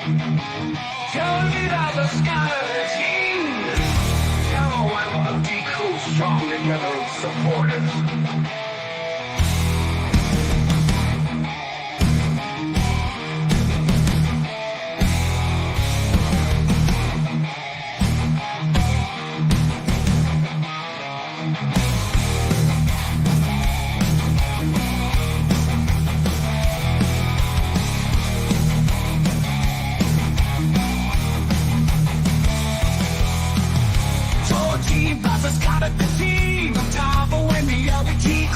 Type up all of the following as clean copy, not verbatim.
Tell me that the sky is team. Tell I'm be cool, strong together and supportive. Team versus gotta be team. I'm time for when the other key.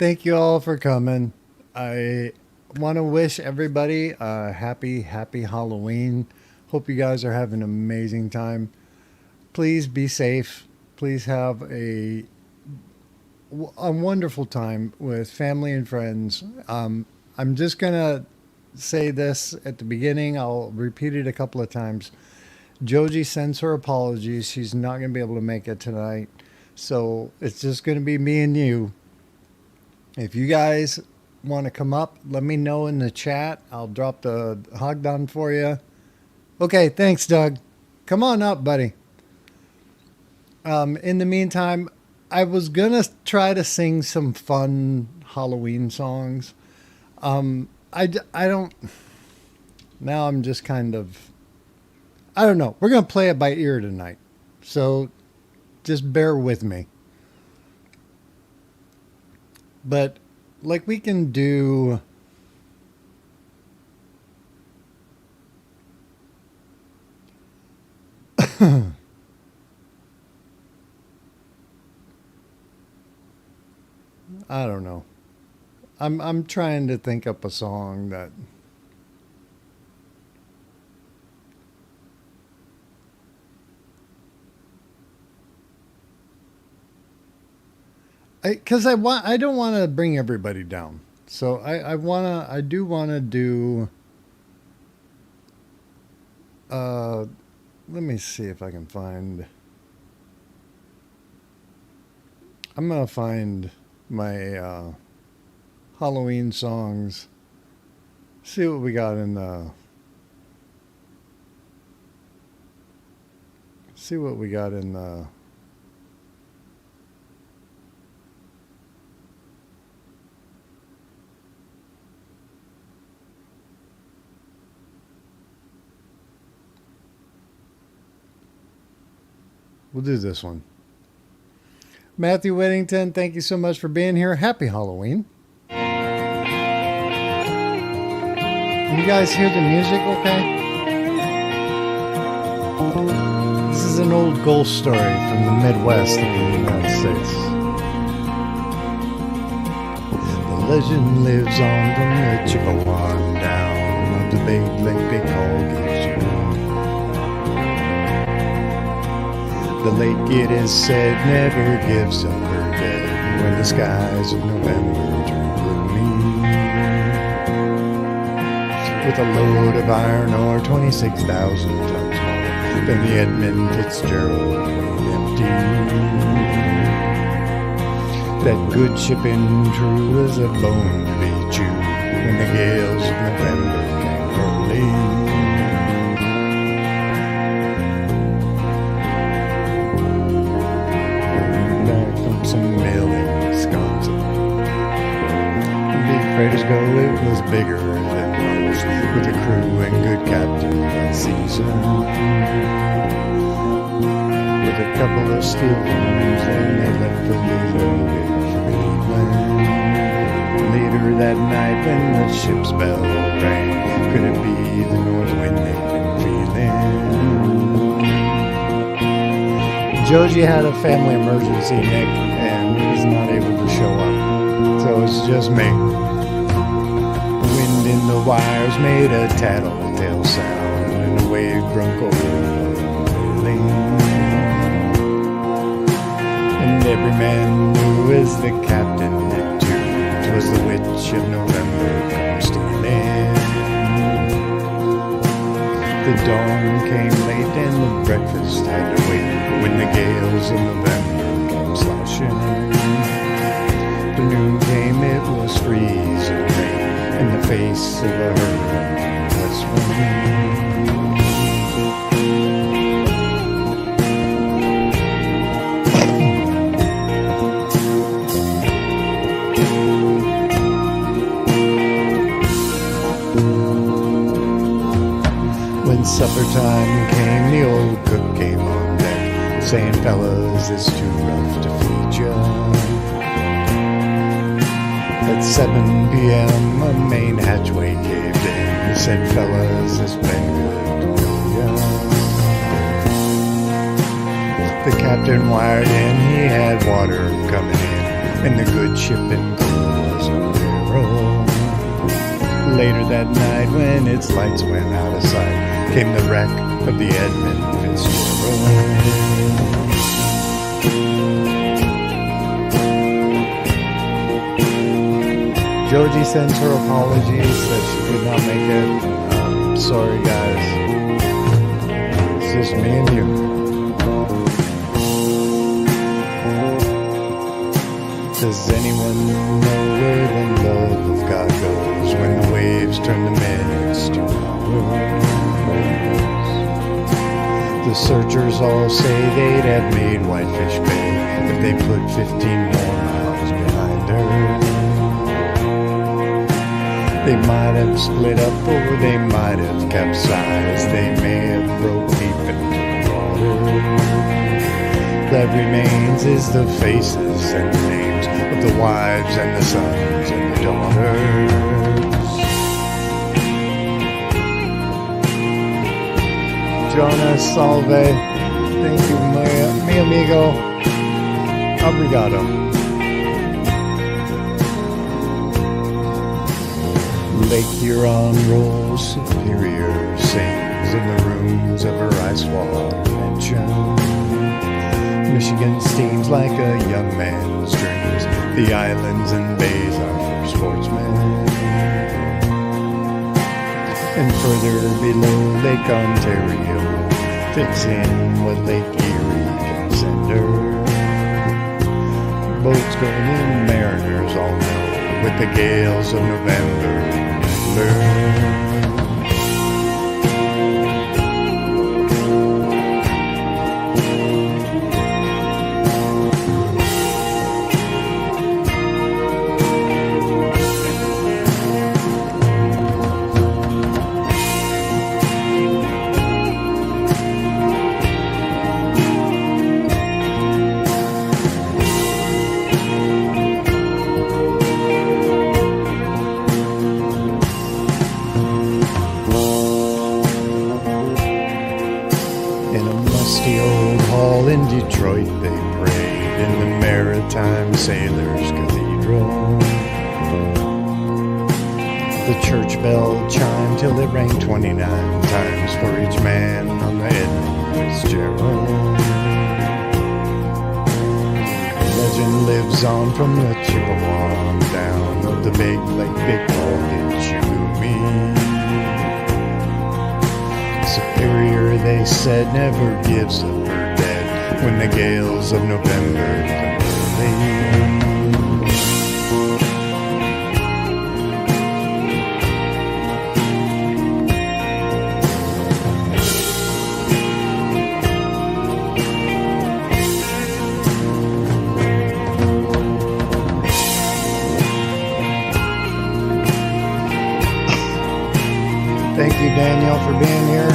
Thank you all for coming. I want to wish everybody a happy, happy Halloween. Hope you guys are having an amazing time. Please be safe. Please have a wonderful time with family and friends. I'm just going to say this at the beginning. I'll repeat it a couple of times. Joji sends her apologies. She's not going to be able to make it tonight. So it's just going to be me and you. If you guys want to come up, let me know in the chat. I'll drop the hog down for you. Okay, thanks, Doug. Come on up, buddy. In the meantime, I was going to try to sing some fun Halloween songs. I don't... Now I'm just kind of... I don't know. We're going to play it by ear tonight. So just bear with me. But like we can do... I don't know. I'm trying to think up a song that... Because I don't want to bring everybody down. So I do want to do... let me see if I can find... I'm going to find my Halloween songs. See what we got in the... See what we got in the... We'll do this one. Matthew Whittington, thank you so much for being here. Happy Halloween. Can you guys hear the music okay? This is an old ghost story from the Midwest of the United States. The legend lives on from the Chippewa down of the big lake they call Gibson. The lake, it is said, never gives up her dead when the skies of November turn gloomy. With a load of iron ore 26,000 tons more than the Edmund Fitzgerald weighed empty. That good shipping true as a bone to be chewed when the gales of November came early. Some mill in Wisconsin. The big freighters go, it was bigger than most, with a crew and good captain that season. With a couple of steel guns, and they left for Cleveland. Later that night, when the ship's bell rang, could it be the north wind they'd been feeling? Joji had a family emergency, Nick, and was not able to show up. So it's just me. The wind in the wires made a tattletale sound, and the wave broke over the railing. And every man knew as the captain did too, 'twas the witch of November come stealing. The dawn came late and the breakfast had to wait when the gales of November came sloshing. The noon came, it was freezing rain, and the face of a hurricane was When supper time came, the old cook came on deck, saying, fellas, it's too rough to feed ya. At 7 p.m. a main hatchway caved in, said, fellas, it's been good to know ya. The captain wired in, he had water coming in, and the good ship and cool roll. Later that night, when its lights went out of sight, came the wreck of the Edmund Fitzgerald. Joji sends her apologies that she could not make it. Sorry, guys. It's just me and you. Does anyone know where the love of God goes when the waves turn the minutes to hours? The searchers all say they'd have made Whitefish Bay if they put 15 more miles behind her. They might have split up or they might have capsized. They may have broke deep into the water. That remains is the faces and the names of the wives and the sons and the daughters. Jonas Salve, thank you, mi amigo. Obrigado. Lake Huron rolls Superior, sings in the rooms of her ice-water mansion. Michigan steams like a young man's dreams. The islands and bays are for sportsmen. And further below, Lake Ontario fits in what Lake Erie can send her. Boats going in, mariners all know, with the gales of November. In Detroit they prayed in the Maritime Sailors Cathedral. The church bell chimed till it rang 29 times for each man on the Edmund Fitzgerald. Legend lives on from the Chippewa on down of the big Lake Big Did you mean? Superior, they said, never gives up her dead when the gales of November come Thank you, Daniel, for being here.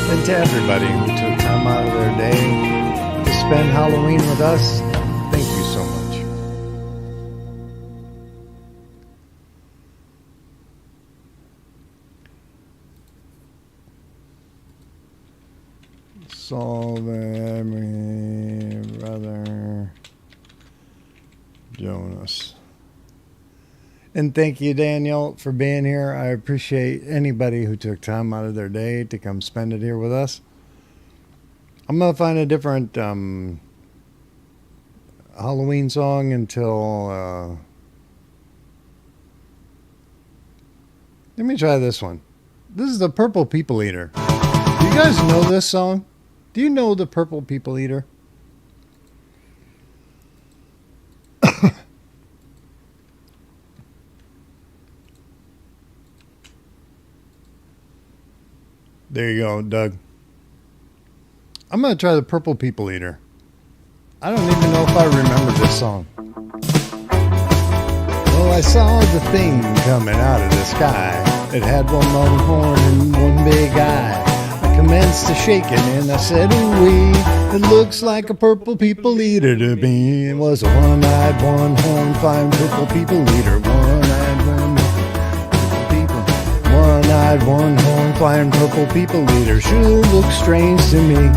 And to everybody who took time out of their day to spend Halloween with us, thank you so much. Solve me, brother Jonas. And thank you, Daniel, for being here. I appreciate anybody who took time out of their day to come spend it here with us. I'm going to find a different Halloween song until... let me try this one. This is the Purple People Eater. Do you guys know this song? Do you know the Purple People Eater? There you go, Doug. I'm going to try the Purple People Eater. I don't even know if I remember this song. Well, I saw the thing coming out of the sky. It had one long horn and one big eye. I commenced to shake it and I said, ooh-wee, it looks like a Purple People Eater to me. It was a one-eyed, one-horned, flying Purple People Eater. One-eyed, one-horned people. One-eyed, one-horned, flying Purple People Eater. Sure looks strange to me.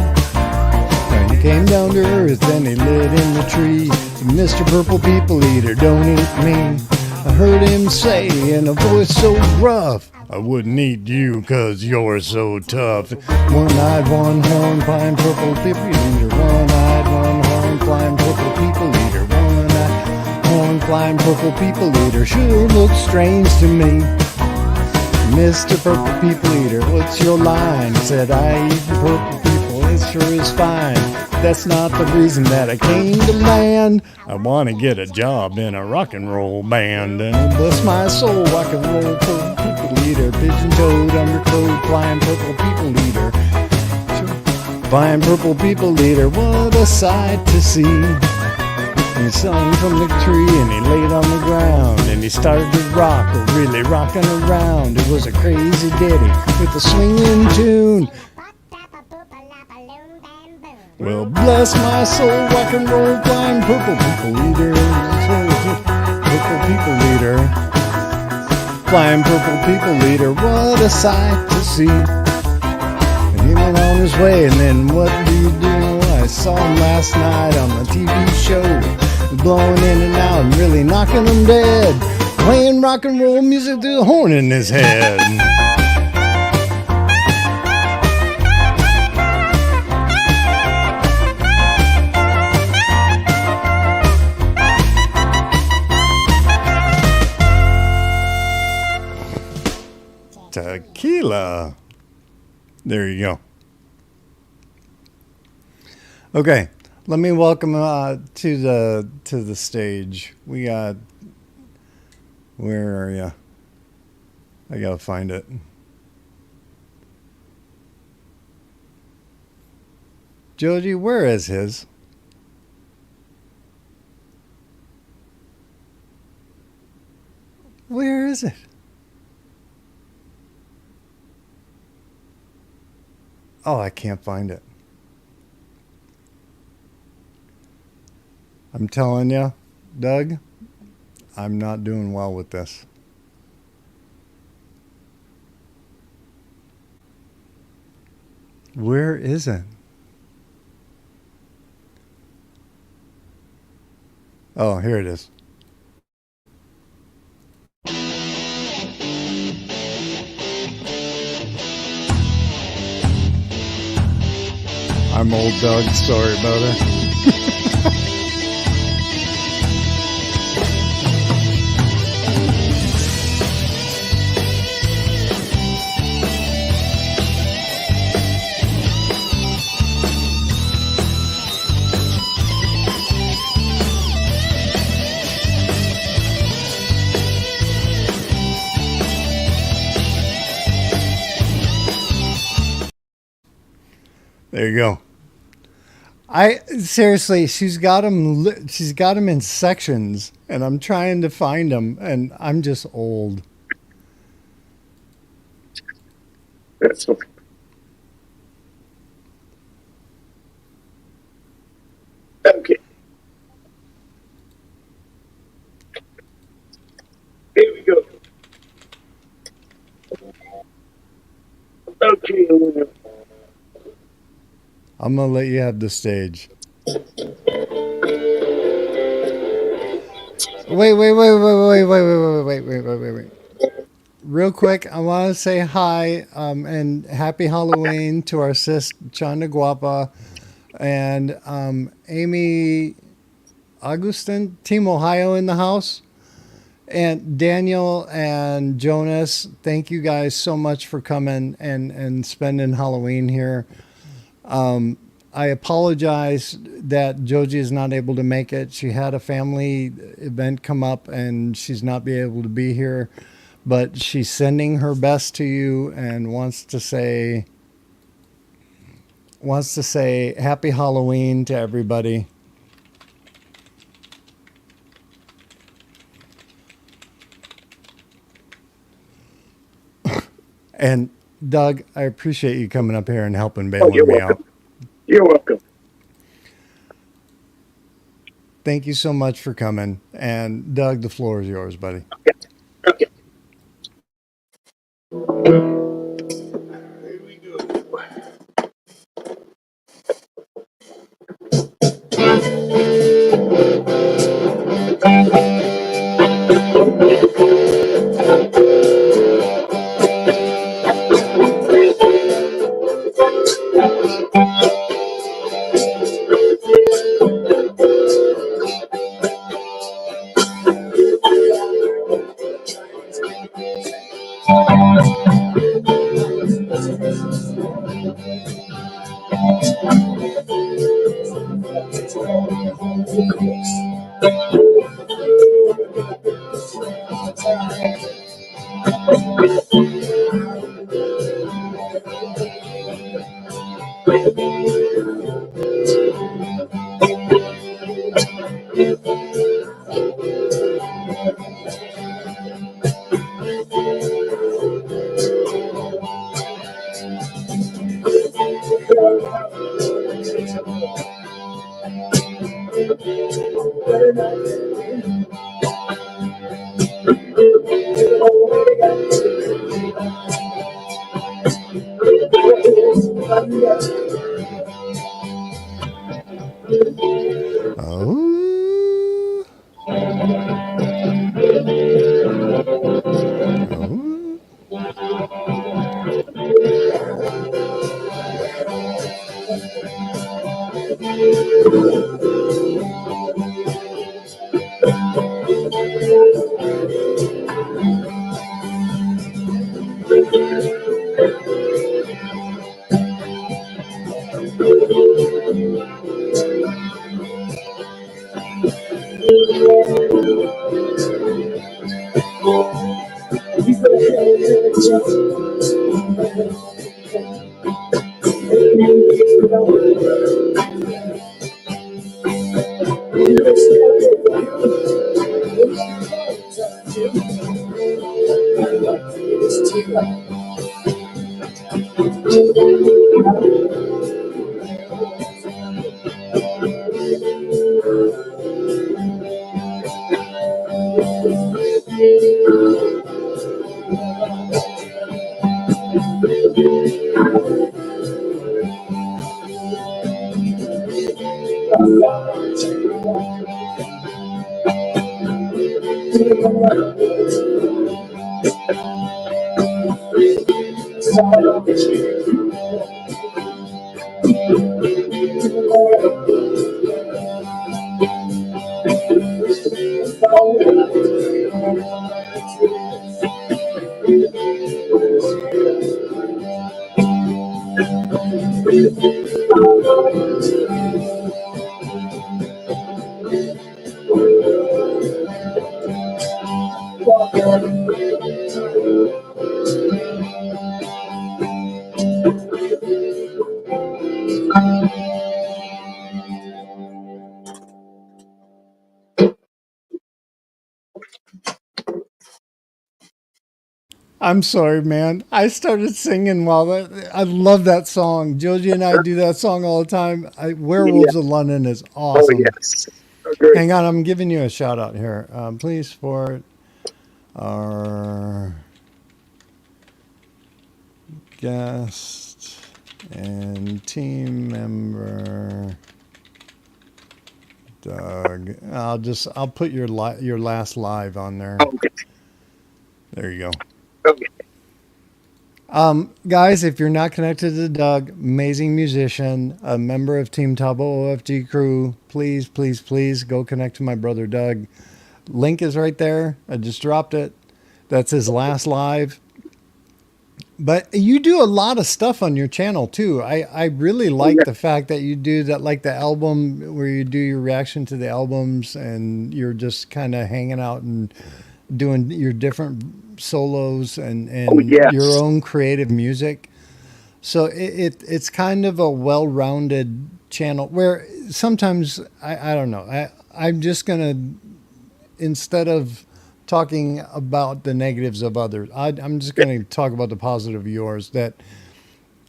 When he came down to earth and he lit in the tree. Mr. Purple People Eater, don't eat me. I heard him say in a voice so gruff, I wouldn't eat you 'cause you're so tough. One-eyed, one-horn, flying purple people eater. One-eyed, one-horn, flying purple people eater. One-eyed, horn, flying purple people eater. Sure looks strange to me. Mr. Purple People Eater, what's your line? Said, I eat purple people, it sure is fine. That's not the reason that I came to land. I want to get a job in a rock and roll band. And bless my soul, rock and roll purple people eater. Pigeon-toed, undercoat, flying purple people eater. Flying purple people eater, what a sight to see. And he sung from the tree and he laid on the ground and he started to rock, really rocking around. It was a crazy ditty with a swinging tune. Well, bless my soul, rock and roll, flying purple people eater. Purple people eater. Flying purple people eater, what a sight to see. And he went on his way, and then what do you do? I saw him last night on the TV show, blowing in and out and really knocking them dead, playing rock and roll music through the horn in his head. Tequila. There you go. Okay, let me welcome to the stage. We got. Where are you? I gotta find it. Joji, where is his? Where is it? Oh, I can't find it. I'm telling you, Doug, I'm not doing well with this. Where is it? Oh, here it is. I'm old Doug, sorry about it. There you go. I seriously, she's got them. She's got them in sections, and I'm trying to find them, and I'm just old. That's okay. Okay. Here we go. Okay. I'm gonna let you have the stage. Wait. Real quick, I want to say hi and happy Halloween to our sis Chanda Guapa and Amy Augustin, Team Ohio in the house. And Daniel and Jonas, thank you guys so much for coming and spending Halloween here. I apologize that Joji is not able to make it. She had a family event come up and she's not be able to be here, but she's sending her best to you and wants to say happy Halloween to everybody. And Doug, I appreciate you coming up here and helping bail me out. You're welcome. Thank you so much for coming. And Doug, the floor is yours, buddy. Okay. Here we go. Oh. Oh. I'm sorry, man. I started singing while I love that song. Joji and I do that song all the time. Werewolves of London is Oh, awesome. yes. Oh, great. Hang on, I'm giving you a shout out here. Please for our guest and team member Doug. I'll put your last live on there. Okay. There you go. Okay. Guys, if you're not connected to Doug, amazing musician, a member of Team Tabo OFG crew, please, please, please go connect to my brother Doug. Link is right there. I just dropped it. That's his last live. But you do a lot of stuff on your channel too. I really like the fact that you do that, like the album where you do your reaction to the albums and you're just kind of hanging out and doing your different solos and yes. your own creative music. So it's kind of a well-rounded channel where sometimes I don't know. I'm just gonna, instead of talking about the negatives of others, I'm just going to talk about the positive of yours. That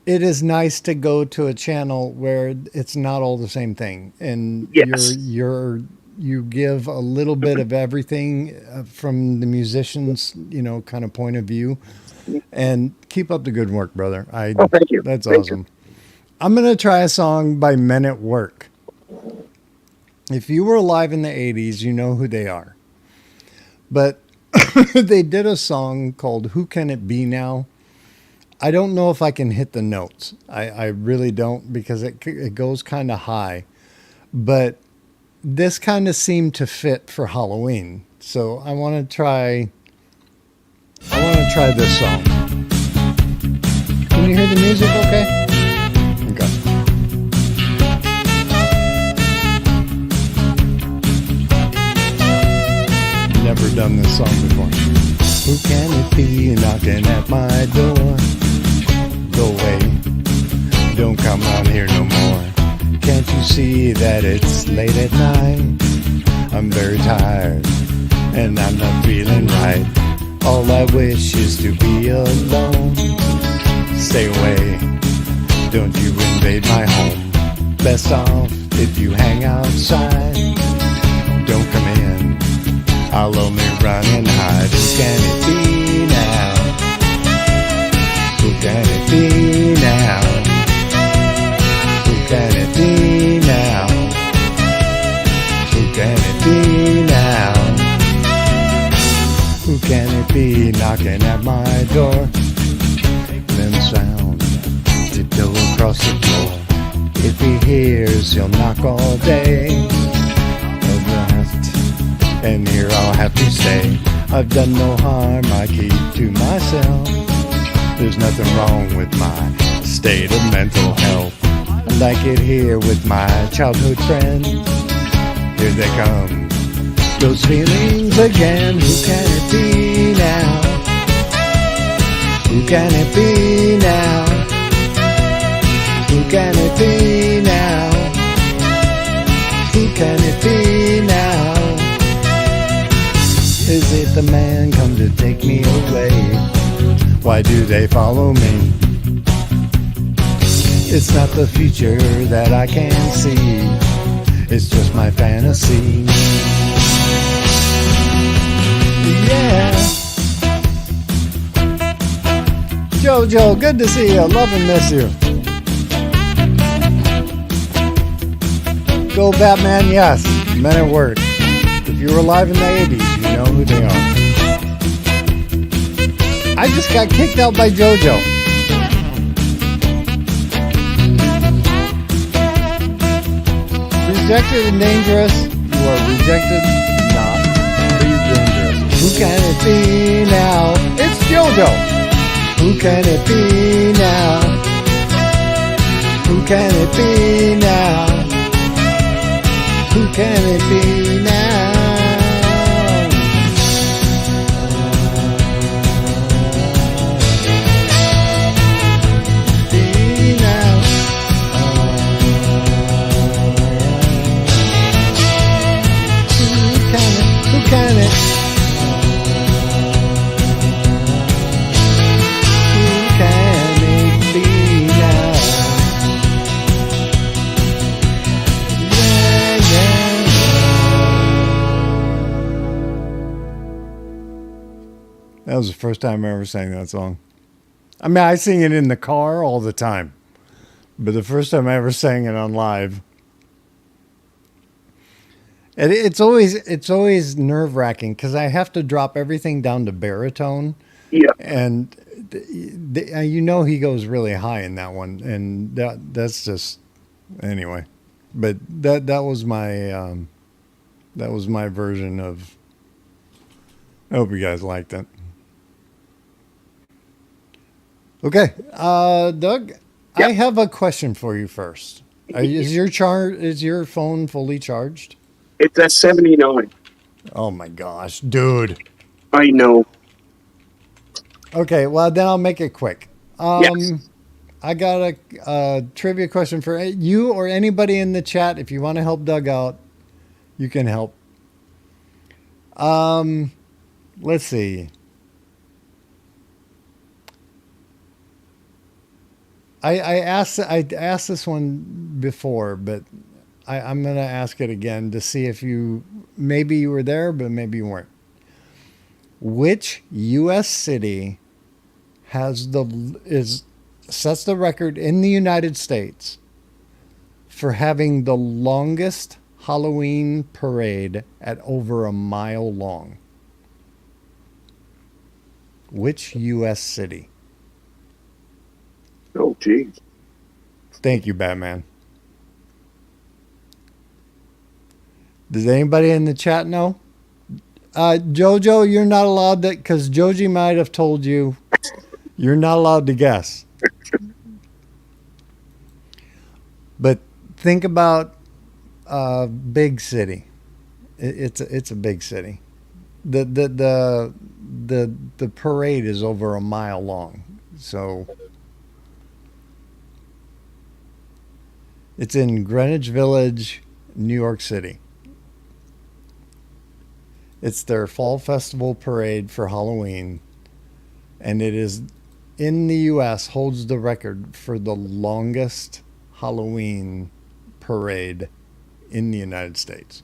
it is nice to go to a channel where it's not all the same thing, and Yes. you give a little bit of everything from the musician's kind of point of view. And keep up the good work, brother. Thank you. That's Thank awesome. I'm going to try a song by Men at Work. If you were alive in the 80s, you know who they are. But they did a song called Who Can It Be Now? I don't know if I can hit the notes. I really don't, because it goes kind of high. But this kind of seemed to fit for Halloween. So I want to try this song. Can you hear the music okay? Okay. be knocking at my door? Go away, don't come round here no more. Can't you see that it's late at night? I'm very tired and I'm not feeling right. All I wish is to be alone. Stay away, don't you invade my home. Best off if you hang outside. Don't come in, I'll only run and hide. Who can it be now? Who can it be now? Who can it be now? Who can it be now? Who can it be knocking at my door? Then sound, tiptoe across the floor. If he hears, he'll knock all day. And here I'll have to stay. I've done no harm, I keep to myself. There's nothing wrong with my state of mental health. I like it here with my childhood friends. Here they come, those feelings again. Who can it be now? Who can it be now? Who can it be now? Who can it be now? Is it the man come to take me away? Why do they follow me? It's not the future that I can see. It's just my fantasy. Yeah. Jojo, good to see you. Love and miss you. Go Batman, yes. Men at work. If you were alive in the 80s, you know who they are. I just got kicked out by JoJo. Rejected and dangerous. You are rejected, not please dangerous. Who can it be now? It's JoJo. Who can it be now? Who can it be now? Who can it be now? Be now. Who can it? Who can it? Who can it be now? That was the first time I ever sang that song. I mean, I sing it in the car all the time, but the first time I ever sang it on live, and it's always nerve wracking because I have to drop everything down to baritone, Yeah. and you know he goes really high in that one, and that's just anyway. But that was my version of. I hope you guys liked it. Okay, Doug, Yep. I have a question for you first. Is your phone fully charged? It's at 79. Oh my gosh, dude. I know. Okay, well then I'll make it quick. Yes. I got a trivia question for you or anybody in the chat. If you want to help Doug out, you can help. Let's see. I asked this one before, but I'm gonna ask it again to see if maybe you were there, but maybe you weren't. Which U.S. city sets the record in the United States for having the longest Halloween parade at over a mile long? Which U.S. city? Oh, geez. Thank you, Batman. Does anybody in the chat know? Jojo, you're not allowed to, because Joji might have told you, you're not allowed to guess. But think about a big city. It's a big city. The the parade is over a mile long. So it's in Greenwich Village, New York City. It's their fall festival parade for Halloween, and it is in the US holds the record for the longest Halloween parade in the United States.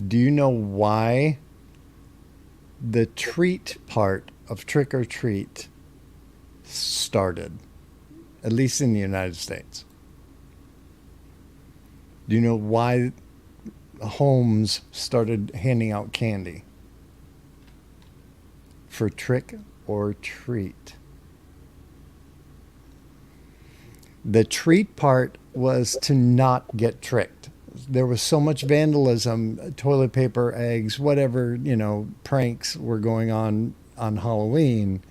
Do you know why the treat part of trick or treat started, at least in the United States? Do you know why homes started handing out candy for trick or treat? The treat part was to not get tricked. There was so much vandalism, toilet paper, eggs, whatever, pranks were going on Halloween,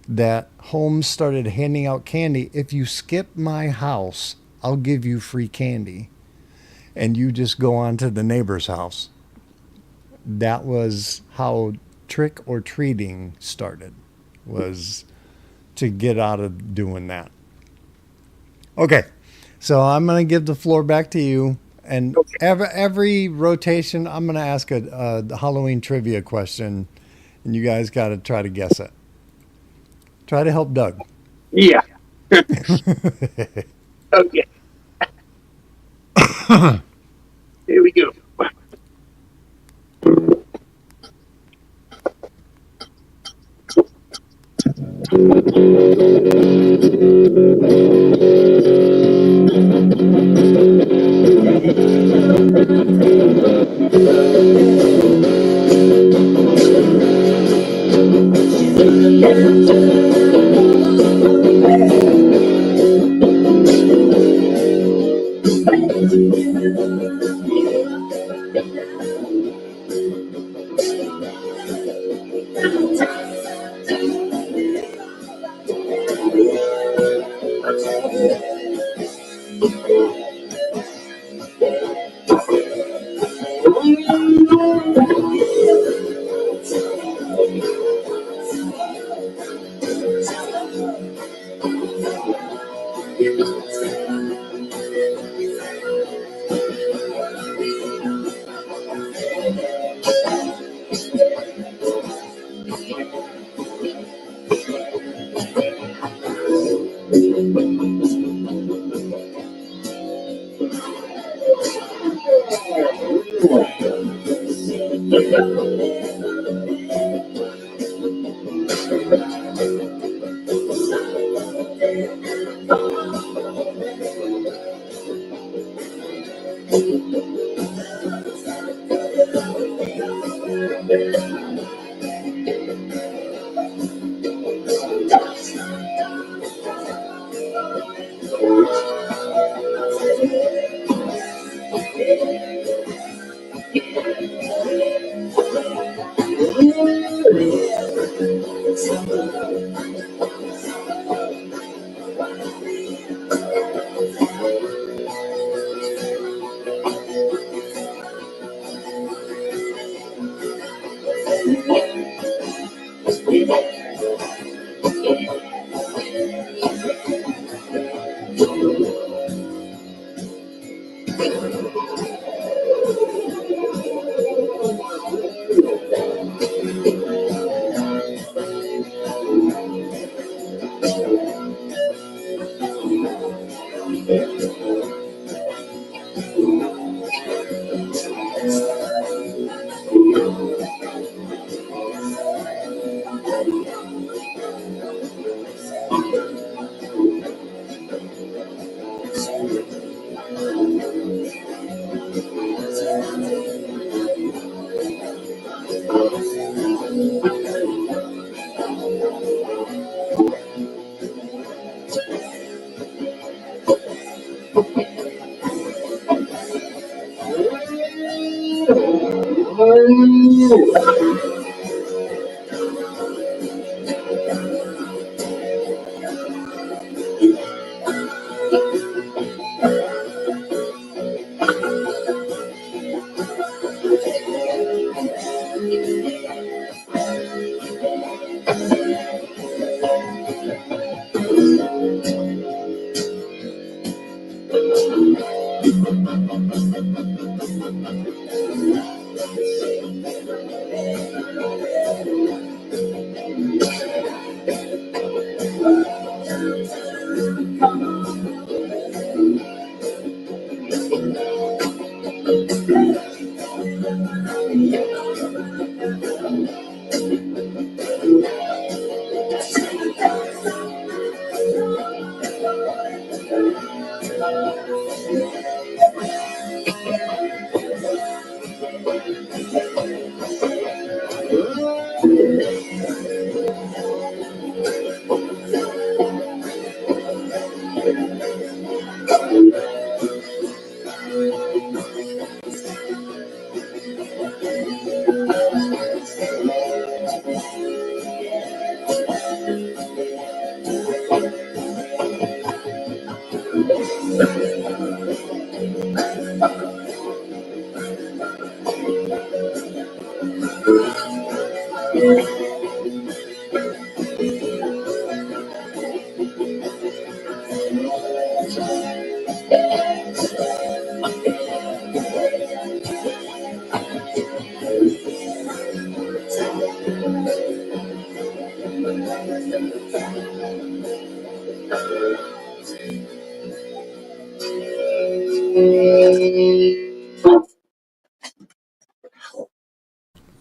that homes started handing out candy. If you skip my house, I'll give you free candy. And you just go on to the neighbor's house. That was how trick or treating started, was to get out of doing that. Okay, so I'm going to give the floor back to you. And every rotation, I'm going to ask a Halloween trivia question, and you guys got to try to guess it. Try to help Doug. Yeah. Okay. Here we go.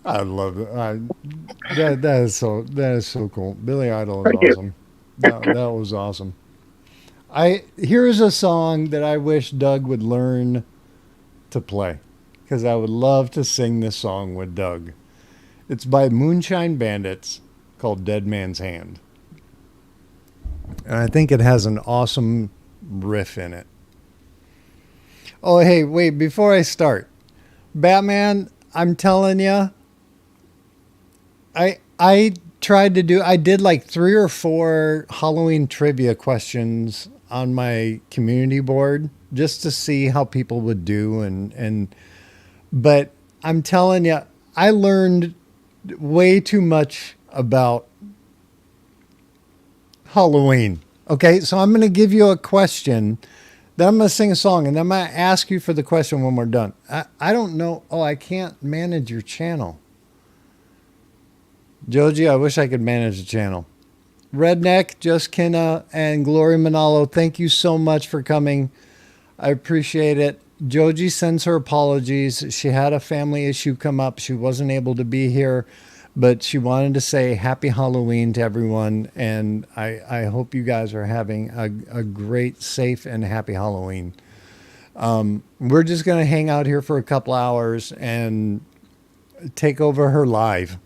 I love it. That is so cool. Billy Idol is Thank you. awesome. That was awesome. I Here's a song that I wish Doug would learn to play because I would love to sing this song with Doug. It's by Moonshine Bandits called Dead Man's Hand. And I think it has an awesome riff in it. Oh, hey, wait, before I start. Batman, I'm telling you, I did like 3 or 4 Halloween trivia questions on my community board just to see how people would do but I'm telling you, I learned way too much about Halloween. Okay, so I'm going to give you a question, then I'm going to sing a song, and then I'm going to ask you for the question when we're done. I don't know. Oh, I can't manage your channel. Joji, I wish I could manage the channel. Redneck, Just Kenna, and Glory Manalo, thank you so much for coming. I appreciate it. Joji sends her apologies. She had a family issue come up. She wasn't able to be here, but she wanted to say happy Halloween to everyone. And I hope you guys are having a great, safe, and happy Halloween. We're just going to hang out here for a couple hours and take over her live.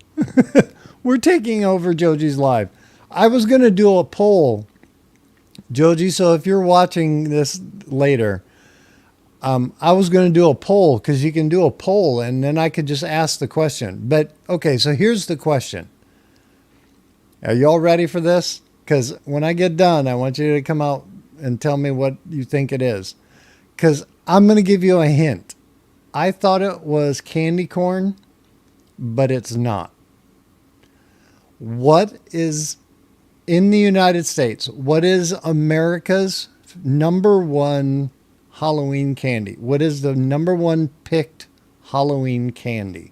We're taking over Joji's live. I was going to do a poll, Joji, so if you're watching this later, I was going to do a poll because you can do a poll and then I could just ask the question. But okay, so here's the question. Are y'all ready for this? Because when I get done, I want you to come out and tell me what you think it is. Because I'm going to give you a hint. I thought it was candy corn, but it's not. What is, in the United States, what is America's number one Halloween candy? What is the number one picked Halloween candy?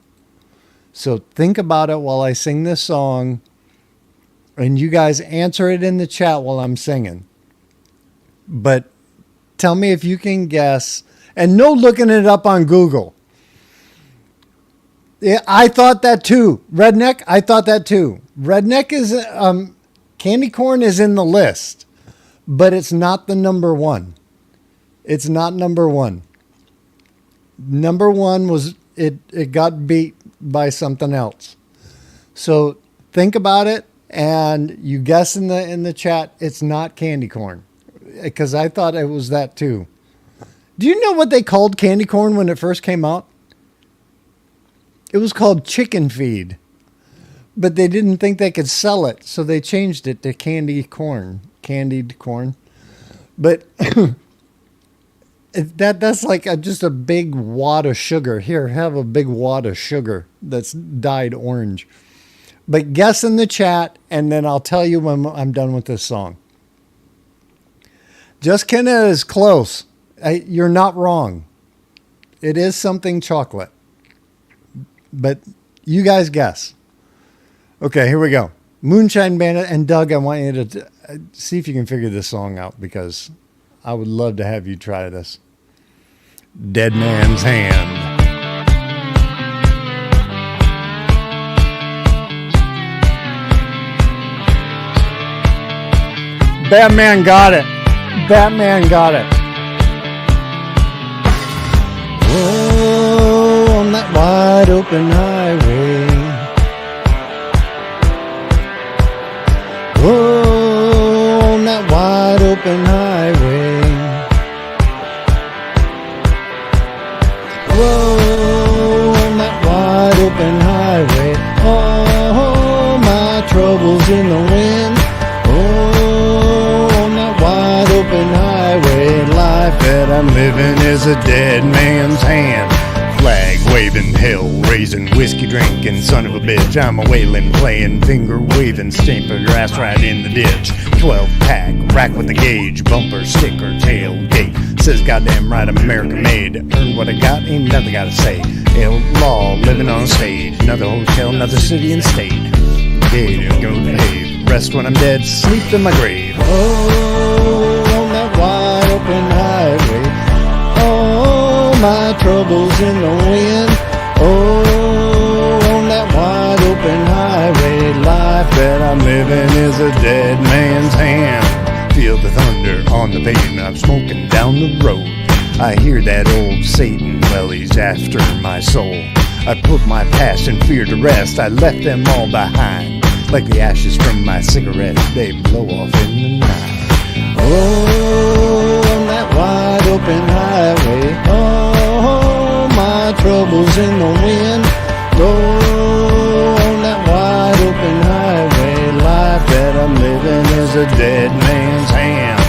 So think about it while I sing this song, and you guys answer it in the chat while I'm singing. But tell me if you can guess, and no looking it up on Google. Yeah, I thought that too. Redneck, I thought that too. Redneck is, candy corn is in the list, but it's not the number one. It's not number one. Number one was, it got beat by something else. So think about it and you guess in the chat, it's not candy corn, because I thought it was that too. Do you know what they called candy corn when it first came out? It was called chicken feed, but they didn't think they could sell it, so they changed it to candied corn. But that's like just a big wad of sugar. Here, have a big wad of sugar that's dyed orange. But guess in the chat, and then I'll tell you when I'm done with this song. Just Kenna is close. You're not wrong. It is something chocolate. But you guys guess. Okay, here we go. Moonshine Bandit and Doug, I want you to see if you can figure this song out because I would love to have you try this. Dead Man's Hand. Batman got it. Batman got it. Oh, on that wide open highway. Oh, on that wide open highway. Whoa, on that wide open highway. Oh, my troubles in the wind. Oh, on that wide open highway. Life that I'm living is a dead man's hand. Flag waving, hell raising, whiskey drinking, son of a bitch. I'm a wailing, playing, finger waving, stamper your ass right in the ditch. 12 pack, rack with the gauge, bumper, sticker, tailgate. Says goddamn right America made. Earn what I got, ain't nothing gotta say. Outlaw, living on stage. Another hotel, another city and state. Gate, go behave. Rest when I'm dead, sleep in my grave. Oh, on that wide open highway. Oh, my troubles in the wind. Oh, on that wide open highway. Life that I'm living is a dead man's hand. Feel the thunder on the pavement. I'm smoking down the road. I hear that old Satan, well, he's after my soul. I put my past and fear to rest. I left them all behind. Like the ashes from my cigarette, they blow off in the night. Oh, on that wide open highway. Oh, my troubles in the wind. Oh, on that wide open highway. Life that I'm living is a dead man's hand.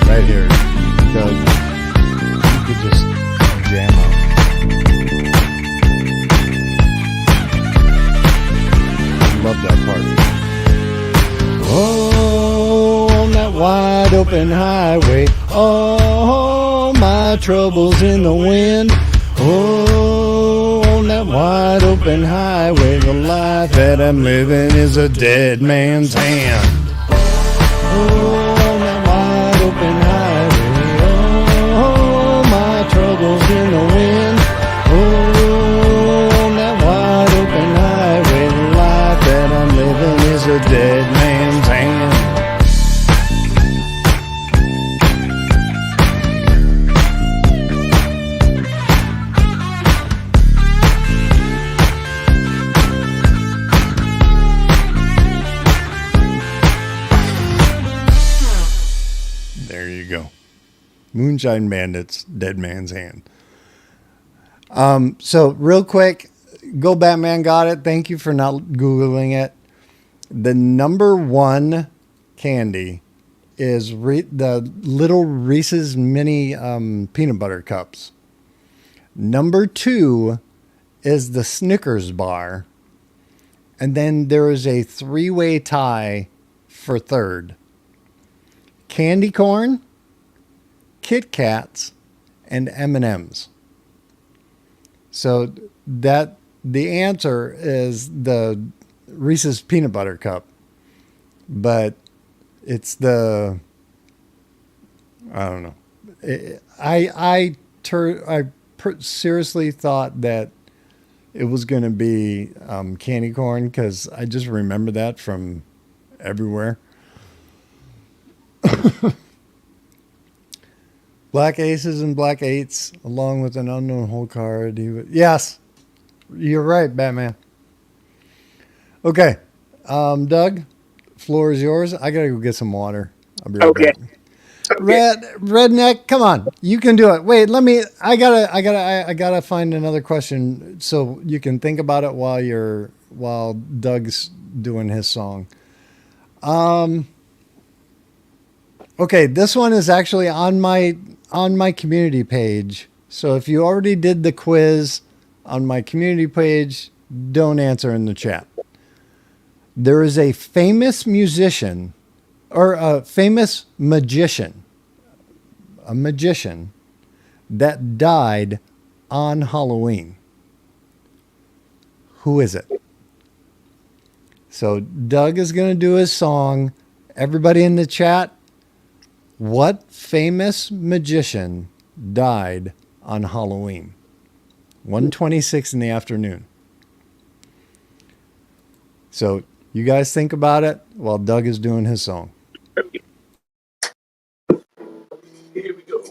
Right here, Doug, you could just jam out. Love that part. Oh, on that wide open highway. Oh, my troubles in the wind. Oh, on that wide open highway. The life that I'm living is a dead man's hand. Oh, on that wide open highway. Oh, my troubles in the wind. Oh, on that wide open highway. The life that I'm living is a dead man's hand. There you go. Moonshine Bandits, Dead Man's Hand. So real quick, Go Batman got it. Thank you for not Googling it. The number one candy is the little Reese's mini peanut butter cups. Number two is the Snickers bar. And then there is a three-way tie for third. Candy corn, Kit Kats, and M&Ms. So that the answer is the Reese's peanut butter cup, but it's the I don't know. I seriously thought that it was going to be candy corn because I just remember that from everywhere. Black aces and black eights, along with an unknown hole card. Yes, you're right, Batman. Okay, Doug, floor is yours. I gotta go get some water. I'll be right back. Redneck, come on, you can do it. Wait, I gotta find another question so you can think about it while Doug's doing his song. Okay, this one is actually on my community page. So if you already did the quiz on my community page, don't answer in the chat. There is a famous musician or a famous magician, a magician that died on Halloween. Who is it? So Doug is going to do his song. Everybody in the chat, what famous magician died on Halloween? 1:26 in the afternoon. So you guys think about it while Doug is doing his song. Here we go.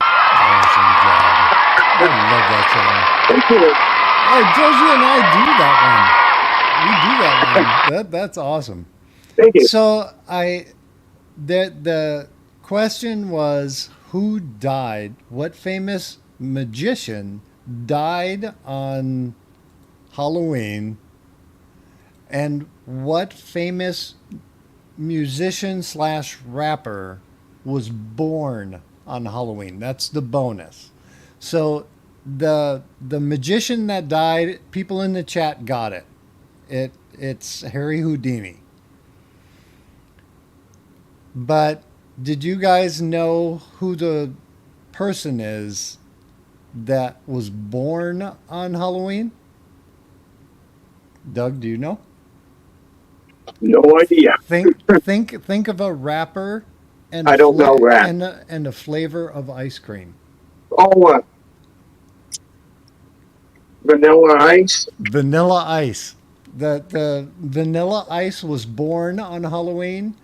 Awesome job. I love that song. Thank you. Oh, Josie and I do that one. We do that one. That's awesome. Thank you. So the question was, who died? What famous magician died on Halloween? And what famous musician slash rapper was born on Halloween? That's the bonus. So the magician that died, people in the chat got it. It's Harry Houdini. But did you guys know who the person is that was born on Halloween? Doug, do you know? No idea. Think of a rapper and I don't know rap. and a flavor of ice cream. Oh, Vanilla Ice. Vanilla Ice. The Vanilla Ice was born on Halloween,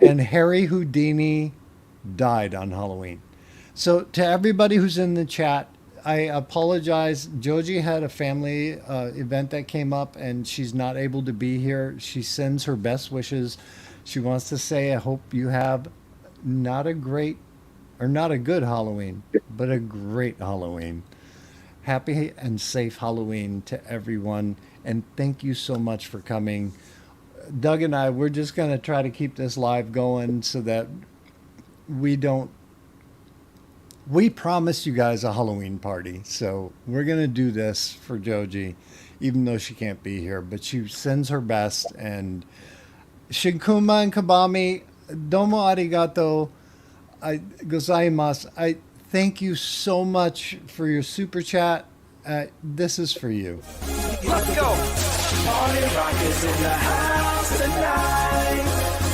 and Harry Houdini died on Halloween. So to everybody who's in the chat, I apologize. Joji had a family event that came up, and she's not able to be here. She sends her best wishes. She wants to say, I hope you have not a great or not a good Halloween, but a great Halloween. Happy and safe Halloween to everyone, and thank you so much for coming. Doug and I, we're just going to try to keep this live going so that we promised you guys a Halloween party. So we're going to do this for Joji, even though she can't be here, but she sends her best. And Shinkuma and Kabami, domo arigato gozaimasu. I thank you so much for your super chat. This is for you. Let's go. Party rock is in the house tonight.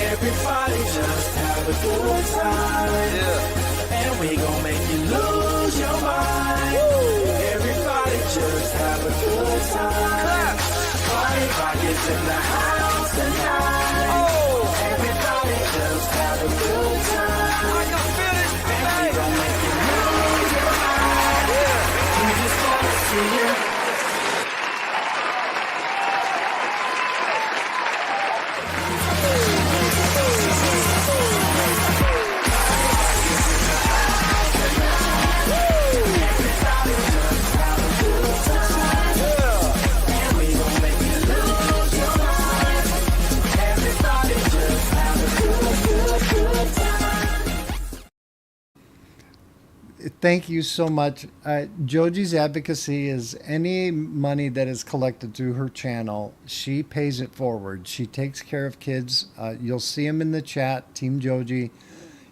Everybody just have a good time. Yeah. And we gon' make you lose your mind. Woo. Everybody just have a good time. Clap. Party rock is in the house tonight. Oh. Thank you so much. Joji's advocacy is any money that is collected through her channel, she pays it forward. She takes care of kids. You'll see them in the chat, Team Joji.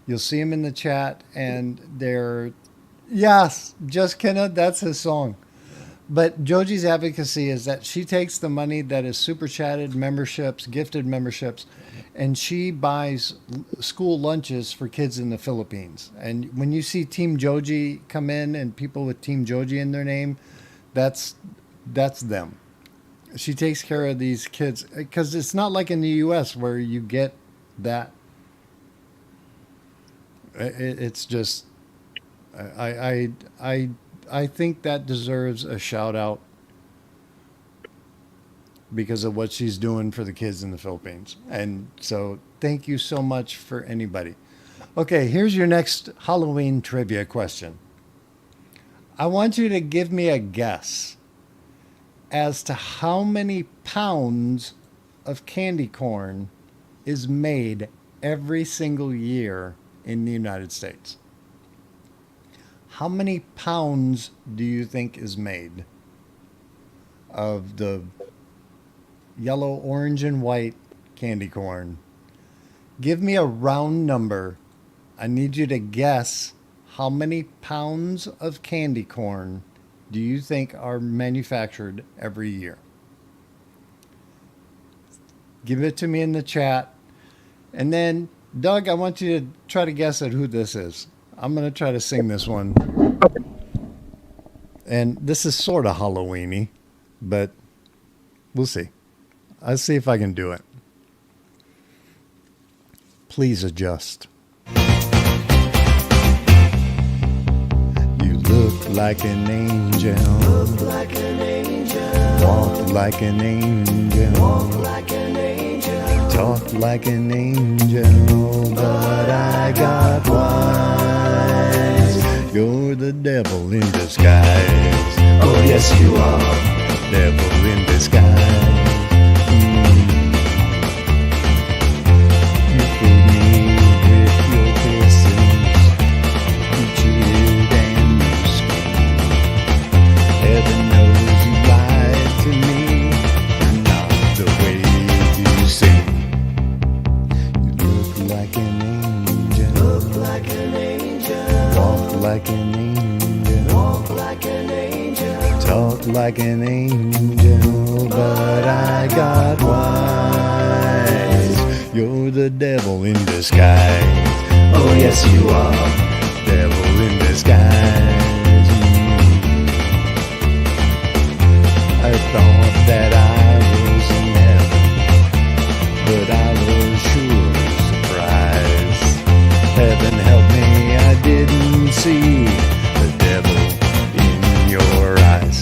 You'll see them in the chat, and they're, yes, Just Kenna, that's his song. But Joji's advocacy is that she takes the money that is super chatted memberships, gifted memberships, and she buys school lunches for kids in the Philippines. And when you see Team Joji come in and people with Team Joji in their name, that's them. She takes care of these kids because it's not like in the U.S. where you get that. It's just, I think that deserves a shout out because of what she's doing for the kids in the Philippines. And so thank you so much for anybody. Okay, here's your next Halloween trivia question. I want you to give me a guess as to how many pounds of candy corn is made every single year in the United States. How many pounds do you think is made of the yellow, orange, and white candy corn? Give me a round number. I need you to guess how many pounds of candy corn do you think are manufactured every year? Give it to me in the chat. And then, Doug, I want you to try to guess at who this is. I'm going to try to sing this one. And this is sort of Halloween-y, but we'll see. I'll see if I can do it. Please adjust. You look like an angel. Look like an angel. Walk like an angel. Walk like an angel. Talk like an angel. But I got wise. You're the devil in disguise. Oh, yes, you are. Devil in disguise. You fooled me with your kisses. You cheated and you schemed. Heaven knows you lied to me. You're not the way you seem. You look like an angel. Look like an angel. Walk like an angel. Walk like an angel. Talk like an angel, but I got wise. You're the devil in disguise. Oh, yes, you are. Devil in disguise. I thought that I was in heaven, but I was sure surprised. Heaven help me, I didn't see the devil in your eyes.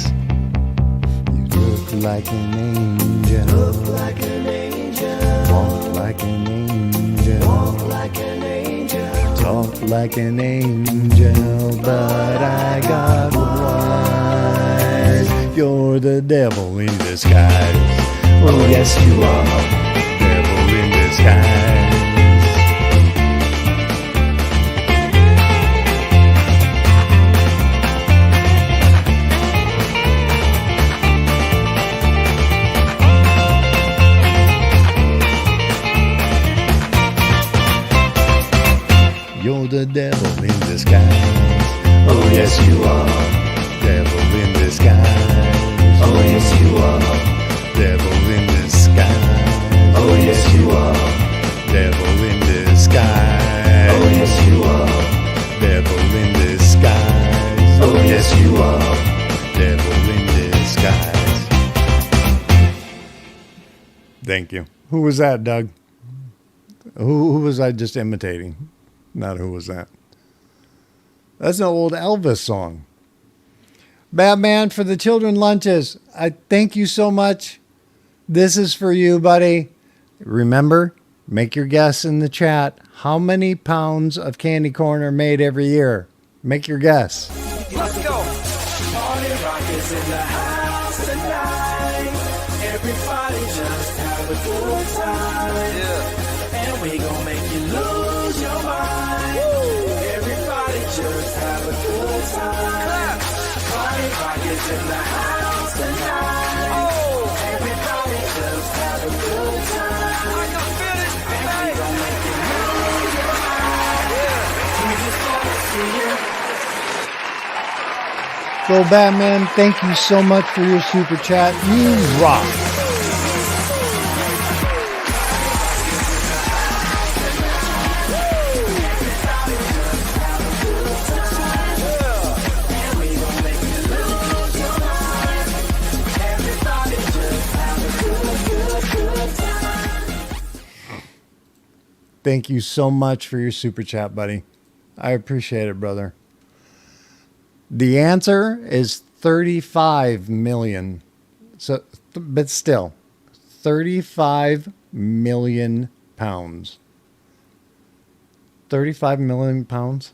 You look like an angel. Look like an angel. Walk like an angel. Walk like an angel. Talk like an angel, but I got wise. You're the devil in disguise. Oh, yes, you are. Devil in disguise. You're the devil in disguise. Oh, yes, you are. Devil in disguise. Oh, yes, you are. Devil in disguise. Oh, yes, you are. Devil in disguise. Oh, yes, you are. Devil in disguise. Oh, yes, you are. Devil in disguise. Thank you. Who was that, Doug? Who was I just imitating? Not who was that. That's an old Elvis song. Batman for the children lunches. I thank you so much. This is for you, buddy. Remember, make your guess in the chat. How many pounds of candy corn are made every year? Make your guess. Let's go. Party rock is in the house tonight. Everybody just have a good time. Yeah. And we gon' make you lose your mind. Everybody just have a good is in the house tonight. Everybody just have a good time. And we gon' make you lose your mind. We just wanna see you. So, Batman, thank you so much for your super chat. You rock. Thank you so much for your super chat, buddy. I appreciate it, brother. The answer is 35 million. So, but still, 35 million pounds. 35 million pounds?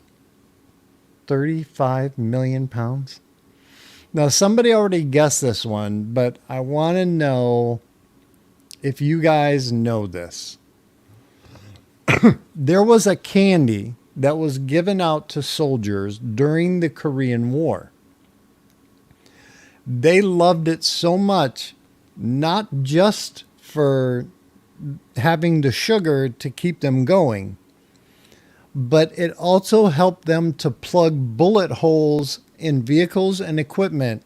35 million pounds? Now, somebody already guessed this one, but I want to know if you guys know this. There was a candy that was given out to soldiers during the Korean War. They loved it so much, not just for having the sugar to keep them going, but it also helped them to plug bullet holes in vehicles and equipment.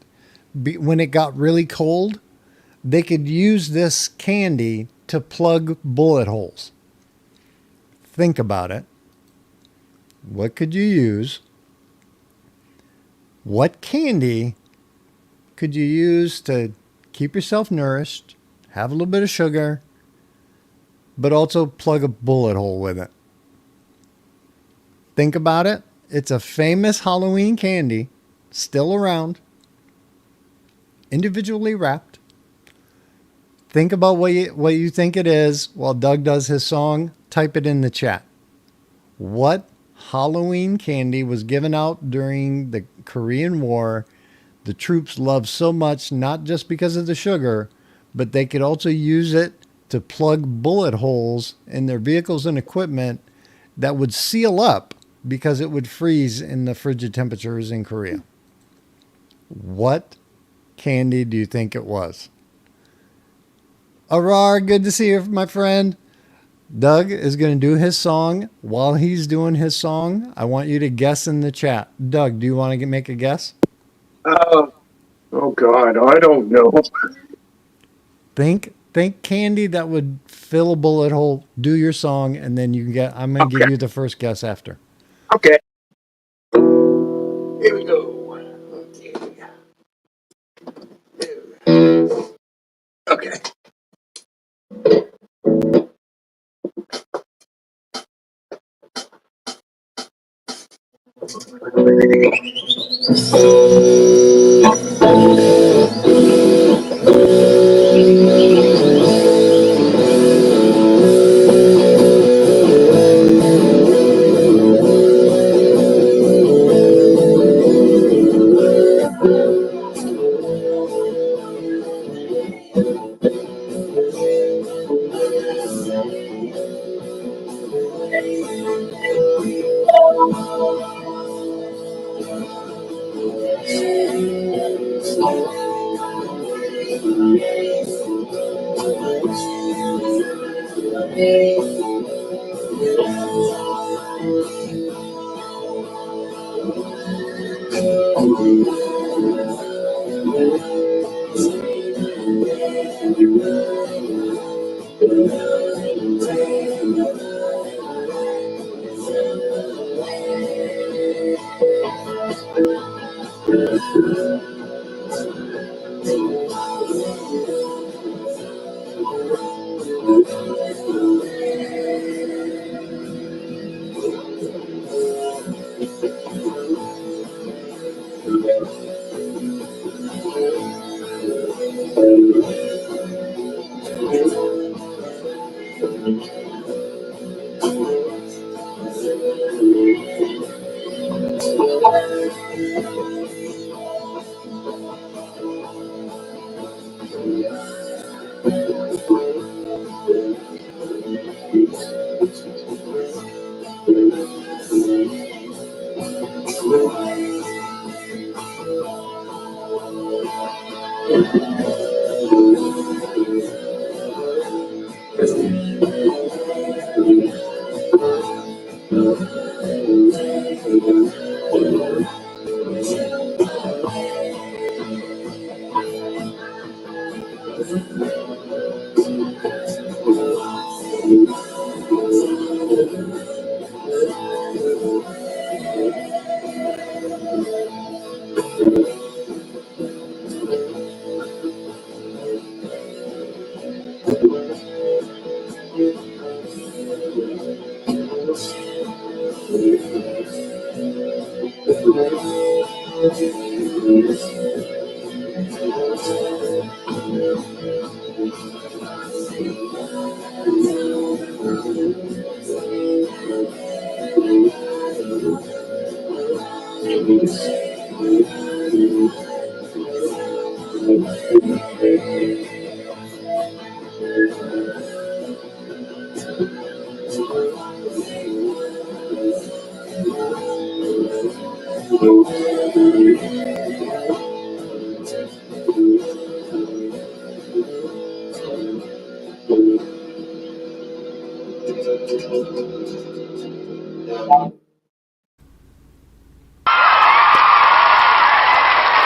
When it got really cold, they could use this candy to plug bullet holes. Think about it. What could you use? What candy could you use to keep yourself nourished, have a little bit of sugar, but also plug a bullet hole with it? Think about it. It's a famous Halloween candy, still around, individually wrapped. Think about what you think it is while Doug does his song. Type it in the chat. What Halloween candy was given out during the Korean War? The troops loved so much, not just because of the sugar, but they could also use it to plug bullet holes in their vehicles and equipment that would seal up because it would freeze in the frigid temperatures in Korea. What candy do you think it was? Arar, good to see you, my friend. Doug is going to do his song. While he's doing his song, I want you to guess in the chat. Doug, do you want to make a guess? Oh God, I don't know. Think candy that would fill a bullet hole. Do your song, and then you can get. I'm going to give you the first guess after. Okay. Here we go. Okay.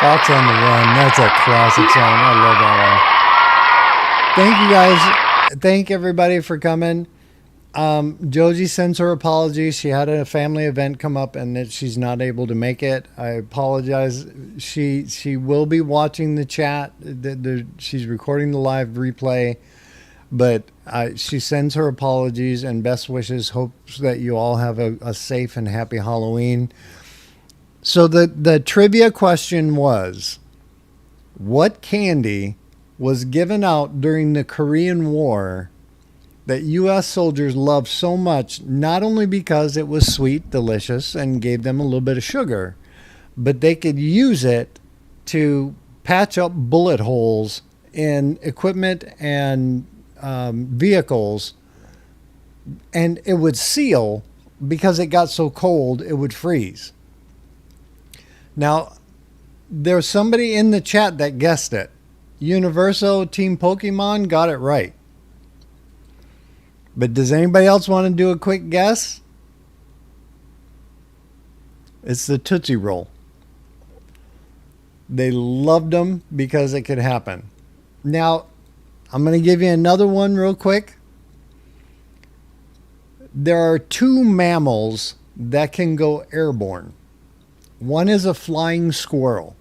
Fox on the Run. That's a classic song. I love that one. Thank you guys. Thank everybody for coming. Joji sends her apologies. She had a family event come up and that she's not able to make it. I apologize. She will be watching the chat. She's recording the live replay, but she sends her apologies and best wishes. Hopes that you all have a safe and happy Halloween. So the trivia question was, what candy was given out during the Korean War that U.S. soldiers loved so much, not only because it was sweet, delicious, and gave them a little bit of sugar, but they could use it to patch up bullet holes in equipment and vehicles, and it would seal because it got so cold it would freeze. Now, there's somebody in the chat that guessed it. Universo Team Pokemon got it right. But does anybody else want to do a quick guess? It's the Tootsie Roll. They loved them because it could happen. Now, I'm going to give you another one real quick. There are two mammals that can go airborne. One is a flying squirrel.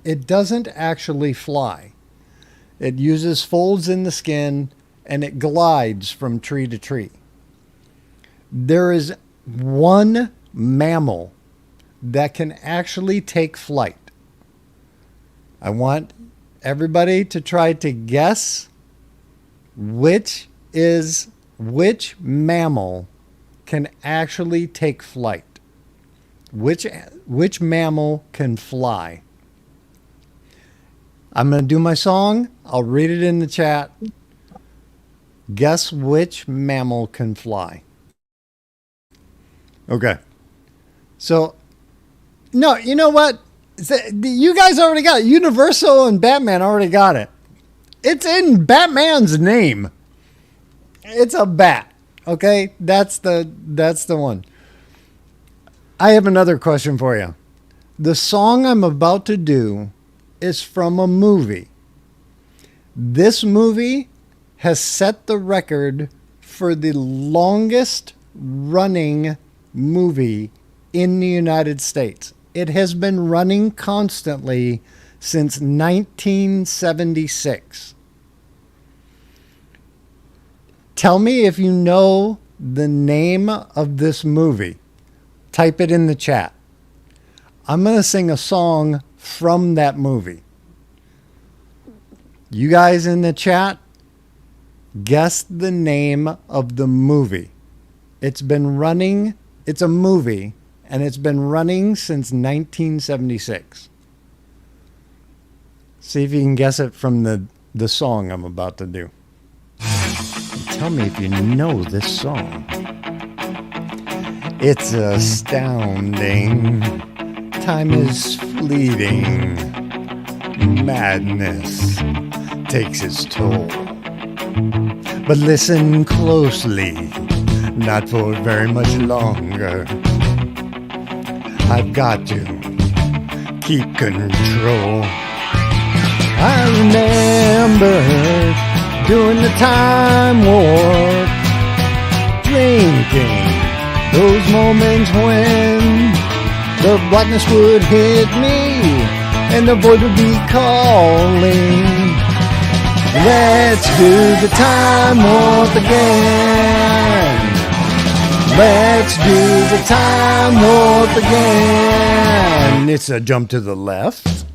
It doesn't actually fly. It uses folds in the skin and it glides from tree to tree. There is one mammal that can actually take flight. I want everybody to try to guess which mammal can actually take flight. Which mammal can fly? I'm going to do my song. I'll read it in the chat. Guess which mammal can fly. Okay. So, no, you know what? You guys already got it. Universal and Batman already got it. It's in Batman's name. It's a bat. Okay? That's the one. I have another question for you. The song I'm about to do is from a movie. This movie has set the record for the longest running movie in the United States. It has been running constantly since 1976. Tell me if you know the name of this movie. Type it in the chat. I'm going to sing a song from that movie. You guys in the chat, guess the name of the movie. It's been running. It's a movie, and it's been running since 1976. See if you can guess it from the song I'm about to do. Tell me if you know this song. It's astounding. Time is fleeting. Madness takes its toll. But listen closely, not for very much longer. I've got to keep control. I remember doing the time warp, drinking those moments when the blackness would hit me and the void would be calling. Let's do the time warp again. Let's do the time warp again. It's a jump to the left,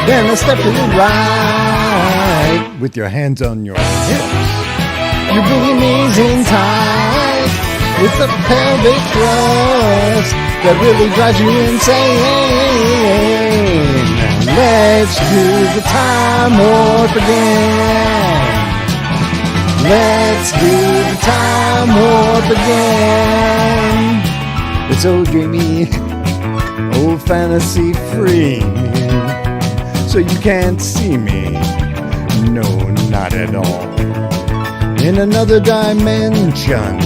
then a step to the right, with your hands on your hips. You bring your knees in tight, with a pelvic thrust that really drives you insane. Let's do the time warp again. Let's do the time warp again. It's so dreamy, oh fantasy free. So you can't see me, no, not at all. In another dimension,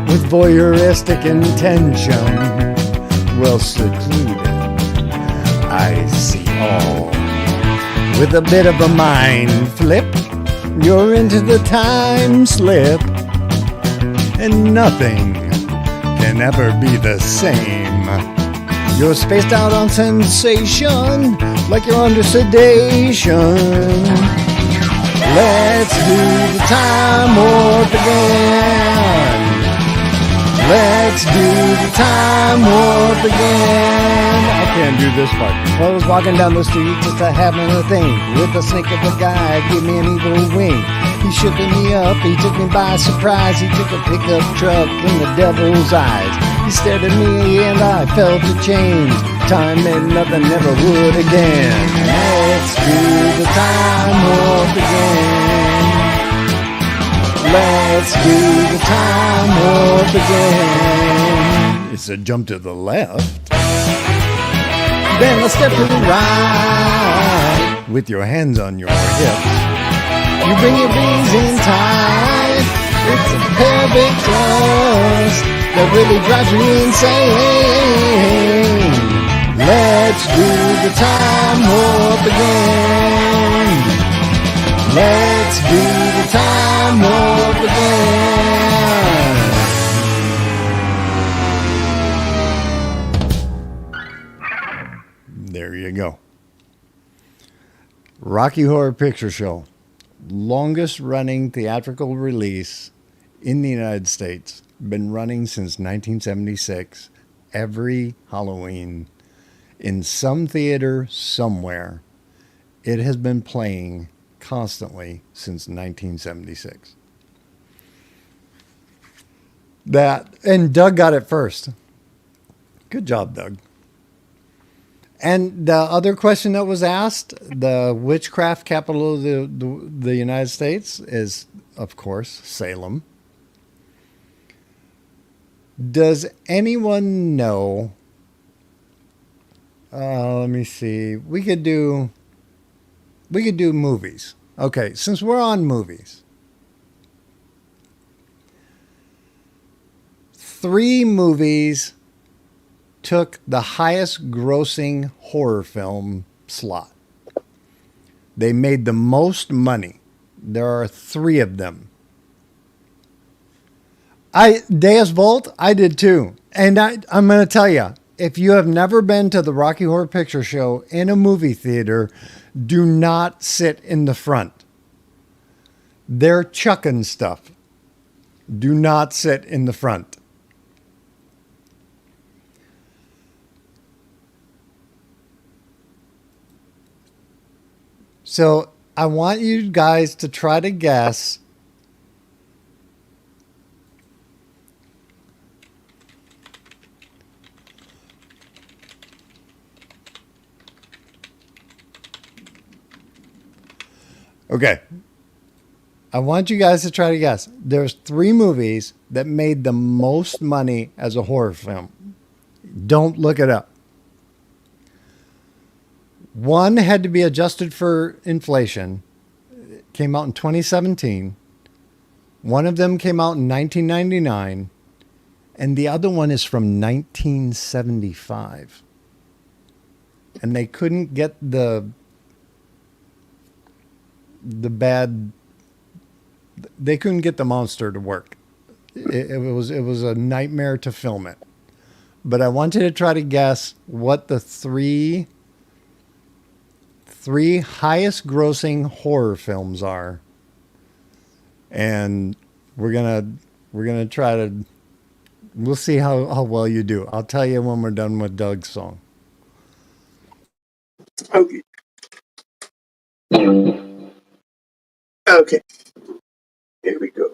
with voyeuristic intention, well secluded, I see all. With a bit of a mind flip, you're into the time slip, and nothing can ever be the same. You're spaced out on sensation, like you're under sedation. Let's do the time warp again. Let's do the time warp again. I can't do this part. I was walking down the street just a having a thing with a snake of a guy, give me an evil wink. He shook me up, he took me by surprise. He took a pickup truck in the devil's eyes. He stared at me and I felt a change. Time meant nothing, never would again. Let's do the time warp again. Let's do the time warp again. It's a jump to the left, then a step to the right, with your hands on your hips. You bring your knees in tight. It's a pelvic thrust that really drives you insane. Let's do the time warp again. Let's do the time warp again. There you go. Rocky Horror Picture Show. Longest running theatrical release in the United States. Been running since 1976. Every Halloween. In some theater somewhere. It has been playing constantly since 1976. And Doug got it first. Good job, Doug. And the other question that was asked, the witchcraft capital of the United States is, of course, Salem. Does anyone know? Let me see. We could do movies. Okay, since we're on movies. 3 movies took the highest grossing horror film slot. They made the most money. There are 3 of them. Deus Vult, I did too. And I'm going to tell you, if you have never been to the Rocky Horror Picture Show in a movie theater, do not sit in the front. They're chucking stuff. Do not sit in the front. So I want you guys to try to guess Okay. I want you guys to try to guess. There's 3 movies that made the most money as a horror film. Don't look it up. One had to be adjusted for inflation. came out in 2017. One of them came out in 1999, and the other one is from 1975. And they couldn't get the bad. They couldn't get the monster to work. It was a nightmare to film it. But I want you to try to guess what the three highest grossing horror films are. And we're gonna try to, we'll see how well you do. I'll tell you when we're done with Doug's song. Okay. Okay. Here we go.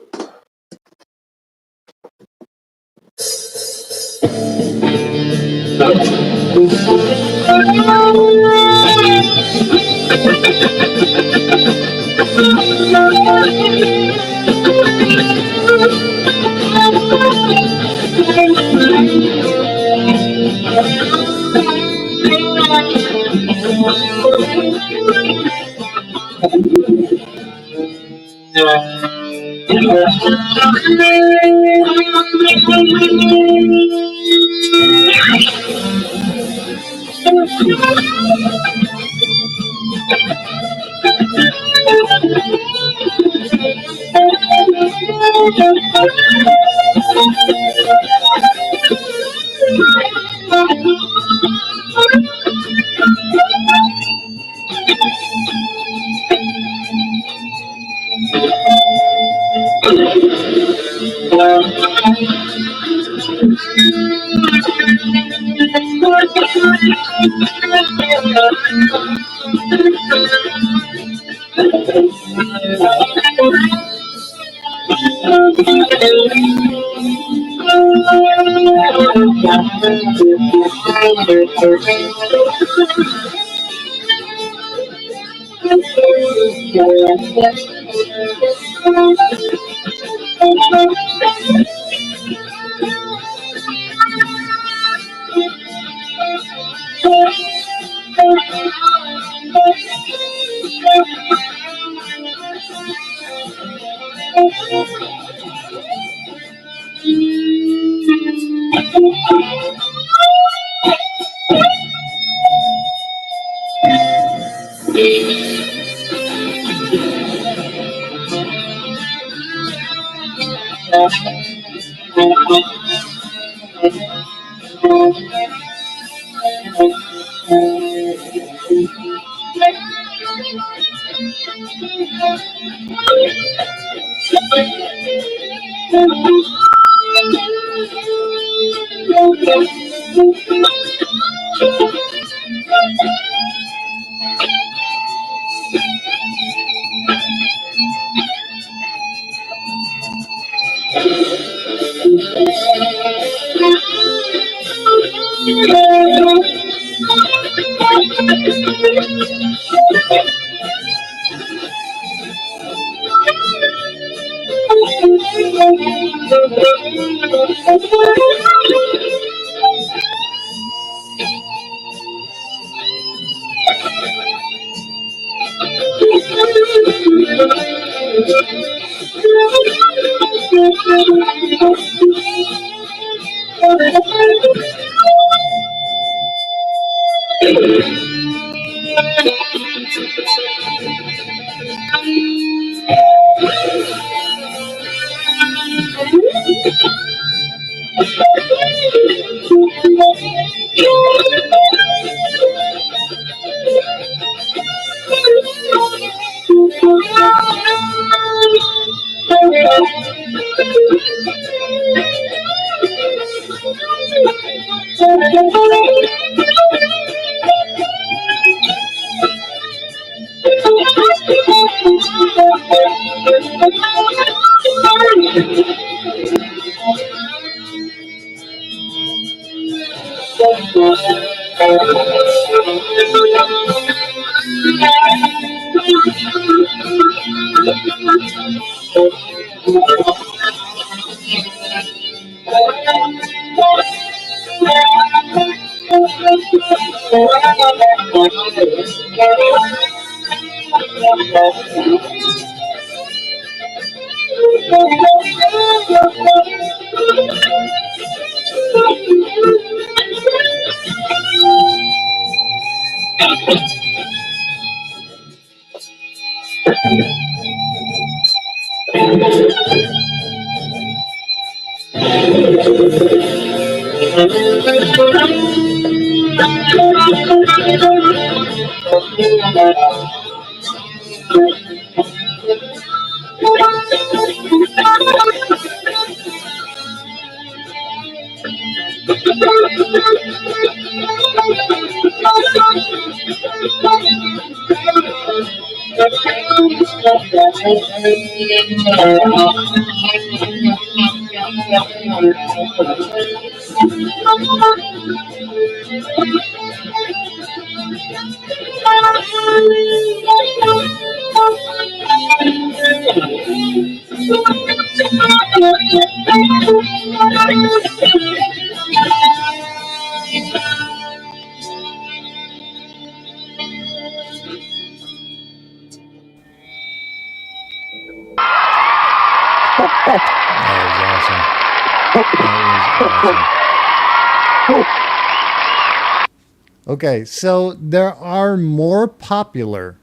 Okay, so there are more popular,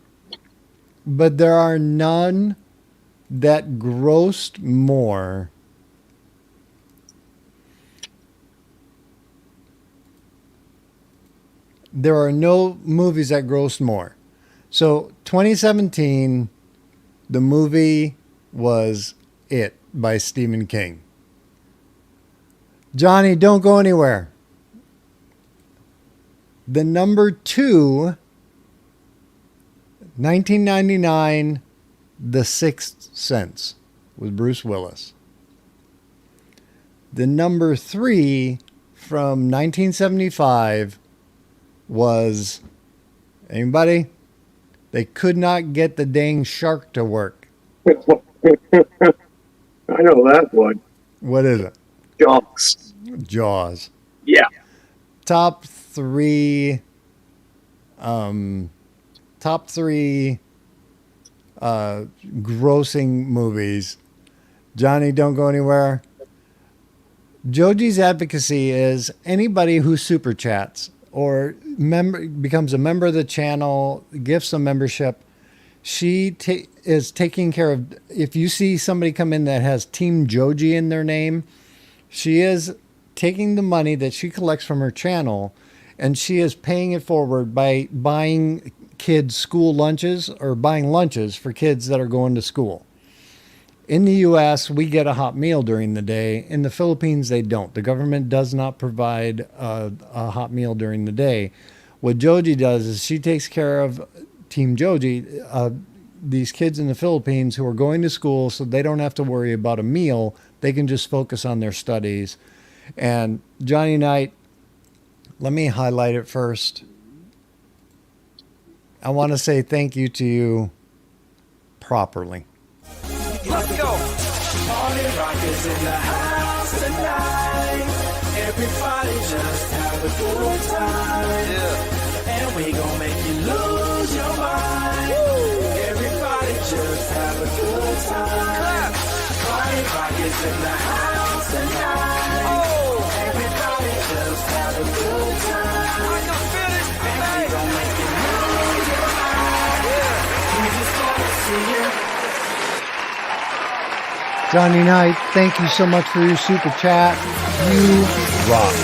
but there are none that grossed more. There are no movies that grossed more. So 2017, the movie was It by Stephen King. Johnny, don't go anywhere. The number 2, 1999, The Sixth Sense with Bruce Willis. The number 3 from 1975 was, anybody? They could not get the dang shark to work. I know that one. What is it? Jaws. Jaws. Yeah. Top 3 grossing movies. Johnny, don't go anywhere. Joji's advocacy is anybody who super chats or becomes a member of the channel, gifts a membership. She is taking care of, if you see somebody come in that has Team Joji in their name, she is taking the money that she collects from her channel and she is paying it forward by buying kids school lunches or buying lunches for kids that are going to school. In the U.S., we get a hot meal during the day. In the Philippines, they don't. The government does not provide a hot meal during the day. What Joji does is she takes care of Team Joji, these kids in the Philippines who are going to school so they don't have to worry about a meal. They can just focus on their studies. And Johnny Knight, let me highlight it first. I want to say thank you to you properly. Let's go. Party rock is in the house tonight. Everybody just have a good time. Yeah. And we gon' make you lose your mind. Woo. Everybody just have a good time. Party rock is in the house tonight. Oh. Everybody just have a good time. I can feel it. And we gon' make you lose your mind. Yeah. We just wanna see you. Johnny Knight, thank you so much for your super chat. You rock.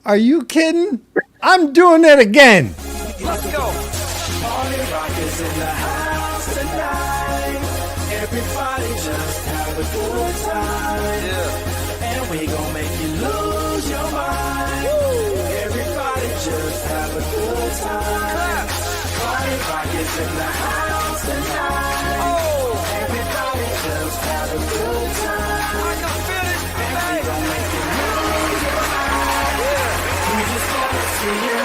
Are you kidding? I'm doing it again. Let's go. Party rock is in the house tonight. Everybody just have a good time. Yeah. And we gon' make you lose your mind. Woo. Everybody just have a good time. Party rock is in the house tonight. Oh. Everybody just have a good time. I can feel it. And we gon' make you lose your mind. Yeah. We just wanna see you.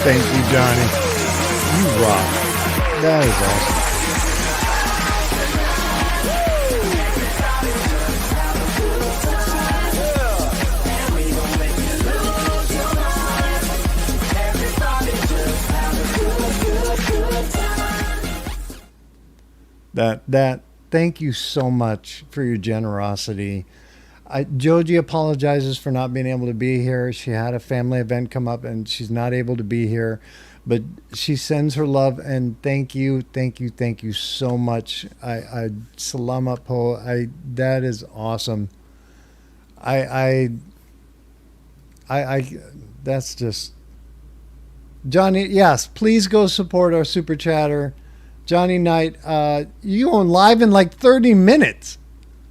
Thank you, Johnny. You rock. That is awesome. Thank you so much for your generosity. Joji apologizes for not being able to be here. She had a family event come up and she's not able to be here, but she sends her love and thank you so much. Salamat po. That is awesome. That's just Johnny. Yes, please go support our super chatter. Johnny Knight, you going live in like 30 minutes.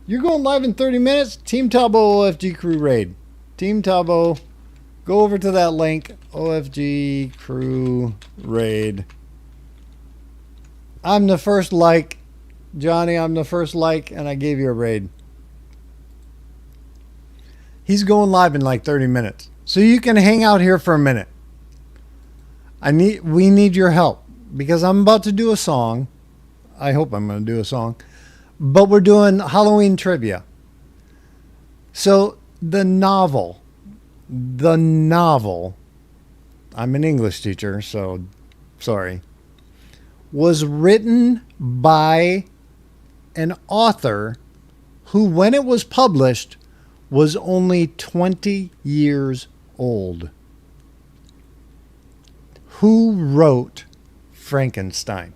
You're going live in 30 minutes? Team Tabo OFG Crew Raid. Team Tabo, go over to that link. OFG Crew Raid. I'm the first like. Johnny, I'm the first like, and I gave you a raid. He's going live in like 30 minutes. So you can hang out here for a minute. We need your help. Because I'm about to do a song. I hope I'm going to do a song. But we're doing Halloween trivia. So the novel, I'm an English teacher, so sorry, was written by an author who, when it was published, was only 20 years old. Who wrote Frankenstein?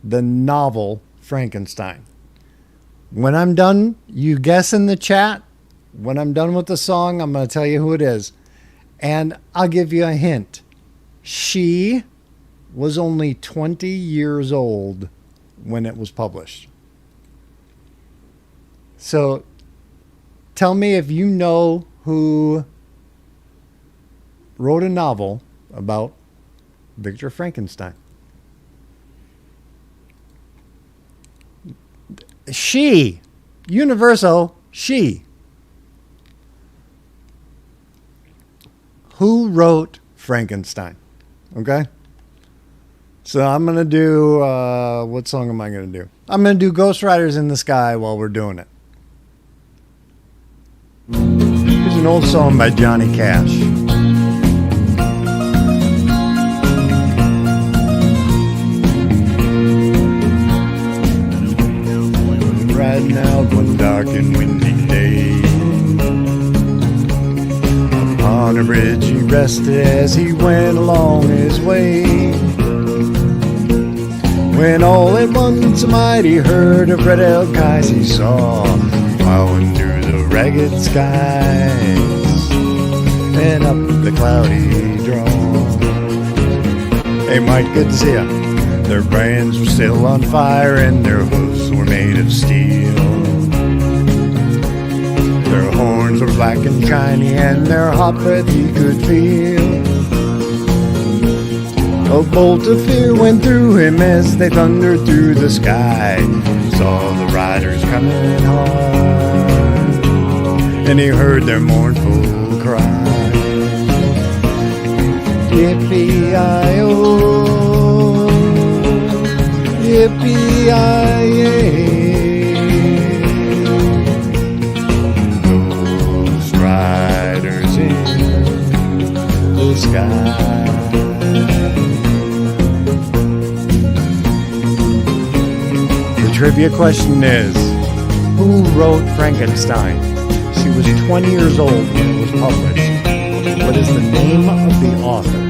The novel Frankenstein. When I'm done, you guess in the chat. When I'm done with the song, I'm going to tell you who it is. And I'll give you a hint. She was only 20 years old when it was published. So tell me if you know who wrote a novel about Victor Frankenstein. She. Universal. She. Who wrote Frankenstein? Okay? So I'm going to do, what song am I going to do? I'm going to do Ghost Riders in the Sky while we're doing it. Here's an old song by Johnny Cash. Riding out one dark and windy day, upon a bridge he rested as he went along his way, when all at once a mighty herd of red elk eyes he saw, plowing through the ragged skies and up the cloudy draw. Hey Mike, good to see ya. Their brands were still on fire and their hoofs were made of steel. Their horns were black and shiny and their hot breath you could feel. A bolt of fear went through him as they thundered through the sky. He saw the riders coming hard and he heard their mournful cry. Yippee-i-oh, yippee-i-yay, Ghost Riders in the sky. The trivia question is, who wrote Frankenstein? She was 20 years old when it was published. What is the name of the author?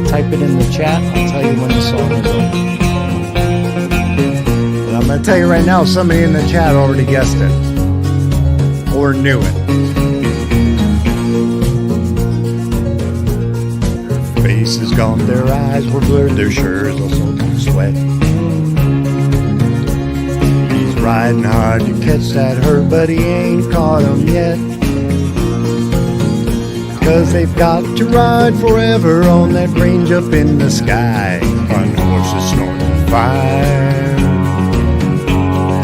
Type it in the chat. I'll tell you when the song is over. And I'm going to tell you right now, somebody in the chat already guessed it. Or knew it. Their faces gone, their eyes were blurred, their shirts all soaked in sweat. He's riding hard to catch that herd, but he ain't caught him yet. 'Cause they've got to ride forever on that range up in the sky, on horses snorting fire.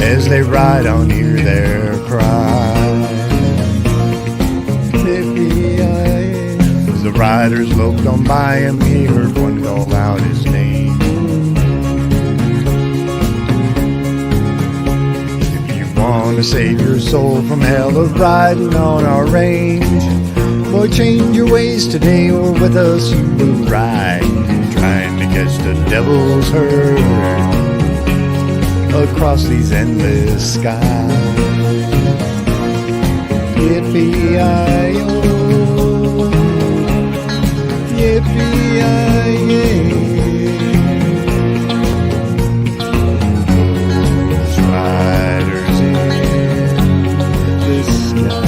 As they ride on, hear their cry. Yippee-yi-yay. As the riders loped on by him. He heard one call out his name. If you want to save your soul from hell of riding on our range, boy, change your ways today, or with us you will ride, trying to catch the devil's herd across these endless skies. Yippee-yi-yo, yippee-yi-yay. Those riders in the sky.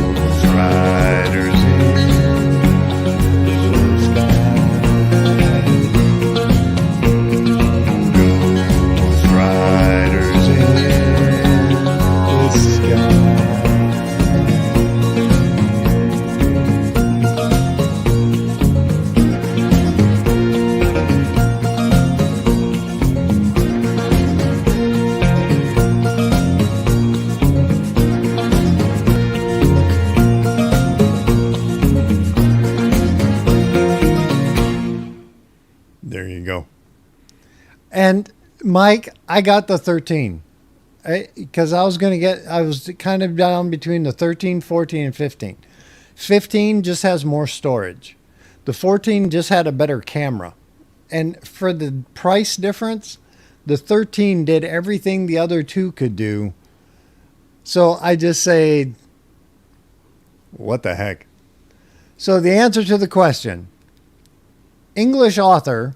Those riders in the sky. Those riders in the sky. There you go. And Mike, I got the 13 because I was kind of down between the 13, 14, and 15. 15 just has more storage. The 14 just had a better camera. And for the price difference, the 13 did everything the other two could do. So I just say, what the heck? So the answer to the question, English author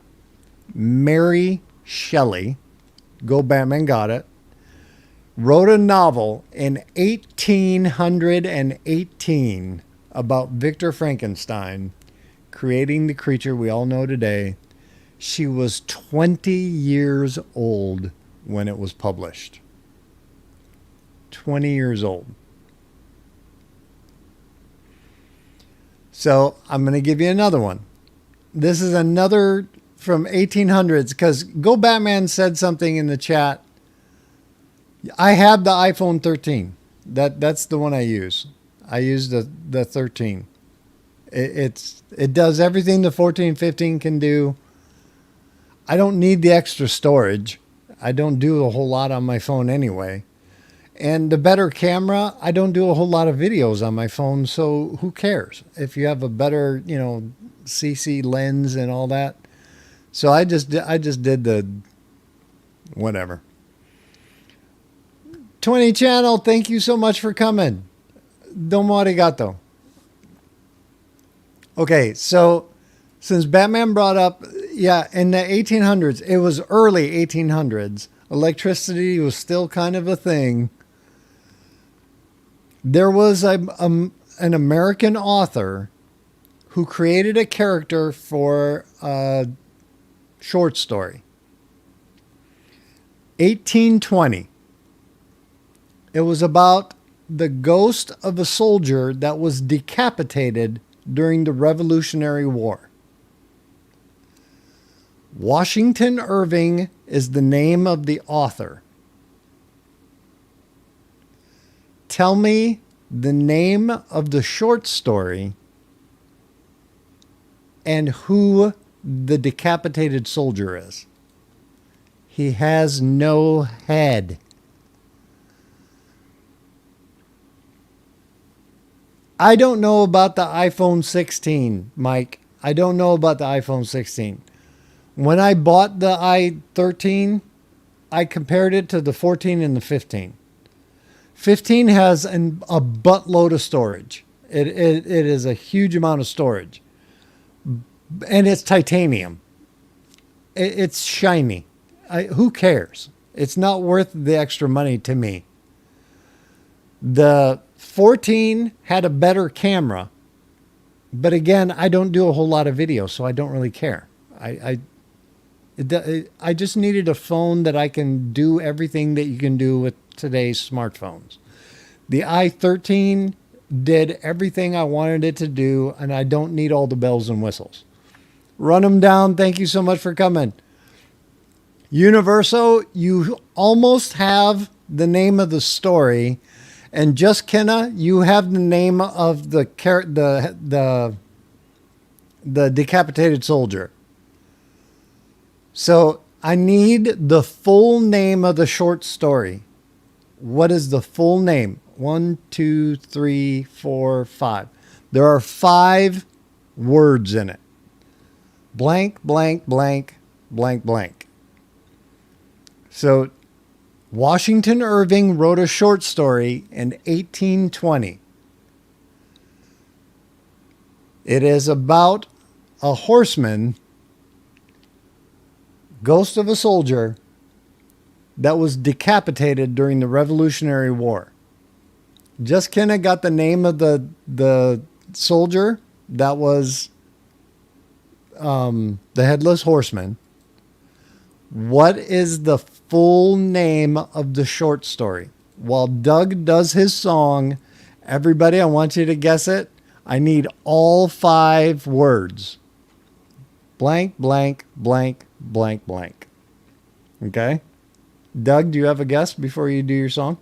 Mary Shelley, go Batman got it, wrote a novel in 1818 about Victor Frankenstein creating the creature we all know today. She was 20 years old when it was published. 20 years old. So I'm going to give you another one. This is another from 1800s because Go Batman said something in the chat. I have the iPhone 13. That's the one I use. I use the 13. It does everything the 14, 15 can do. I don't need the extra storage. I don't do a whole lot on my phone anyway. And the better camera, I don't do a whole lot of videos on my phone, so who cares if you have a better, CC lens and all that. So I just did the whatever. 20 channel, thank you so much for coming. Domo arigato. Okay, so since Batman brought up, in the 1800s, it was early 1800s. Electricity was still kind of a thing. There was an American author who created a character for a short story. 1820. It was about the ghost of a soldier that was decapitated during the Revolutionary War. Washington Irving is the name of the author. Tell me the name of the short story and who the decapitated soldier is. He has no head. I don't know about the iPhone 16, Mike. I don't know about the iPhone 16. When I bought the i13, I compared it to the 14 and the 15. 15 has a buttload of storage. It is a huge amount of storage. And it's titanium. It's shiny. Who cares? It's not worth the extra money to me. The 14 had a better camera. But again, I don't do a whole lot of video, so I don't really care. I just needed a phone that I can do everything that you can do with today's smartphones. The i13 did everything I wanted it to do, and I don't need all the bells and whistles. Run them down. Thank you so much for coming. Universo, you almost have the name of the story, And just Kenna, you have the name of the decapitated soldier. So I need the full name of the short story. What is the full name? 1, 2, 3, 4, 5. There are 5 words in it. Blank, blank, blank, blank, blank. So Washington Irving wrote a short story in 1820. It is about a horseman, ghost of a soldier, that was decapitated during the Revolutionary War. Just Kenna got the name of the soldier that was the Headless Horseman. What is the full name of the short story? While Doug does his song, everybody, I want you to guess it. I need all 5 words. Blank, blank, blank, blank, blank. Okay? Doug, do you have a guess before you do your song?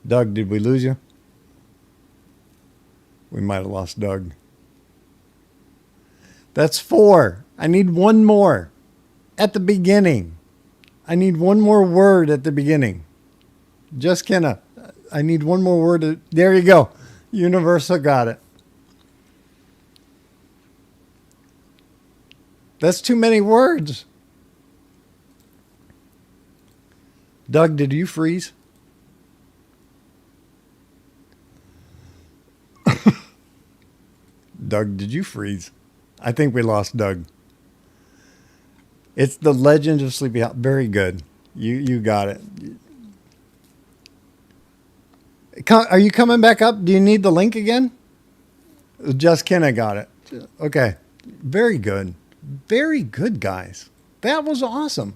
Doug, did we lose you? We might have lost Doug. That's 4. I need one more at the beginning. I need one more word at the beginning. Just Kenna. I need one more word. There you go. Universal got it. That's too many words. Doug, did you freeze? Doug, did you freeze? I think we lost Doug. It's The Legend of Sleepy Hollow. Very good. You got it. Are you coming back up? Do you need the link again? Just Kenna got it. Okay. Very good. Very good, guys. That was awesome.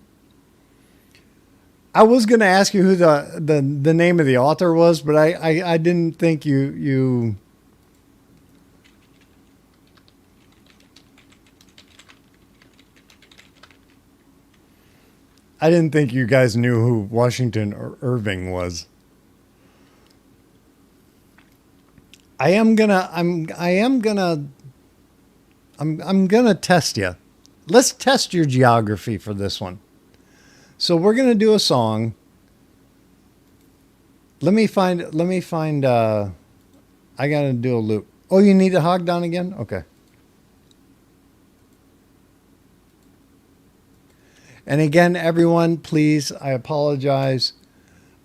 I was going to ask you who the name of the author was, but I didn't think you I didn't think you guys knew who Washington Irving was. I'm gonna test you. Let's test your geography for this one. So we're gonna do a song. Let me find I gotta do a loop. Oh, you need a hog down again? Okay. And again, everyone, please, I apologize.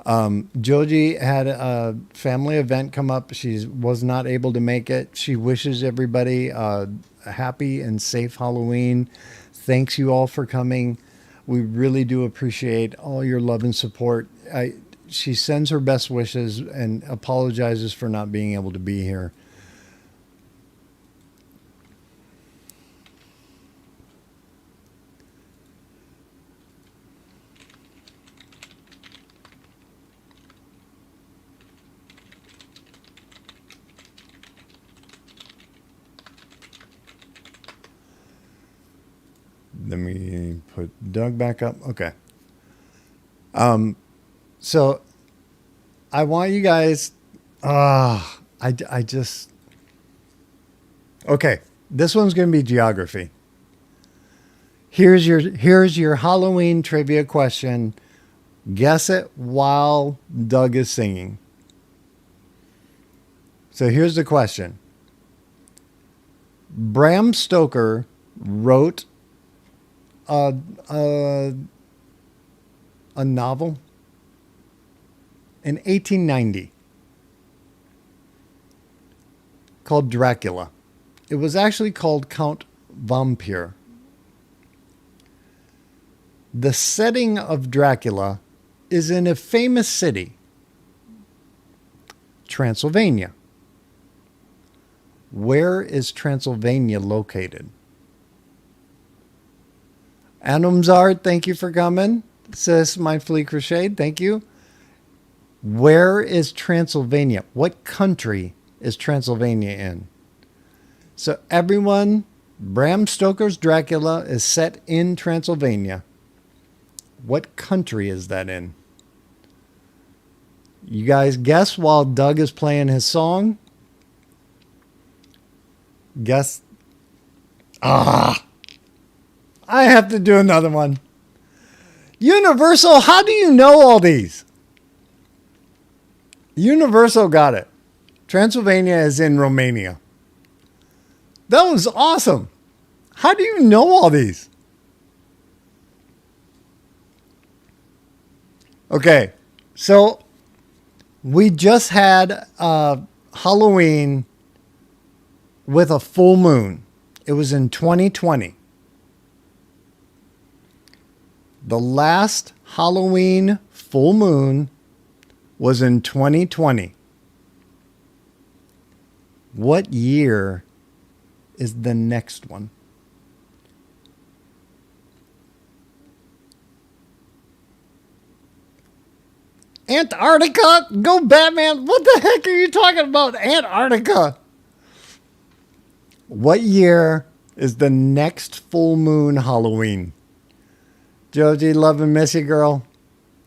Joji had a family event come up. She was not able to make it. She wishes everybody a happy and safe Halloween. Thanks you all for coming. We really do appreciate all your love and support. She sends her best wishes and apologizes for not being able to be here. Let me put Doug back up. Okay. So I want you guys, I just, okay. This one's going to be geography. Here's your Halloween trivia question. Guess it while Doug is singing. So here's the question. Bram Stoker wrote a novel in 1890 called Dracula. It was actually called Count Vampire. The setting of Dracula is in a famous city, Transylvania. Where is Transylvania located? Anumzard, thank you for coming. Says Mindfully Crochet, thank you. Where is Transylvania? What country is Transylvania in? So everyone, Bram Stoker's Dracula is set in Transylvania. What country is that in? You guys guess while Doug is playing his song. Guess. I have to do another one. Universal, how do you know all these? Universal got it. Transylvania is in Romania. That was awesome. How do you know all these? Okay, so we just had Halloween with a full moon. It was in 2020. The last Halloween full moon was in 2020. What year is the next one? Antarctica? Go Batman. What the heck are you talking about? Antarctica. What year is the next full moon Halloween? Joji, love and miss you, girl.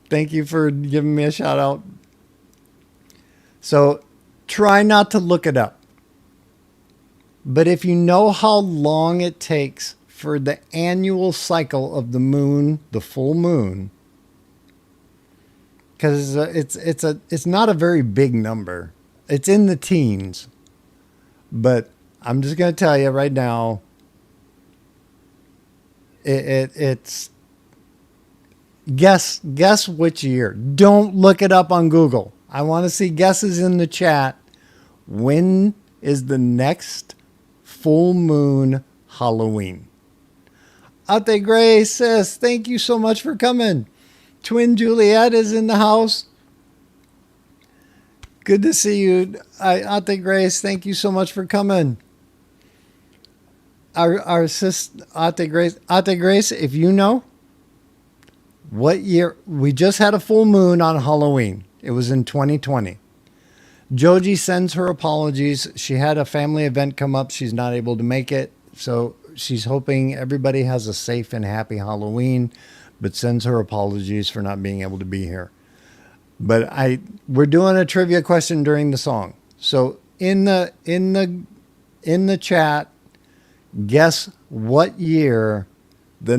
Thank you for giving me a shout out. So try not to look it up. But if you know how long it takes for the annual cycle of the moon, the full moon, because it's not a very big number. It's in the teens. But I'm just going to tell you right now, it's guess which year. Don't look it up on Google. I want to see guesses in the chat. When is the next full moon Halloween? Ate Grace says, thank you so much for coming. Twin Juliet is in the house. Good to see you. Ate Grace, thank you so much for coming. Our sister, Ate Grace, if you know what year, we just had a full moon on Halloween. It was in 2020. Joji sends her apologies. She had a family event come up. She's not able to make it. So she's hoping everybody has a safe and happy Halloween, but sends her apologies for not being able to be here. But we're doing a trivia question during the song. So in the chat, guess what year the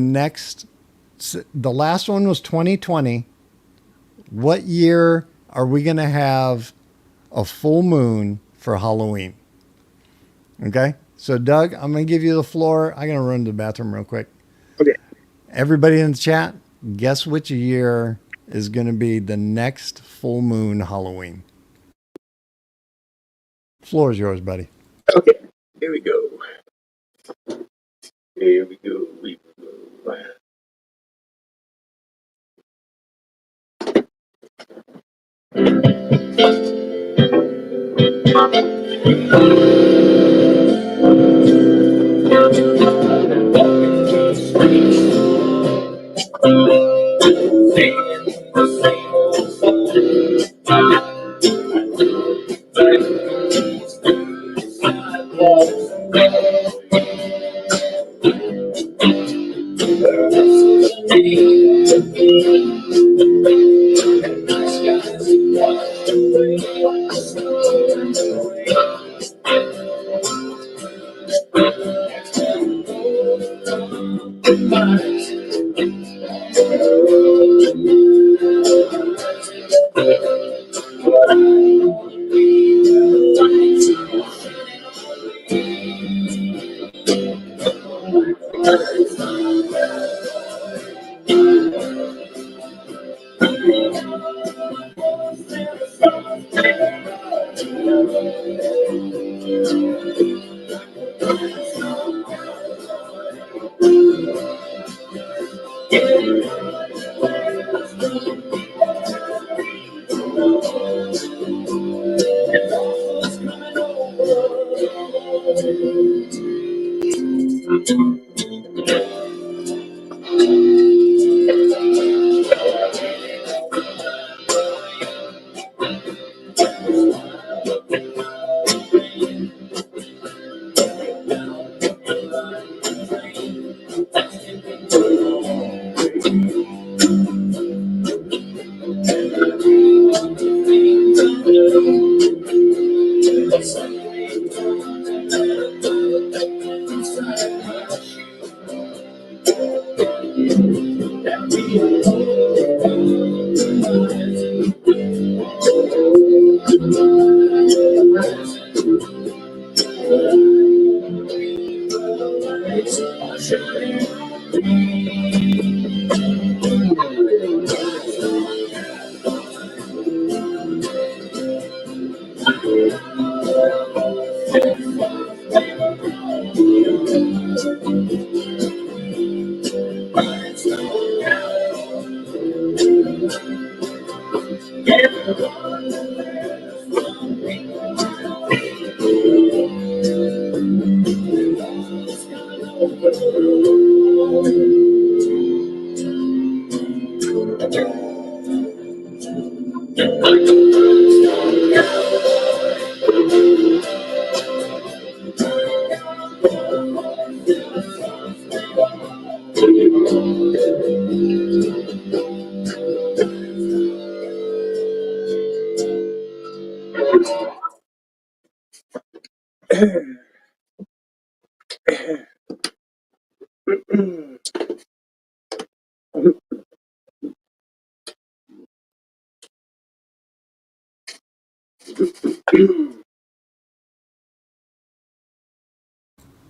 last one was 2020. What year are we going to have a full moon for Halloween? Okay. So Doug, I'm going to give you the floor. I'm going to run to the bathroom real quick. Okay. Everybody in the chat, guess which year is going to be the next full moon Halloween. Floor is yours, buddy. Okay. Here we go. Here we go.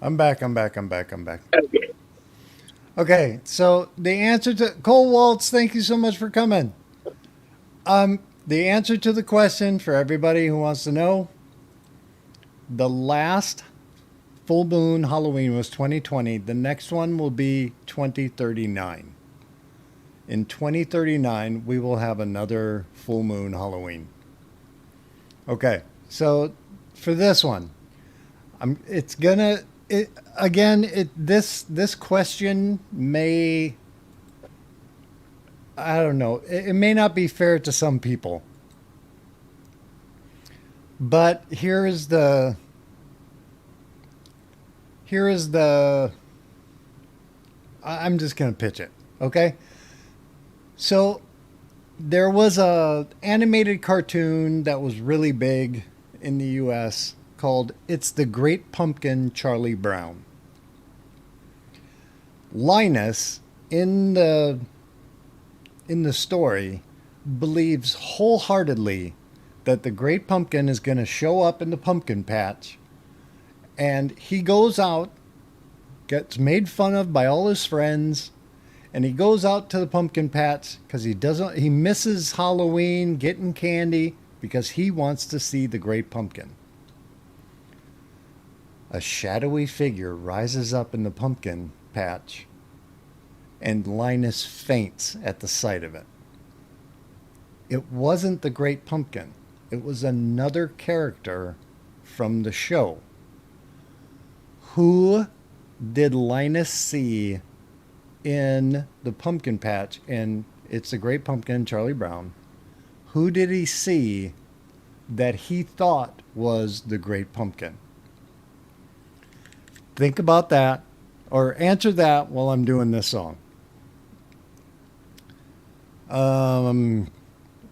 I'm back. I'm back. I'm back. I'm back. Okay. Okay, so the answer to Cole Waltz, thank you so much for coming. The answer to the question for everybody who wants to know, the last full moon Halloween was 2020. The next one will be 2039. In 2039, we will have another full moon Halloween. Okay, so for this one, this question may, I don't know, it may not be fair to some people. But here is the I'm just going to pitch it, okay? So there was a animated cartoon that was really big in the US called It's the Great Pumpkin, Charlie Brown. Linus in the story believes wholeheartedly that the Great Pumpkin is going to show up in the pumpkin patch, and he goes out, gets made fun of by all his friends, and he goes out to the pumpkin patch because he misses Halloween, getting candy, because he wants to see the Great Pumpkin. A shadowy figure rises up in the pumpkin patch, and Linus faints at the sight of it. It wasn't the Great Pumpkin. It was another character from the show. Who did Linus see in the pumpkin patch? And It's the Great Pumpkin, Charlie Brown. Who did he see that he thought was the Great Pumpkin? Think about that, or answer that while I'm doing this song.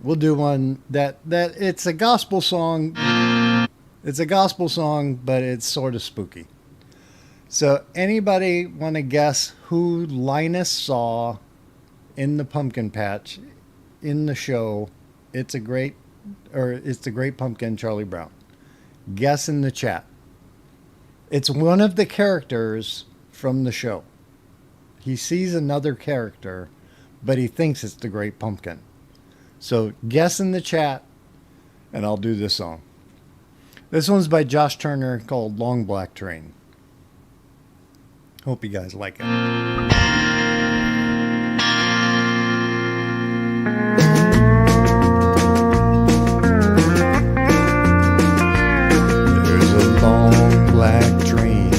We'll do one that it's a gospel song. It's a gospel song, but it's sort of spooky. So anybody want to guess who Linus saw in the pumpkin patch in the show It's the Great Pumpkin, Charlie Brown? Guess in the chat. It's one of the characters from the show. He sees another character, but he thinks it's the Great Pumpkin. So guess in the chat, and I'll do this song. This one's by Josh Turner called Long Black Train. Hope you guys like it. Black train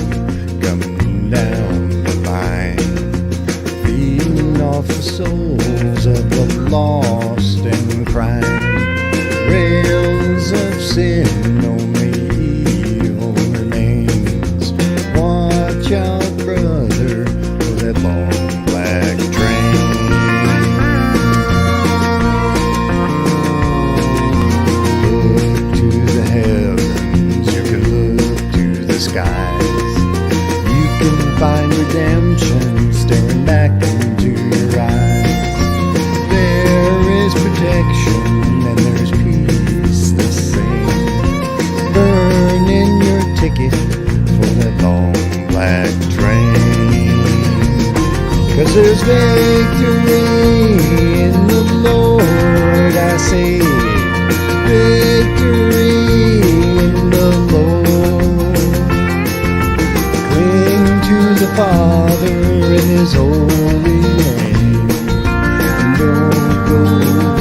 coming down the line, feeding off the souls of the lost and crying. Rails of sin, only evil remains. Watch out, brother, for that long black train. Look attention staring back into your eyes. There is protection and there's peace the same. Burn in your ticket for that long black train. 'Cause there's victory in the Lord, I say. Victory in the Lord. Cling to the Father in His holy name. And don't go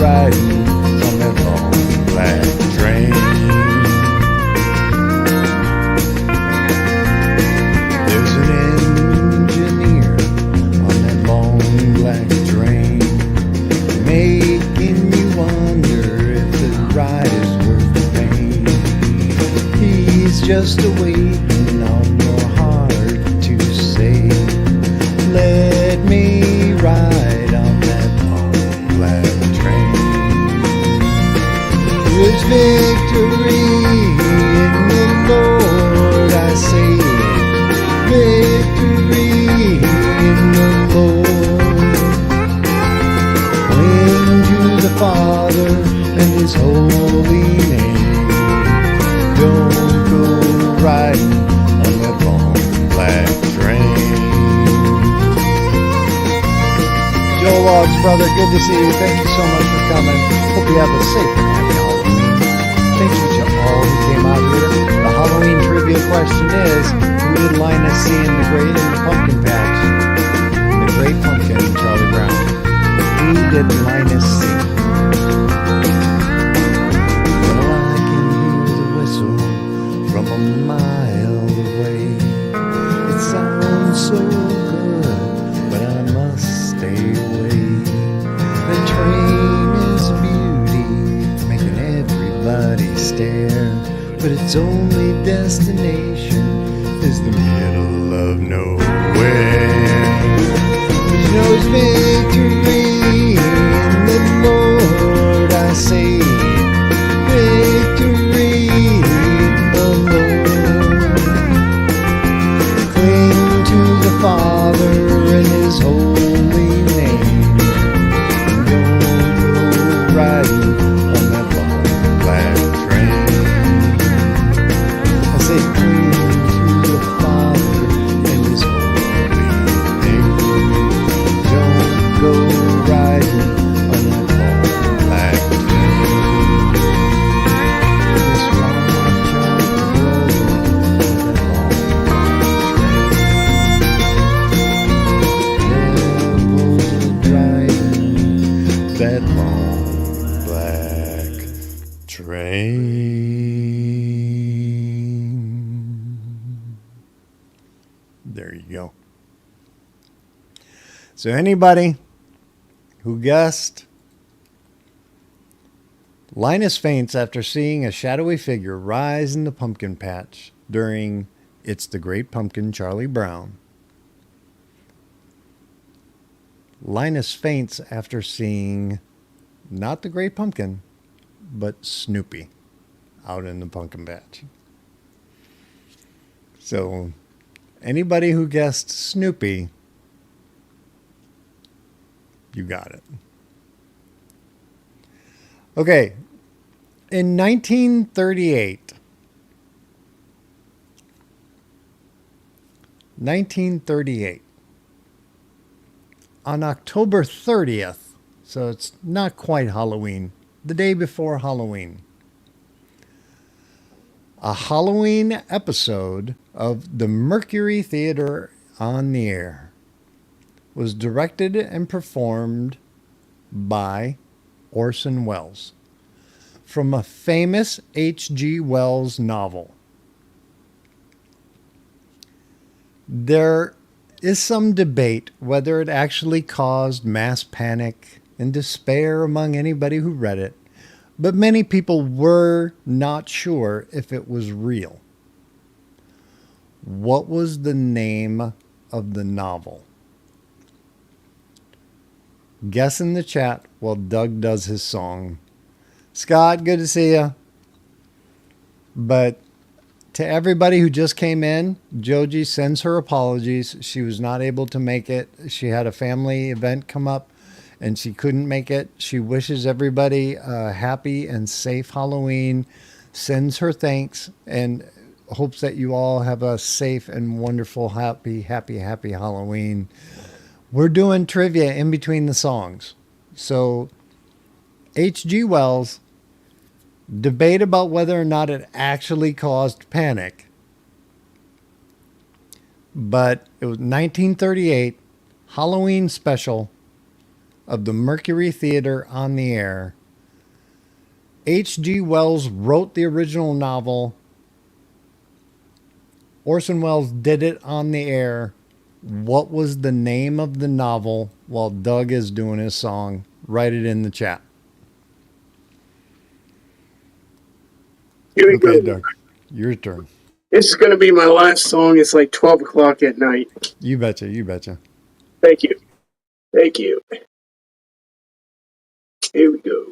riding on that long black train. There's an engineer on that long black train, making you wonder if the ride is worth the pain. He's just waiting on your heart to say, let me ride on that long black train. There's victory in the Lord, I say. Victory in the Lord. Cling to the Father and His holy name. Don't go riding on that long black train. Joe Logs, brother, good to see you. Thank you so much for coming. Hope you have a safe and happy Halloween. Thanks to all who came out here. The Halloween trivia question is, who did Linus see in the Great and the Pumpkin Patch? In the Great Pumpkin, Charlie Brown. Who did Linus see? Well, I can hear the whistle from a mile away. It sounds so good, but I must stay away. The train is a beauty, making everybody stare, but its only destination is the middle of nowhere. But you know it's victory in the Lord, I say. Victory in the Lord. Cling to the Father and His holy name. Don't go riding on that long black train. I say cling to the Father and His holy name. Don't go riding on that long black train. Just watch out, brother, on that long black train. Devils are driving that long black train. There you go. So anybody who guessed Linus faints after seeing a shadowy figure rise in the pumpkin patch during It's the Great Pumpkin, Charlie Brown. Linus faints after seeing not the Great Pumpkin, but Snoopy out in the pumpkin patch. So anybody who guessed Snoopy, you got it. Okay. In 1938, on October 30th, so it's not quite Halloween, the day before Halloween, a Halloween episode of the Mercury Theater on the Air was directed and performed by Orson Welles from a famous H.G. Wells novel. There is some debate whether it actually caused mass panic and despair among anybody who read it, but many people were not sure if it was real. What was the name of the novel? Guess in the chat while Doug does his song. Scott, good to see you. But To everybody who just came in, Joji sends her apologies. She was not able to make it. She had a family event come up and she couldn't make it. She wishes everybody a happy and safe Halloween, sends her thanks, and hopes that you all have a safe and wonderful, happy Halloween. We're doing trivia in between the songs. So, H.G. Wells, debate about whether or not it actually caused panic. But it was 1938 Halloween special of the Mercury Theater on the Air. H.G. Wells wrote the original novel. Orson Welles did it on the air. What was the name of the novel while Doug is doing his song? Write it in the chat. Here we Okay, go. Doug, your turn. This is going to be my last song. It's like 12 o'clock at night. You betcha, you betcha. Thank you. Thank you. Here we go.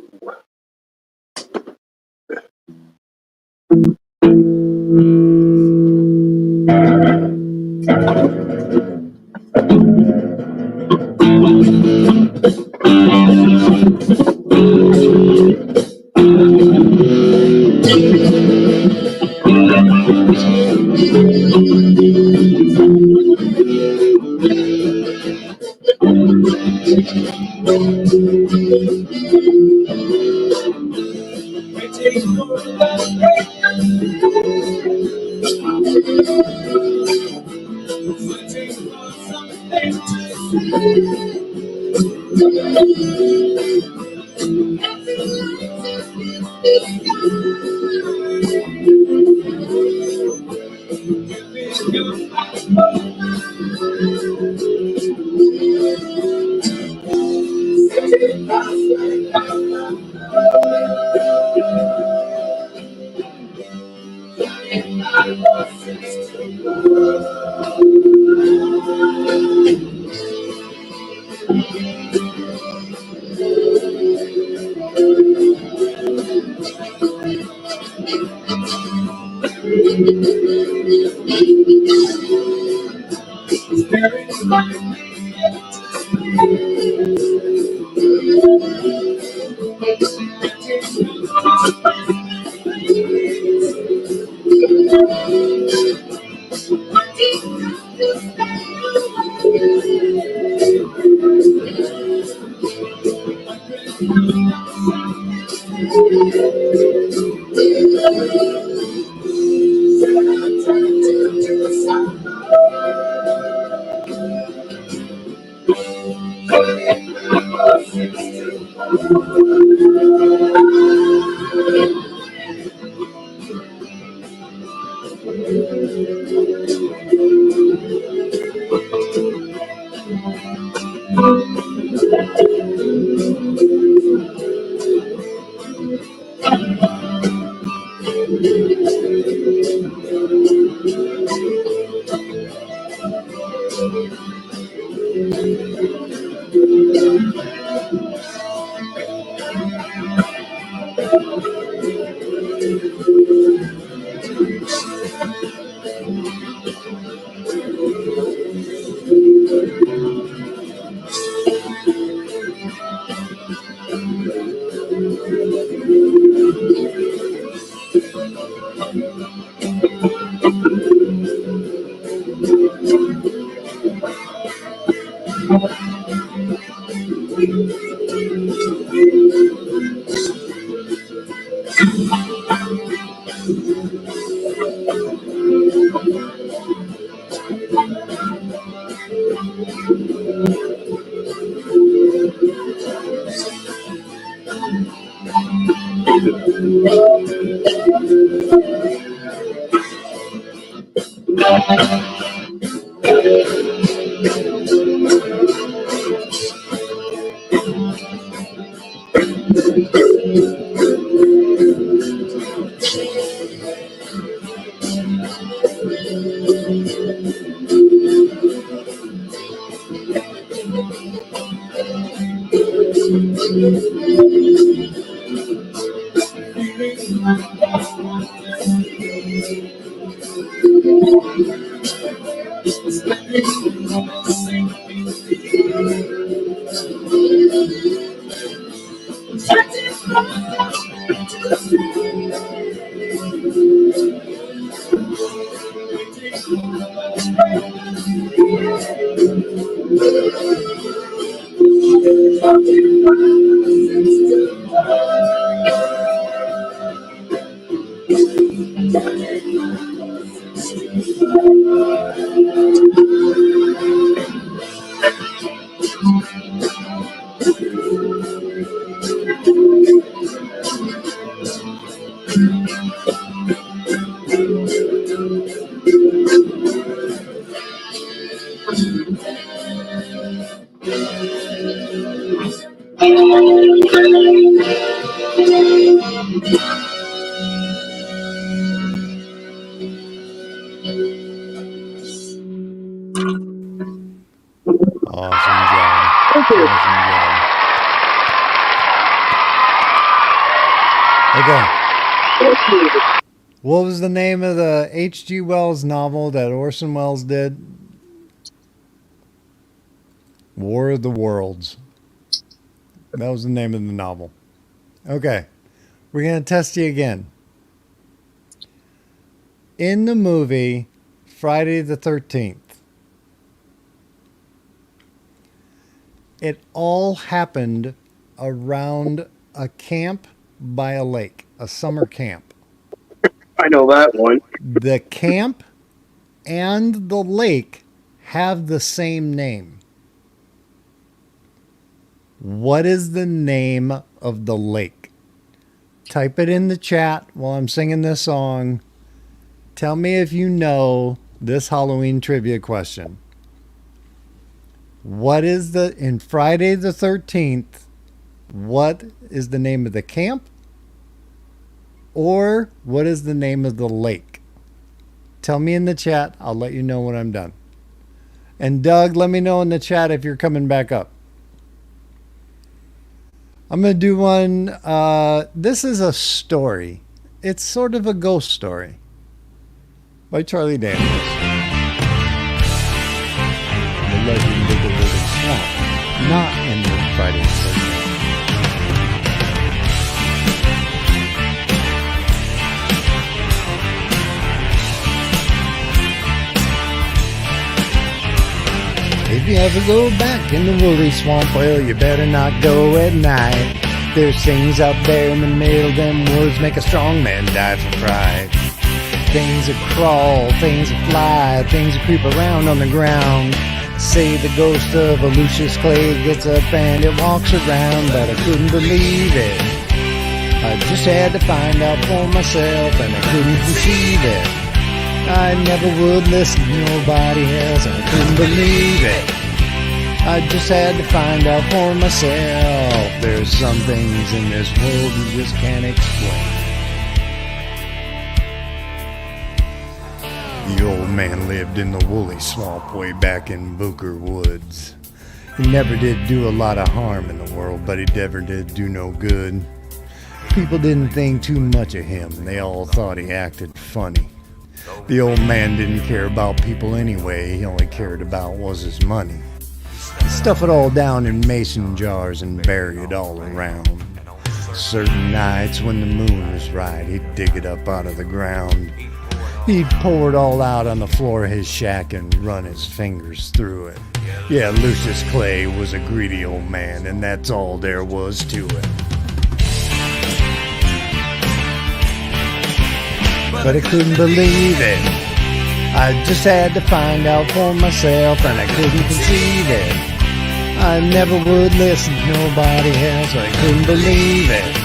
Awesome job. Thank you. Awesome job. Okay. Thank you. What was the name of the H.G. Wells novel that Orson Welles did? War of the Worlds. That was the name of the novel. Okay. We're going to test you again. In the movie Friday the 13th, it all happened around a camp by a lake, a summer camp. I know that one. The camp and the lake have the same name. What is the name of the lake? Type it in the chat while I'm singing this song. Tell me if you know this Halloween trivia question. What is in Friday the 13th, what is the name of the camp? Or what is the name of the lake? Tell me in the chat. I'll let you know when I'm done. And Doug, let me know in the chat if you're coming back up. I'm going to do one. This is a story. It's sort of a ghost story by Charlie Daniels. The Legend of the Living Swamp. Not in the Friday the 13th. If you ever go back in the woolly swamp, well, you better not go at night. There's things out there in the middle of them woods make a strong man die for fright. Things that crawl, things that fly, things that creep around on the ground. Say the ghost of a Lucius Clay gets up and it walks around, but I couldn't believe it. I just had to find out for myself and I couldn't conceive it. I never would listen to nobody else, and I couldn't believe it. I just had to find out for myself. There's some things in this world you just can't explain. The old man lived in the woolly swamp way back in Booker Woods. He never did do a lot of harm in the world, but he never did do no good. People didn't think too much of him. They all thought he acted funny. The old man didn't care about people anyway. He only cared about was his money. He'd stuff it all down in mason jars and bury it all around. Certain nights when the moon was right, he'd dig it up out of the ground. He'd pour it all out on the floor of his shack and run his fingers through it. Yeah, Lucius Clay was a greedy old man, and that's all there was to it. But I couldn't believe it. I just had to find out for myself, and I couldn't conceive it. I never would listen to nobody else, I couldn't believe it.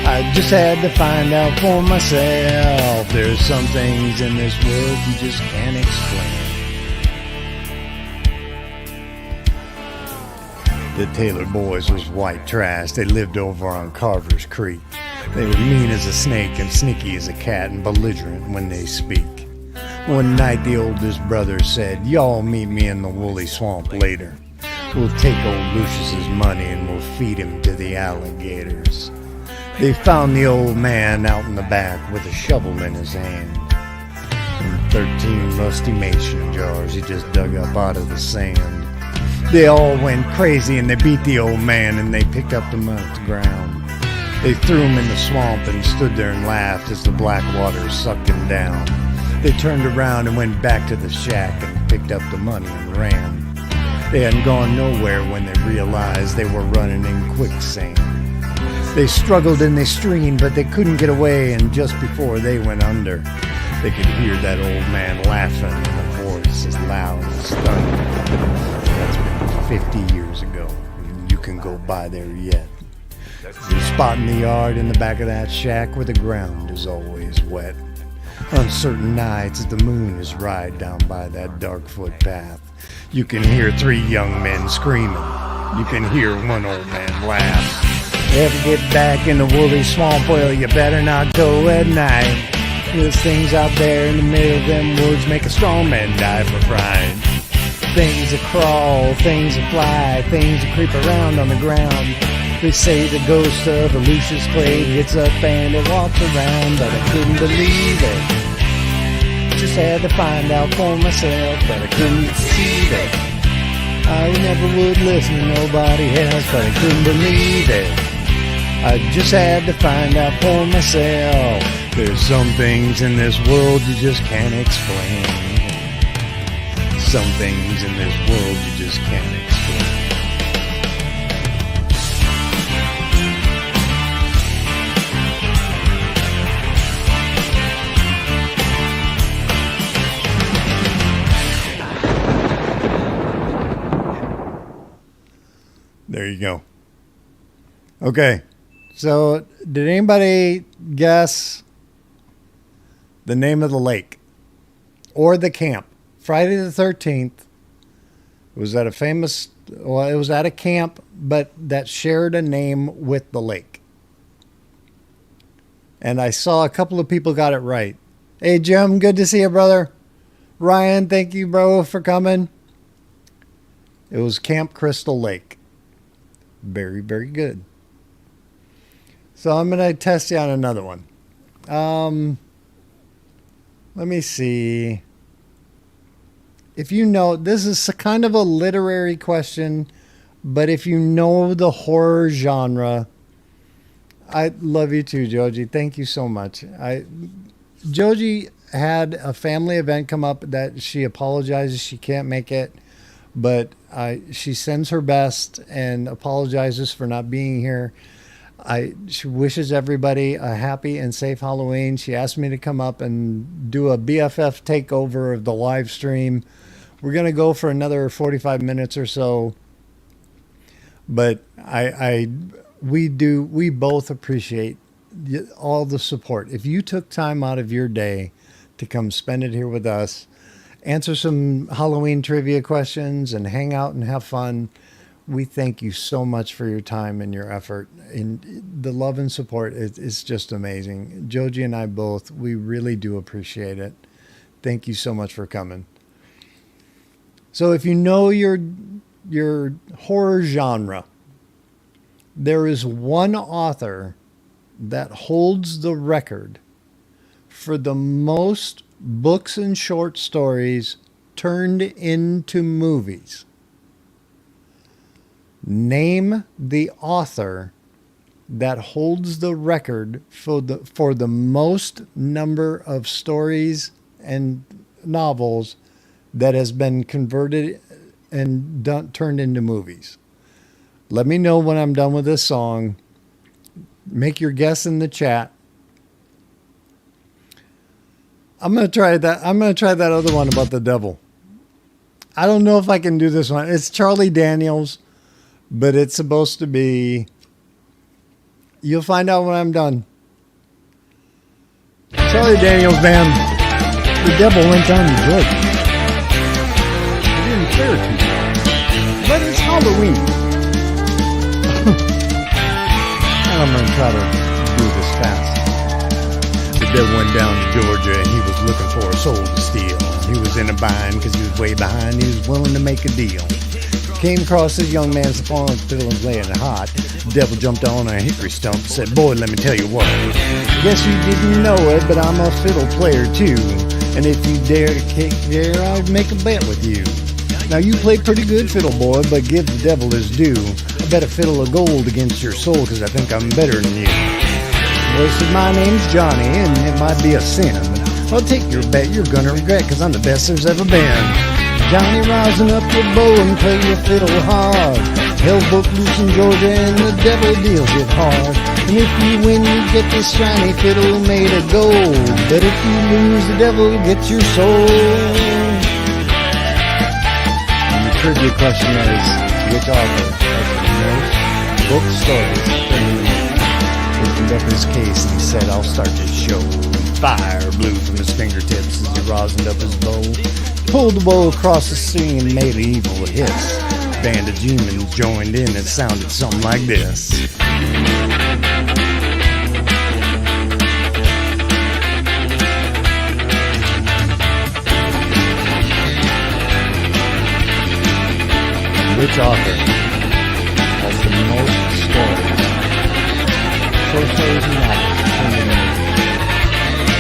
I just had to find out for myself. There's some things in this world you just can't explain. The Taylor boys was white trash. They lived over on Carver's Creek. They were mean as a snake and sneaky as a cat and belligerent when they speak. One night the oldest brother said, "Y'all meet me in the woolly swamp later. We'll take old Lucius's money and we'll feed him to the alligators." They found the old man out in the back with a shovel in his hand. And 13 rusty mason jars he just dug up out of the sand. They all went crazy and they beat the old man and they picked up the money off the ground. They threw him in the swamp and stood there and laughed as the black waters sucked him down. They turned around and went back to the shack and picked up the money and ran. They hadn't gone nowhere when they realized they were running in quicksand. They struggled and they streamed, but they couldn't get away, and just before they went under, they could hear that old man laughing in a voice as loud as thunder. That's been 50 years ago. You can go by there yet. There's a spot in the yard in the back of that shack where the ground is always wet. On certain nights as the moon is right down by that dark footpath, you can hear 3 young men screaming. You can hear one old man laugh. Ever get back in the woolly swamp? Well, you better not go at night. There's things out there in the middle of them woods make a strong man die for pride. Things that crawl, things that fly, things that creep around on the ground. They say the ghost of Lucius Clay gets up and it walks around, but I couldn't believe it. Just had to find out for myself, but I couldn't see it. I never would listen to nobody else, but I couldn't believe it. I just had to find out for myself. There's some things in this world you just can't explain. Some things in this world you just can't explain. There you go. Okay. So, did anybody guess the name of the lake or the camp? Friday the 13th was at a famous, well, it was at a camp, but that shared a name with the lake. And I saw a couple of people got it right. Hey, Jim, good to see you, brother. Ryan, thank you, bro, for coming. It was Camp Crystal Lake. Very, very good. So I'm going to test you on another one. Let me see. If you know, this is kind of a literary question, but if you know the horror genre, I love you too, Joji. Thank you so much. Joji had a family event come up that she apologizes she can't make it, but she sends her best and apologizes for not being here. She wishes everybody a happy and safe Halloween. She asked me to come up and do a BFF takeover of the live stream. We're going to go for another 45 minutes or so. But we both appreciate all the support. If you took time out of your day to come spend it here with us, answer some Halloween trivia questions and hang out and have fun, we thank you so much for your time and your effort. And the love and support is just amazing. Joji and I both, we really do appreciate it. Thank you so much for coming. So if you know your horror genre, there is one author that holds the record for the most books and short stories turned into movies. Name the author that holds the record for the most number of stories and novels that has been converted and turned into movies. Let me know when I'm done with this song. Make your guess in the chat. I'm going to try that. I'm going to try that other one about the devil. I don't know if I can do this one. It's Charlie Daniels, but it's supposed to be... You'll find out when I'm done. Charlie Daniels Band. The devil went down to Georgia. It didn't fare too well. But it's Halloween. And I'm going to try to do this fast. The devil went down to Georgia and he was looking for a soul to steal. He was in a bind because he was way behind. He was willing to make a deal. Came across this young man performing fiddle and playing it hot. Devil jumped on a hickory stump and said, boy, let me tell you what. Guess you didn't know it, but I'm a fiddle player too. And if you dare to kick there, I'd make a bet with you. Now you play pretty good fiddle, boy, but give the devil his due. I bet a fiddle of gold against your soul, cause I think I'm better than you. Boy said, my name's Johnny, and it might be a sin. I'll take your bet, you're gonna regret, cause I'm the best there's ever been. Johnny, rising up your bow and play your fiddle hard. Hell broke loose in Georgia and the devil deals it hard. And if you win, you get this shiny fiddle made of gold. But if you lose, the devil gets your soul. And the trivia question is, which author has the most book stories? Opened up his case and he said, I'll start this show. Fire blew from his fingertips as he rosined up his bow. Pulled the bow across the string and made an evil hiss. Band of demons joined in and sounded something like this. Which author has the most stories? Short stories and novels turned into movies.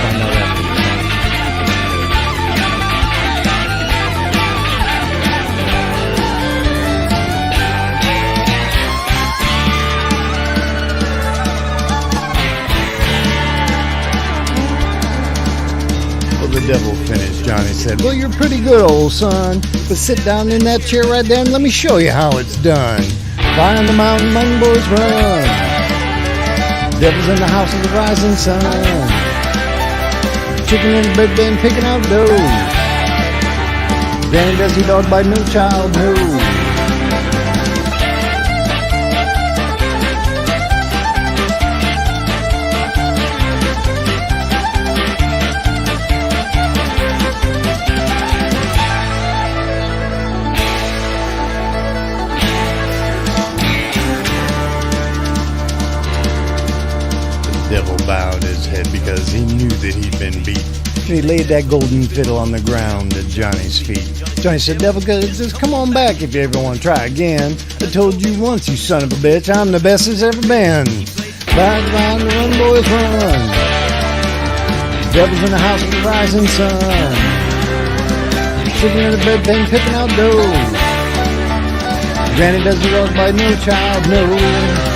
Find out after the song. The devil finished. Johnny said, well, you're pretty good, old son, but sit down in that chair right there and let me show you how it's done. Fire on the mountain, mountain boys run. Devil's in the house of the rising sun. Chicken in the bed bin picking out dough. Granny does he dog bite, no child knows. Devil bowed his head because he knew that he'd been beat. And he laid that golden fiddle on the ground at Johnny's feet. Johnny said, devil, just come on back if you ever want to try again. I told you once, you son of a bitch, I'm the best there's ever been. Ride around, run, boys, run. Devil's in the house of the rising sun. Sitting in the bedpan picking out dough. Granny doesn't walk by, no child knows.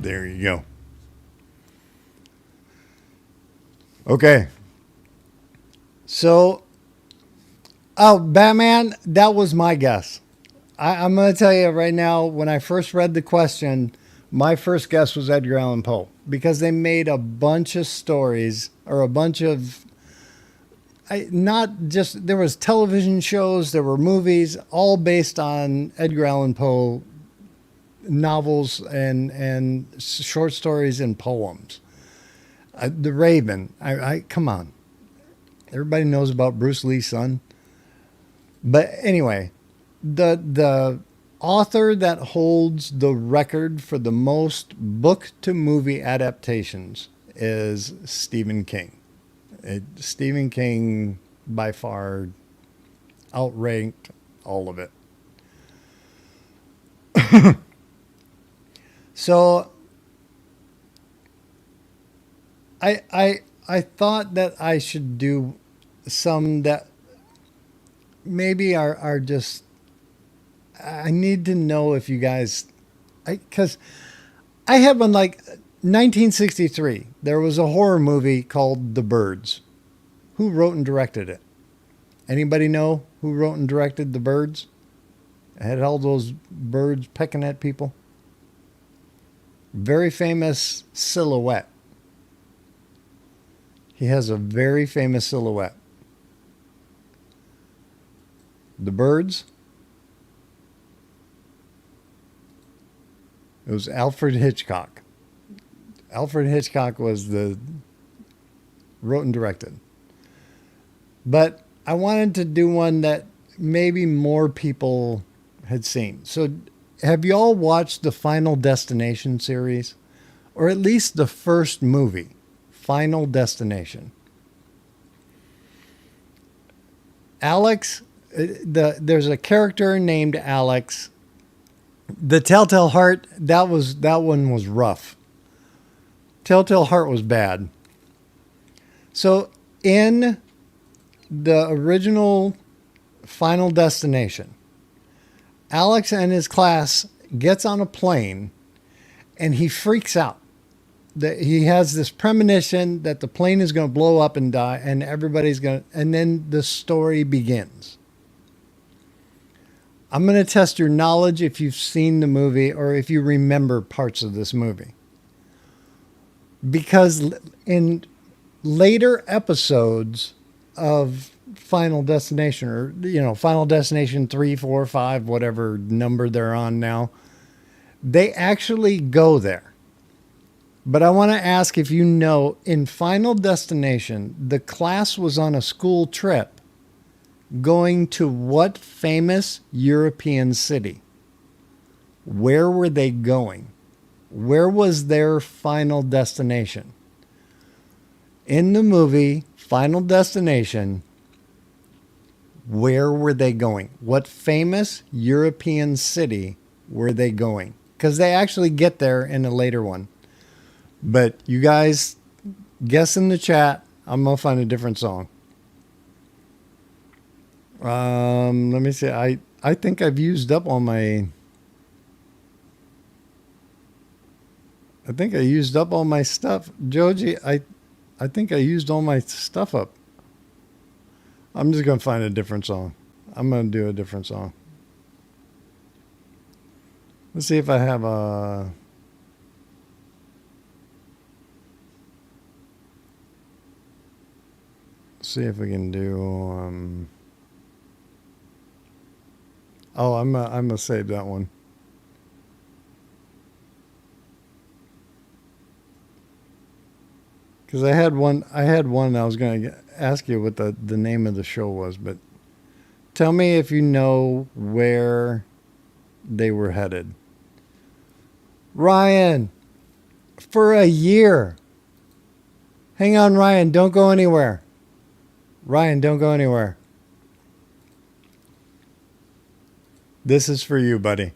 There you go. Okay. So, Batman, that was my guess. I'm going to tell you right now, when I first read the question, my first guess was Edgar Allan Poe. Because they made a bunch of stories, or a bunch of, there was television shows, there were movies, all based on Edgar Allan Poe novels and short stories and poems. The Raven. Come on. Everybody knows about Bruce Lee's son. But anyway, the author that holds the record for the most book to movie adaptations is Stephen King. Stephen King by far outranked all of it. So I thought that I should do some that maybe are just, I need to know if you guys, because I have one like 1963. There was a horror movie called The Birds. Who wrote and directed it? Anybody know who wrote and directed The Birds? It had all those birds pecking at people. Very famous silhouette. He has a very famous silhouette. The Birds. It was Alfred Hitchcock. Alfred Hitchcock was wrote and directed. But I wanted to do one that maybe more people had seen. So, have you all watched the Final Destination series? Or at least the first movie, Final Destination? Alex, there's a character named Alex. The Telltale Heart, that one was rough. Telltale Heart was bad. So in the original Final Destination, Alex and his class gets on a plane and he freaks out. That he has this premonition that the plane is going to blow up and die and everybody's going to, and then the story begins. I'm going to test your knowledge if you've seen the movie or if you remember parts of this movie. Because in later episodes of Final Destination, or, Final Destination 3, 4, 5, whatever number they're on now, they actually go there. But I want to ask if you know, in Final Destination, the class was on a school trip going to what famous European city? Where were they going? Where was their final destination? In the movie Final Destination, where were they going? What famous European city were they going? Because they actually get there in a later one. But you guys guess in the chat. I'm going to find a different song. Let me see. I think I've used up all my... I think I used up all my stuff. Joji, I think I used all my stuff up. I'm just going to find a different song. I'm going to do a different song. Let's see if I have a... See if we can do... Oh, I'm gonna save that one. Because I had one I was going to ask you what the name of the show was, but tell me if you know where they were headed. Ryan, for a year. Hang on, Ryan, don't go anywhere. Ryan, don't go anywhere. This is for you, buddy.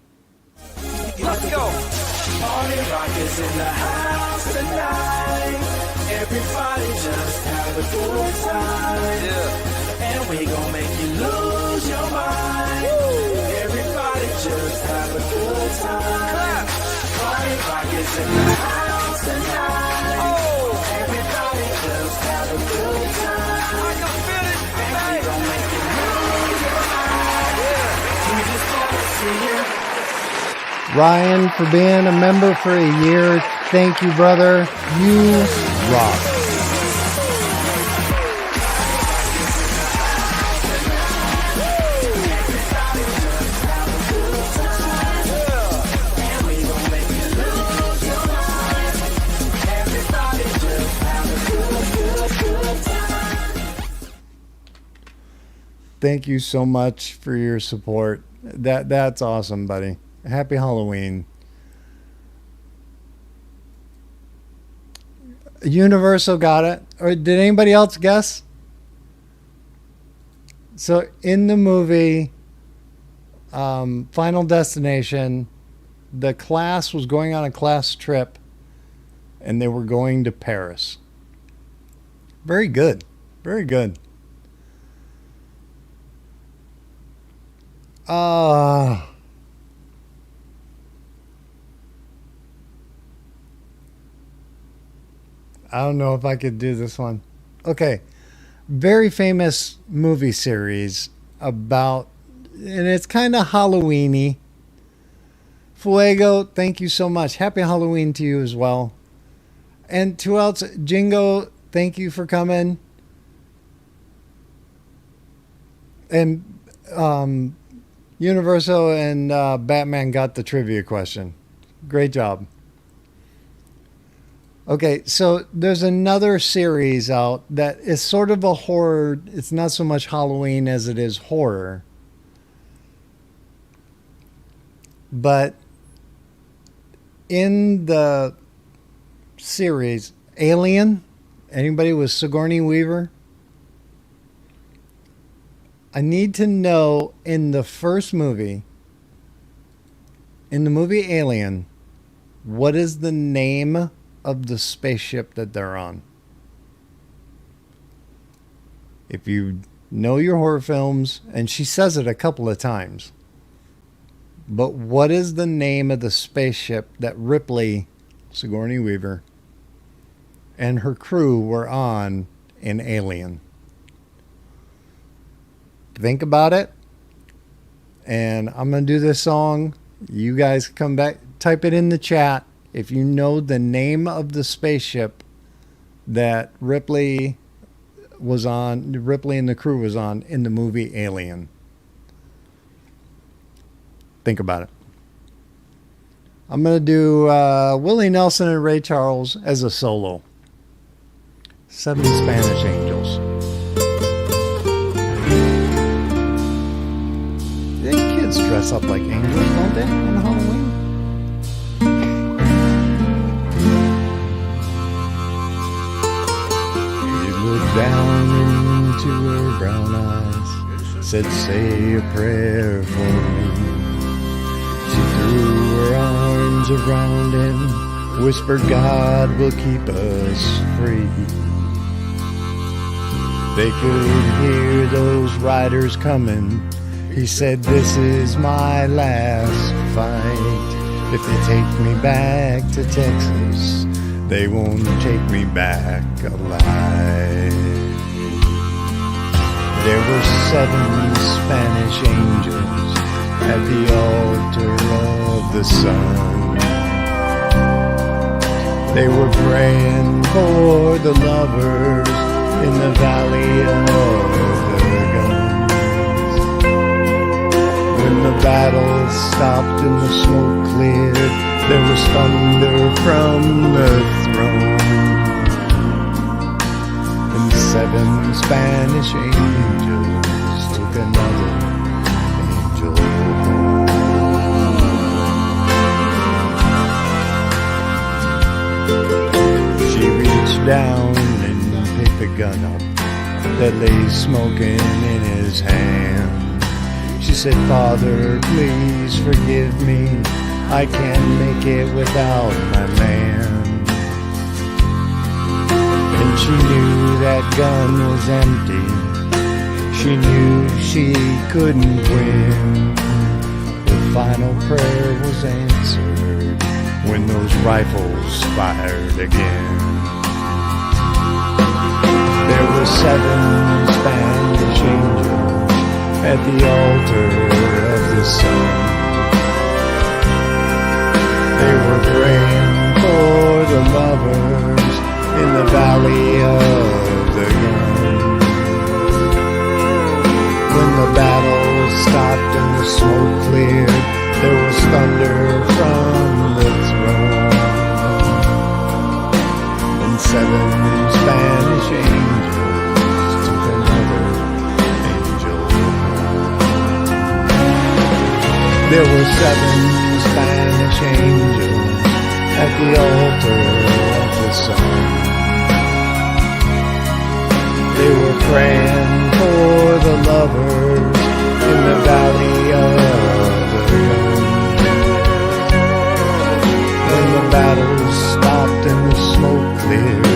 Let's go. Party rock is in the house tonight. Everybody just have a good time. Yeah. And we gon' make you lose your mind. Everybody just have a good time. Party rock is in the house tonight. Everybody just have a good time. I can feel it. And we gon' make you lose your mind. We just wanna see you. Ryan, for being a member for a year, thank you, brother. You rock. Thank you so much for your support. That's awesome, buddy. Happy Halloween. Universal got it. Or did anybody else guess? So in the movie Final Destination, the class was going on a class trip and they were going to Paris. Very good. Very good. I don't know if I could do this one. Okay. Very famous movie series about, and it's kind of Halloween-y. Fuego, thank you so much. Happy Halloween to you as well. And to else, Jingo, thank you for coming. And Universo and Batman got the trivia question. Great job. Okay, so there's another series out that is sort of a horror. It's not so much Halloween as it is horror. But in the series Alien, anybody with Sigourney Weaver? I need to know in the first movie, in the movie Alien, what is the name of the spaceship that they're on? If you know your horror films, and she says it a couple of times, but what is the name of the spaceship that Ripley, Sigourney Weaver, and her crew were on in Alien? Think about it. And I'm going to do this song. You guys come back, type it in the chat if you know the name of the spaceship that Ripley was on, Ripley and the crew was on in the movie Alien. Think about it. I'm going to do Willie Nelson and Ray Charles as a solo. 7 Spanish Angels. Yeah, kids dress up like angels, don't they, on Halloween? He looked down into her brown eyes, said, "Say a prayer for me." She threw her arms around him, whispered, "God will keep us free." They could hear those riders coming. He said, "This is my last fight. If they take me back to Texas, they won't take me back alive." There were 7 Spanish angels at the altar of the sun. They were praying for the lovers in the valley of the guns. When the battle stopped and the smoke cleared, there was thunder from the throne. And 7 Spanish angels took another angel home. She reached down and picked the gun up that lay smoking in his hand. She said, "Father, please forgive me. I can't make it without my man." And she knew that gun was empty. She knew she couldn't win. The final prayer was answered when those rifles fired again. There were 7 Spanish angels at the altar of the sun. They were praying for the lovers in the valley of the guns. When the battle stopped and the smoke cleared, there was thunder from the throne. And 7 Spanish angels took another angel home. There were 7 Spanish angels at the altar of the sun. They were praying for the lovers in the valley of the guns. When the battle stopped and the smoke cleared,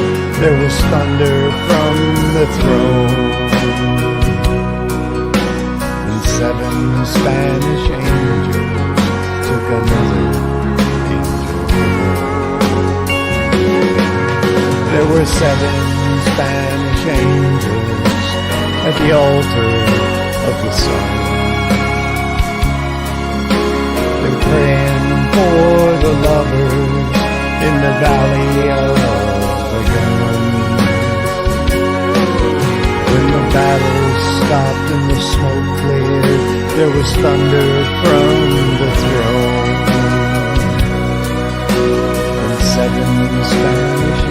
there was thunder from the throne. And 7 Spanish angels took another angel home. There were 7 Spanish angels at the altar of the sun. They're praying for the lovers in the valley of the guns. When the battle stopped and the smoke cleared, there was thunder from the throne. And 7 Spanish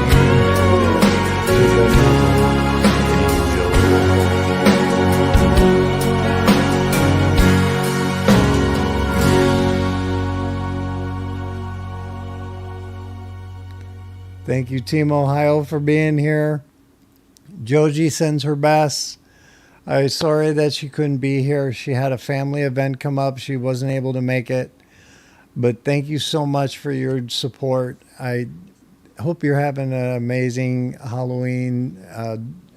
Thank you, Team Ohio, for being here. Joji sends her best. I'm sorry that she couldn't be here. She had a family event come up. She wasn't able to make it. But thank you so much for your support. I hope you're having an amazing Halloween.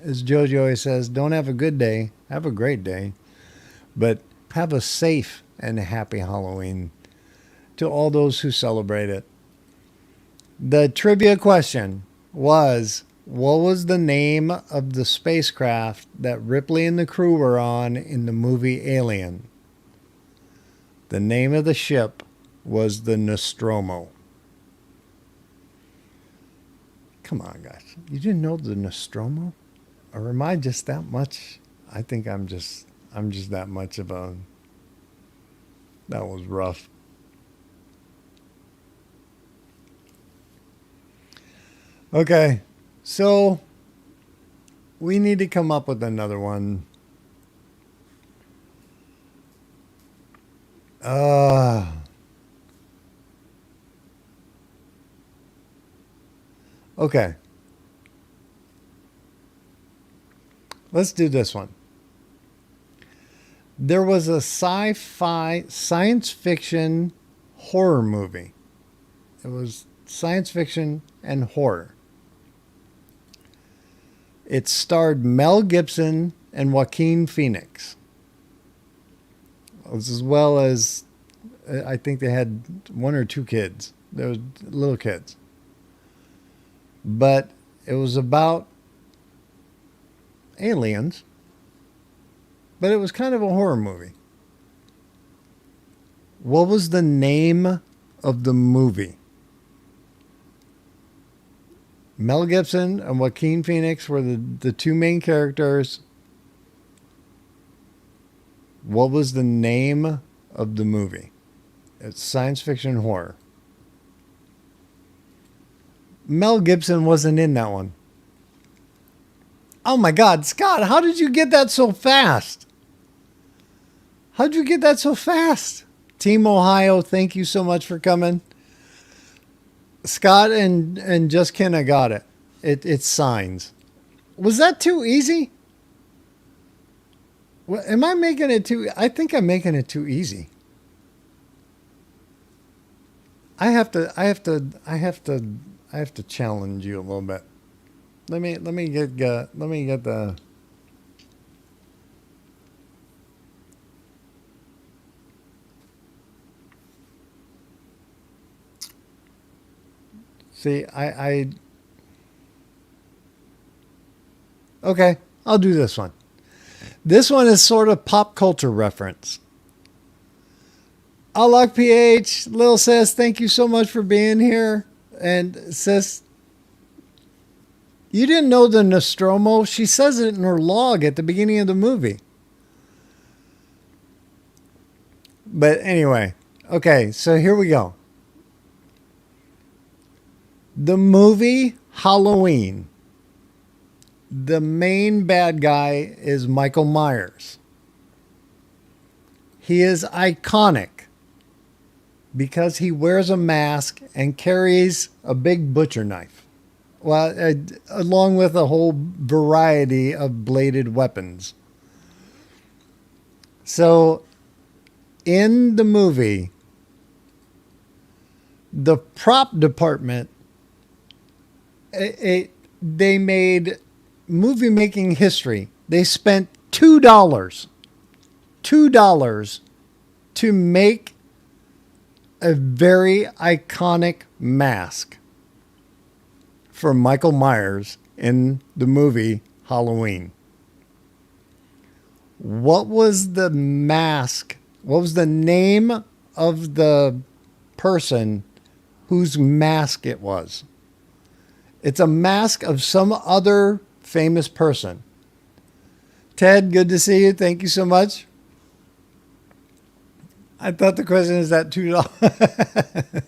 As Joji always says, don't have a good day. Have a great day. But have a safe and happy Halloween to all those who celebrate it. The trivia question was, what was the name of the spacecraft that Ripley and the crew were on in the movie Alien? The name of the ship was the Nostromo. Come on, guys. You didn't know the Nostromo? Or am I just that much? I think I'm just that much of a... That was rough. Okay. So, we need to come up with another one. Okay. Let's do this one. There was a sci-fi science fiction horror movie. It was science fiction and horror. It starred Mel Gibson and Joaquin Phoenix, as well as I think they had one or two kids. They were little kids. But it was about aliens, but it was kind of a horror movie. What was the name of the movie? Mel Gibson and Joaquin Phoenix were the two main characters. What was the name of the movie? It's science fiction horror. Mel Gibson wasn't in that one. Oh my God, Scott, how did you get that so fast? How'd you get that so fast? Team Ohio, thank you so much for coming. Scott and Just Ken, I got it. It's Signs. Was that too easy? Am I making it too... I think I'm making it too easy. I have to challenge you a little bit. Let me get the... See, okay, I'll do this one. This one is sort of pop culture reference. Alok PH, Lil Sis, thank you so much for being here. And Sis, you didn't know the Nostromo? She says it in her log at the beginning of the movie. But anyway, okay, so here we go. The movie Halloween. The main bad guy is Michael Myers. He is iconic because he wears a mask and carries a big butcher knife. Well, along with a whole variety of bladed weapons. So, in the movie, the prop department, they made movie making history. They spent $2 to make a very iconic mask for Michael Myers in the movie Halloween. What was the mask? What was the name of the person whose mask it was? It's a mask of some other famous person. Ted, good to see you. Thank you so much. I thought the question is that $2.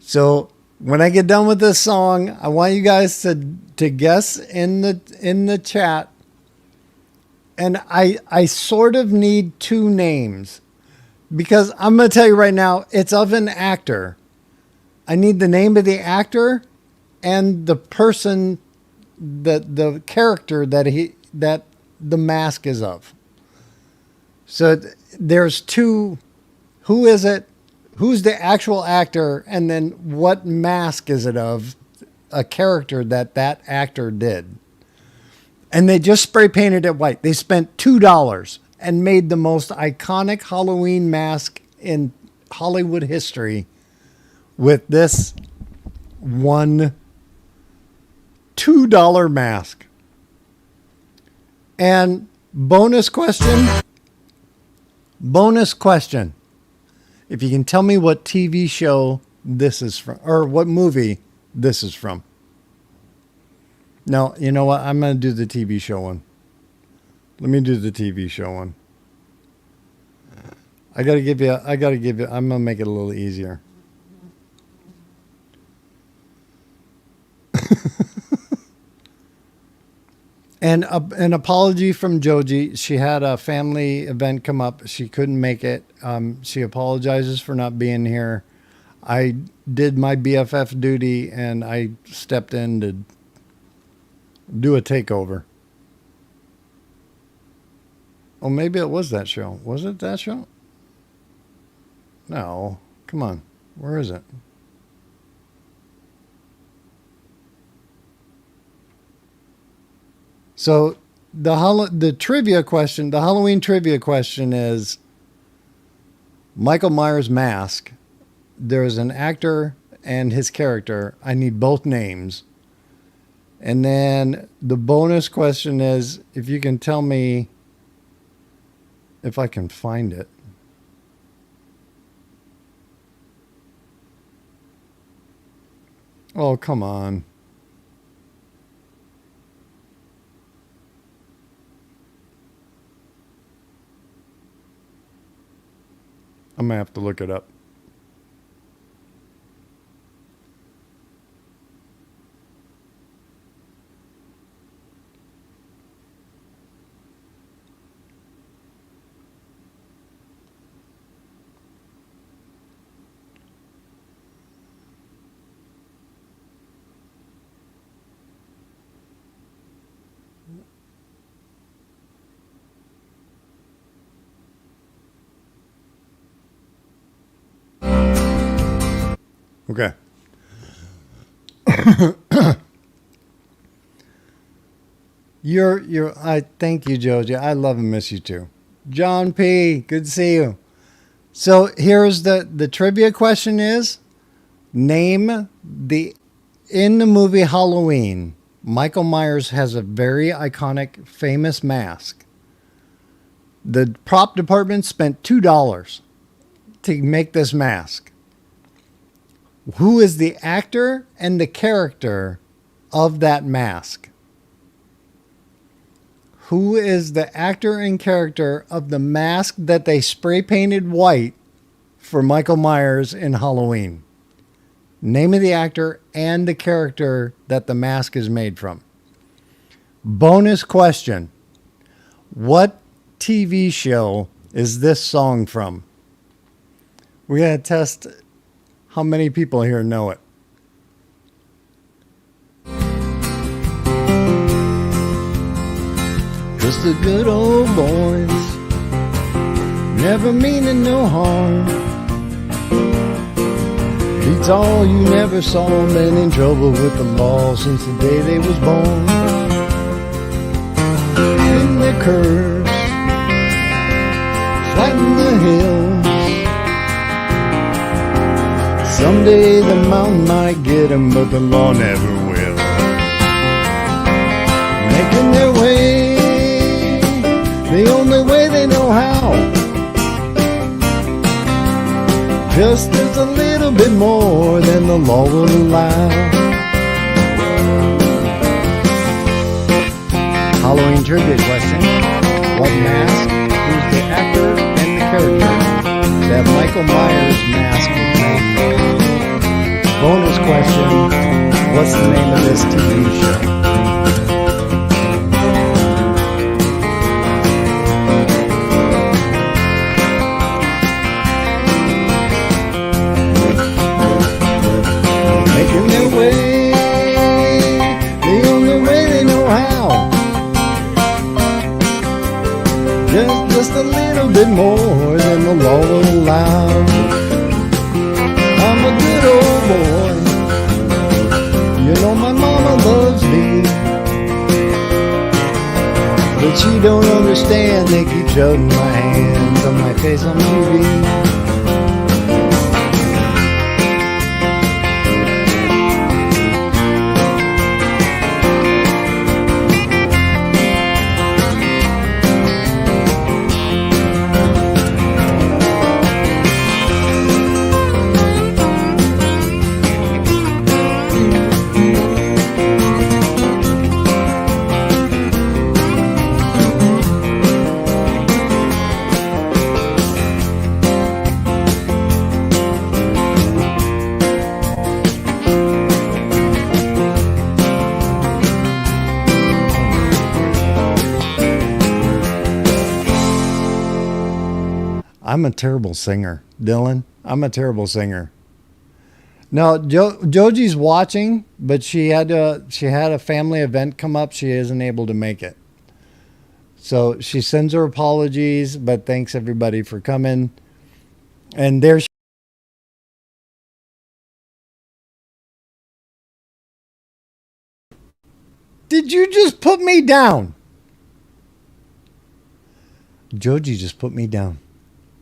So when I get done with this song, I want you guys to guess in the chat. And I sort of need two names because I'm going to tell you right now, it's of an actor. I need the name of the actor and the person, the character that the mask is of. So there's two. Who is it? Who's the actual actor? And then what mask is it of? A character that actor did. And they just spray painted it white. They spent $2 and made the most iconic Halloween mask in Hollywood history with this one $2 mask. And bonus question. If you can tell me what TV show this is from, or what movie this is from. No, you know what? I'm going to do the TV show one. Let me do the TV show one. I'm going to make it a little easier. And an apology from Joji. She had a family event come up. She couldn't make it. She apologizes for not being here. I did my BFF duty and I stepped in to do a takeover. Oh, maybe it was that show. Was it that show? No. Come on. Where is it? So the trivia question, the Halloween trivia question is Michael Myers' mask. There's an actor and his character. I need both names. And then the bonus question is if you can tell me if I can find it. Oh, come on. I'm going to have to look it up. Okay. I thank you, Joji. I love and miss you too. John P., good to see you. So here's the trivia question is, name in the movie Halloween, Michael Myers has a very iconic, famous mask. The prop department spent $2 to make this mask. Who is the actor and the character of that mask? Who is the actor and character of the mask that they spray painted white for Michael Myers in Halloween? Name of the actor and the character that the mask is made from. Bonus question. What TV show is this song from? We're going to test how many people here know it. Just the good old boys, never meaning no harm. Beats all you never saw, been in trouble with the law since the day they was born. In the curves, flatten the hills. Someday the mountain might get 'em, but the law never will. Making their way, the only way they know how. Just as a little bit more than the law will allow. Halloween trivia question. What mask? Who's the actor and the character that Michael Myers mask was made from? Bonus question. What's the name of this TV show? Making their way, loud. I'm a good old boy. You know my mama loves me, but she don't understand. They keep shoving my hands on my face on TV. I'm a terrible singer, Dylan. I'm a terrible singer. No, Joji's watching, but she had a family event come up. She isn't able to make it. So she sends her apologies, but thanks everybody for coming. And there she Did you just put me down? Joji just put me down.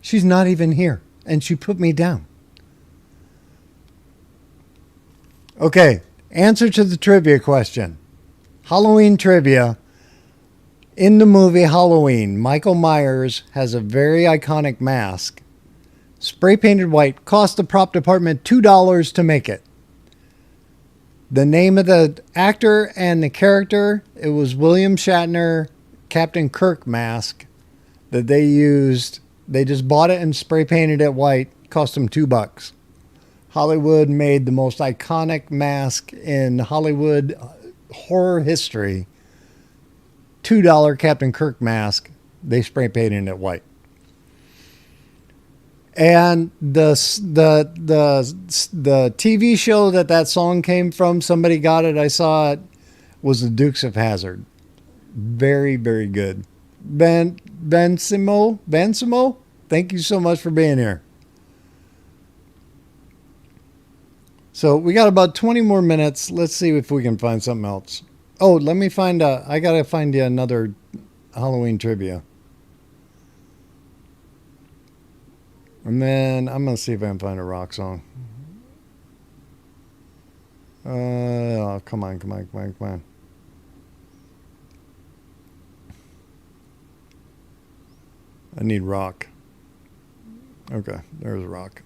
She's not even here, and she put me down. Okay, answer to the trivia question. Halloween trivia. In the movie Halloween, Michael Myers has a very iconic mask. Spray painted white, cost the prop department $2 to make it. The name of the actor and the character, it was William Shatner, Captain Kirk mask that they used. They just bought it and spray painted it white. Cost them $2. Hollywood made the most iconic mask in Hollywood horror history. $2 Captain Kirk mask. They spray painted it white. And the TV show that song came from, somebody got it, I saw it, was the Dukes of Hazzard. Very, very good. Ben Simo, thank you so much for being here. So we got about 20 more minutes. Let's see if we can find something else. Oh, let me find I got to find you another Halloween trivia. And then I'm going to see if I can find a rock song. Oh, come on. I need rock. Okay, there's rock.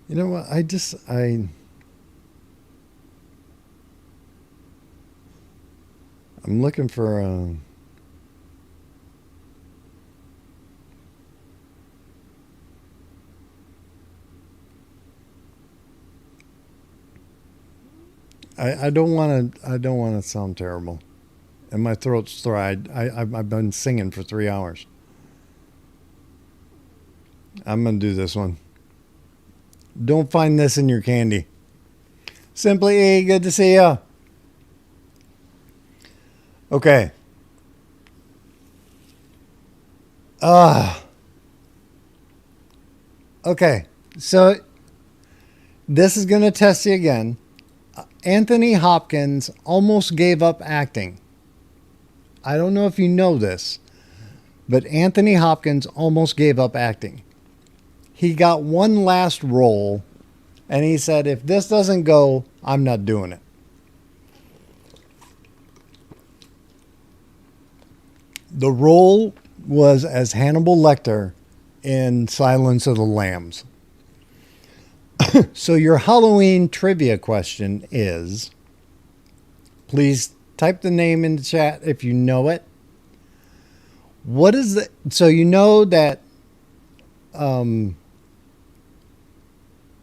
You know what? I'm looking for I don't want to sound terrible, and my throat's dry. I've been singing for 3 hours. I'm gonna do this one. Don't find this in your candy. Simply E, good to see ya. Okay. Okay. So this is going to test you again. Anthony Hopkins almost gave up acting. I don't know if you know this, but Anthony Hopkins almost gave up acting. He got one last role, and he said, if this doesn't go, I'm not doing it. The role was as Hannibal Lecter in Silence of the Lambs. So your Halloween trivia question is, please type the name in the chat if you know it. What is the, so you know that Hannibal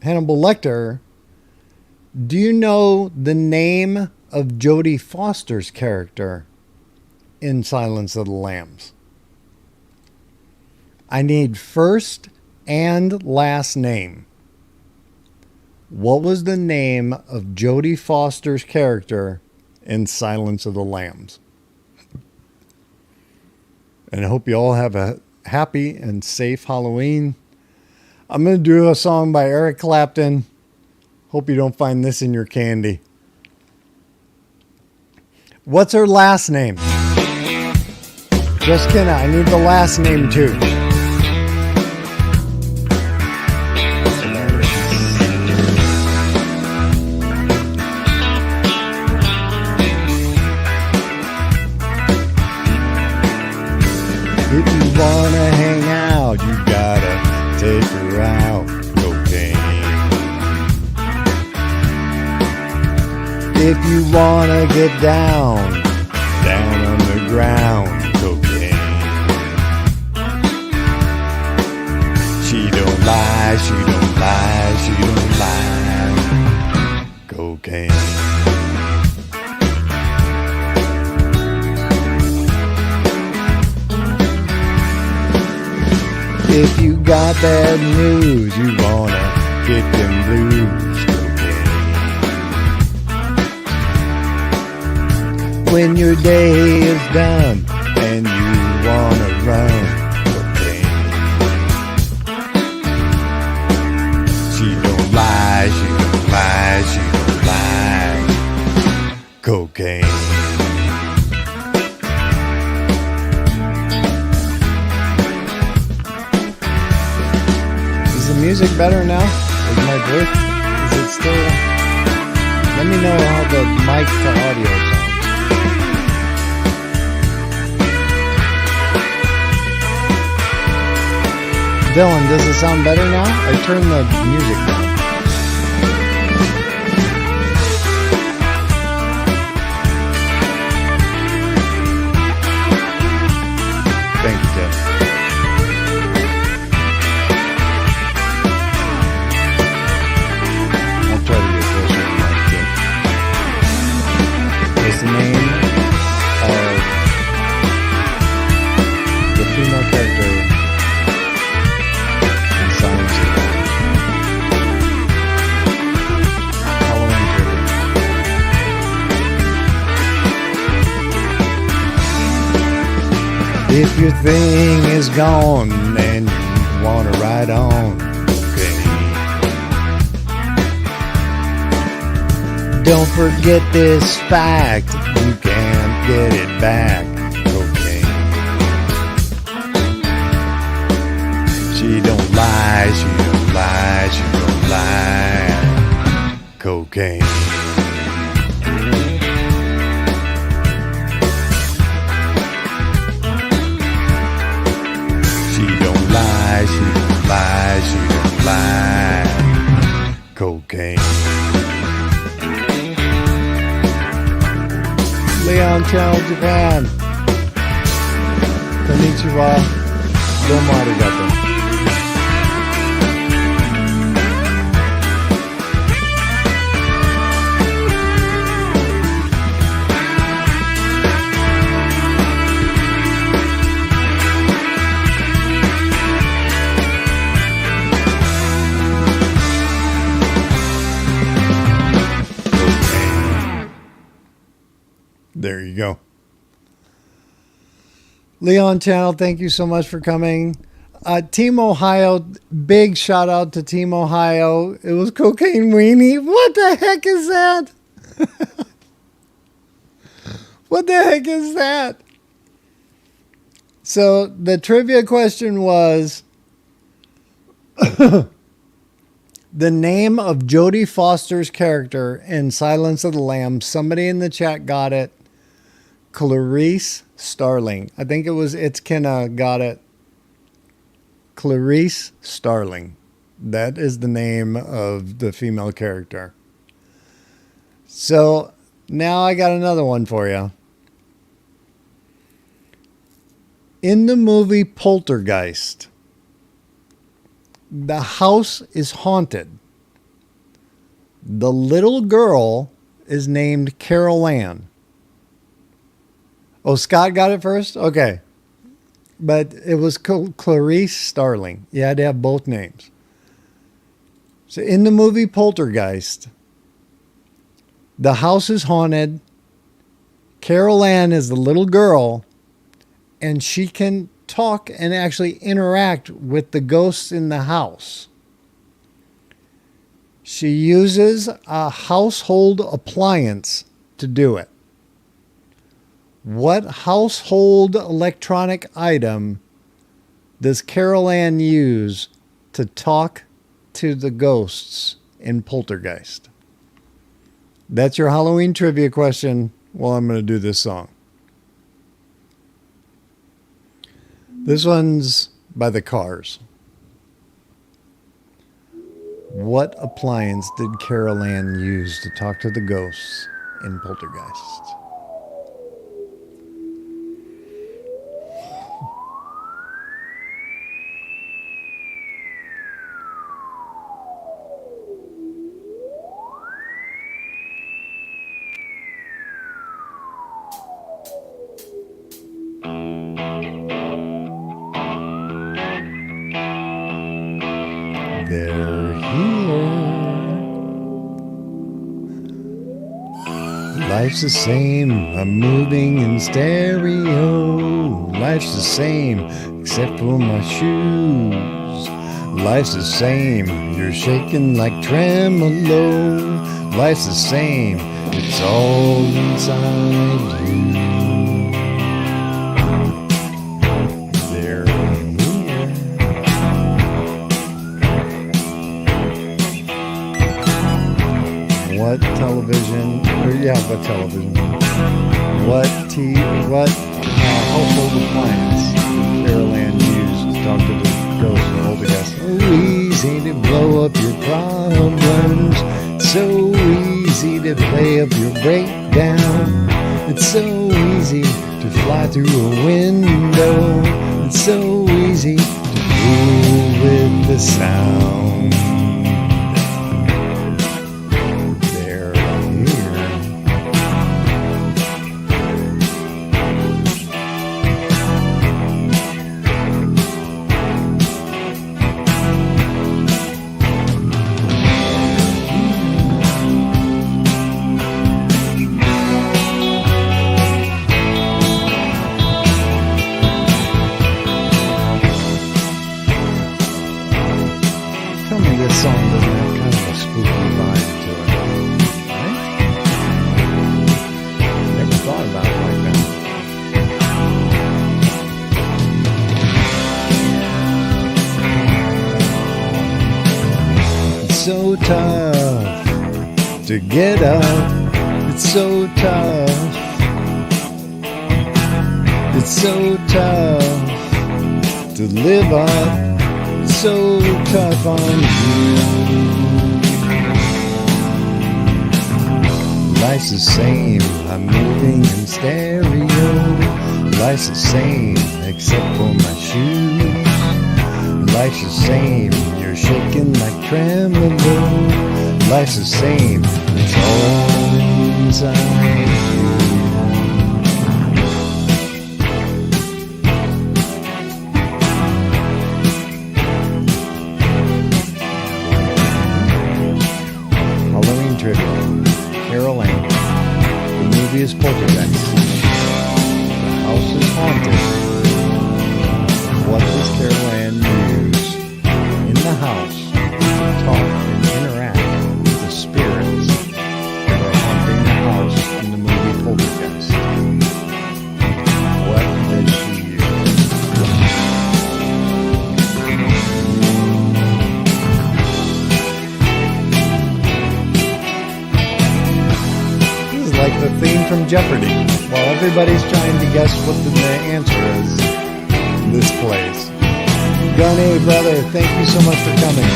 Lecter, do you know the name of Jodie Foster's character in Silence of the Lambs? I need first and last name. What was the name of Jodie Foster's character in Silence of the Lambs? And I hope you all have a happy and safe Halloween. I'm going to do a song by Eric Clapton. Hope you don't find this in your candy. What's her last name? Just kidding. I need the last name too. If you wanna hang out, you gotta take her out. Cocaine. If you wanna get down on the ground. Cocaine. She don't lie, she don't lie, she don't lie. Cocaine. If you got bad news, you wanna get them blues. Cocaine. When your day is done and you wanna run. Cocaine. She don't lie, she don't lie, she don't lie. Cocaine. Is the music better now? Is my voice? Is it still? Let me know how the mic to audio sounds. Dylan, does it sound better now? I turned the music down. Thank you, Tim. I'll try to get closer to the mic, too. What's the name of the female character in Silence of the Lambs? Halloween trivia. If your thing is gone and you wanna ride on, okay. Don't forget this fact, you can't get it back, okay. She don't lie, she don't lie, she don't lie. Cocaine. She don't lie, she don't lie, she don't lie. Cocaine. Leon Channel Japan. Konnichiwa. Domo arigato. There you go. Leon Channel, thank you so much for coming. Team Ohio, big shout out to Team Ohio. It was Cocaine Weenie. What the heck is that? What the heck is that? So the trivia question was the name of Jodie Foster's character in Silence of the Lambs. Somebody in the chat got it. Clarice Starling. I think it's Kenna got it. Clarice Starling. That is the name of the female character. So now I got another one for you. In the movie Poltergeist, the house is haunted. The little girl is named Carol Ann. Oh, Scott got it first? Okay. but it was Clarice Starling. You had to have both names. So in the movie Poltergeist, the house is haunted. Carol Ann is the little girl, and she can talk and actually interact with the ghosts in the house. She uses a household appliance to do it. What household electronic item does Carol Ann use to talk to the ghosts in Poltergeist? That's your Halloween trivia question while I'm going to do this song. This one's by the Cars. What appliance did Carol Ann use to talk to the ghosts in Poltergeist? They're here. Life's the same, I'm moving in stereo. Life's the same, except for my shoes. Life's the same, you're shaking like tremolo. Life's the same, it's all inside you. They're here. What television? What television? What household appliance did Carol Ann use to talk to the ghosts in Poltergeist? So easy to blow up your problems. So easy to play up your breakdown. It's so easy to fly through a window. It's so easy to fool with the sound. They're here. Tell me this song doesn't have kind of a spooky vibe to it, right? Never thought about it like that. It's so tough to get up. It's so tough. It's so tough to live up. So tough on you. Life's the same, I'm moving in stereo. Life's the same, except for my shoes. Life's the same, you're shaking like tremolo. Life's the same, it's all inside you. Carol Ann. The movie is Poltergeist. The house is haunted. What does Carol Ann use in the house to talk and interact with the spirits that are haunting the house in the movie Poltergeist? What does she use? Like the theme from Jeopardy. While everybody's trying to guess what the answer is, this plays. Gunny, brother, thank you so much for coming.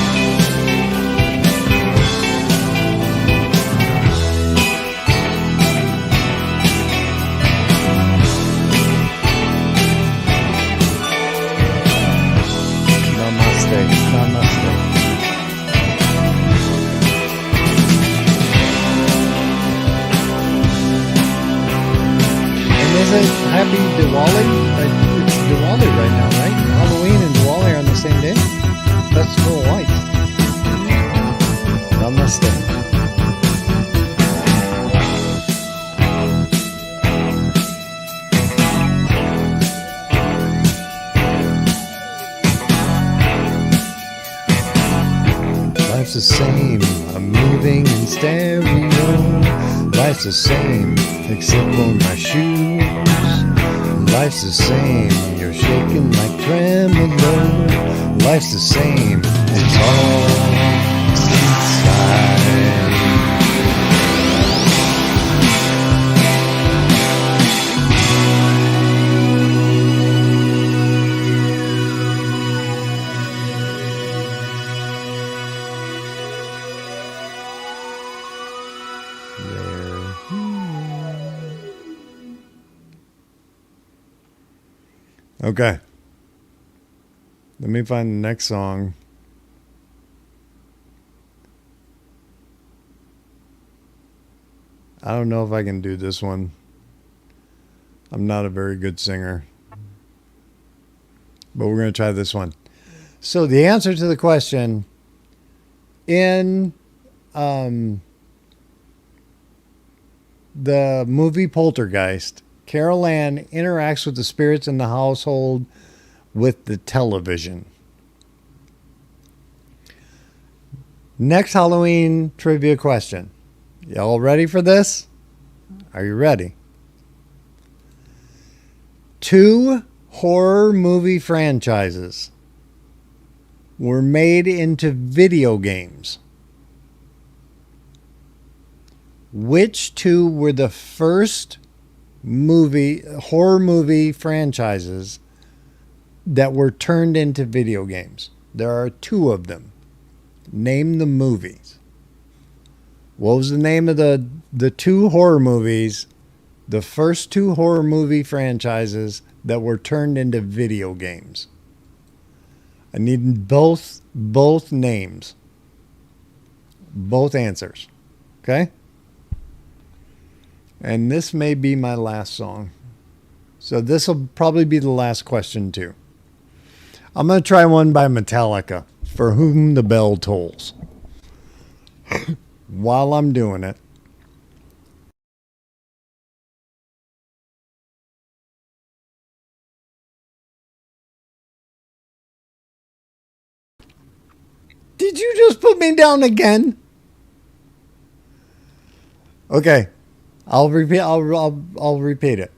Namaste. Namaste. Is it Happy Diwali? It's Diwali right now. same day? Festival of Lights. Namaste. Life's the same, I'm moving in stereo. Life's the same, except for my shoes. Life's the same, you're shaking like tremolo. Life's the same, it's all inside. Okay. Let me find the next song. I don't know if I can do this one. I'm not a very good singer. But we're going to try this one. So the answer to the question in the movie Poltergeist, Carol Ann interacts with the spirits in the household with the television. Next Halloween trivia question. Y'all ready for this? Are you ready? 2 horror movie franchises were made into video games. Which 2 were the first horror movie franchises that were turned into video games? There are 2 of them. Name the movies. What was the name of the 2 horror movies, the first 2 horror movie franchises that were turned into video games? I need both names. Both answers. Okay? And this may be my last song. So this will probably be the last question too. I'm going to try one by Metallica, For Whom the Bell Tolls. While I'm doing it, did you just put me down again? Okay. I'll repeat it.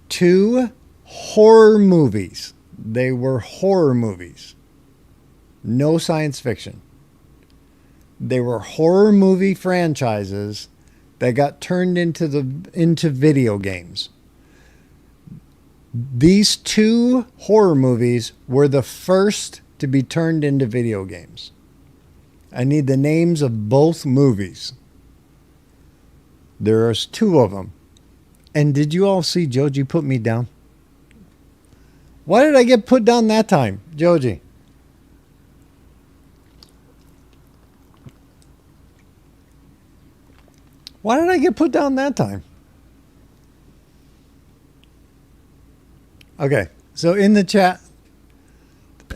2 horror movies. They were horror movies. No science fiction. They were horror movie franchises that got turned into video games. These 2 horror movies were the first to be turned into video games. I need the names of both movies. There's 2 of them. And did you all see Joji put me down? Why did I get put down that time, Joji? Why did I get put down that time? Okay, so in the chat,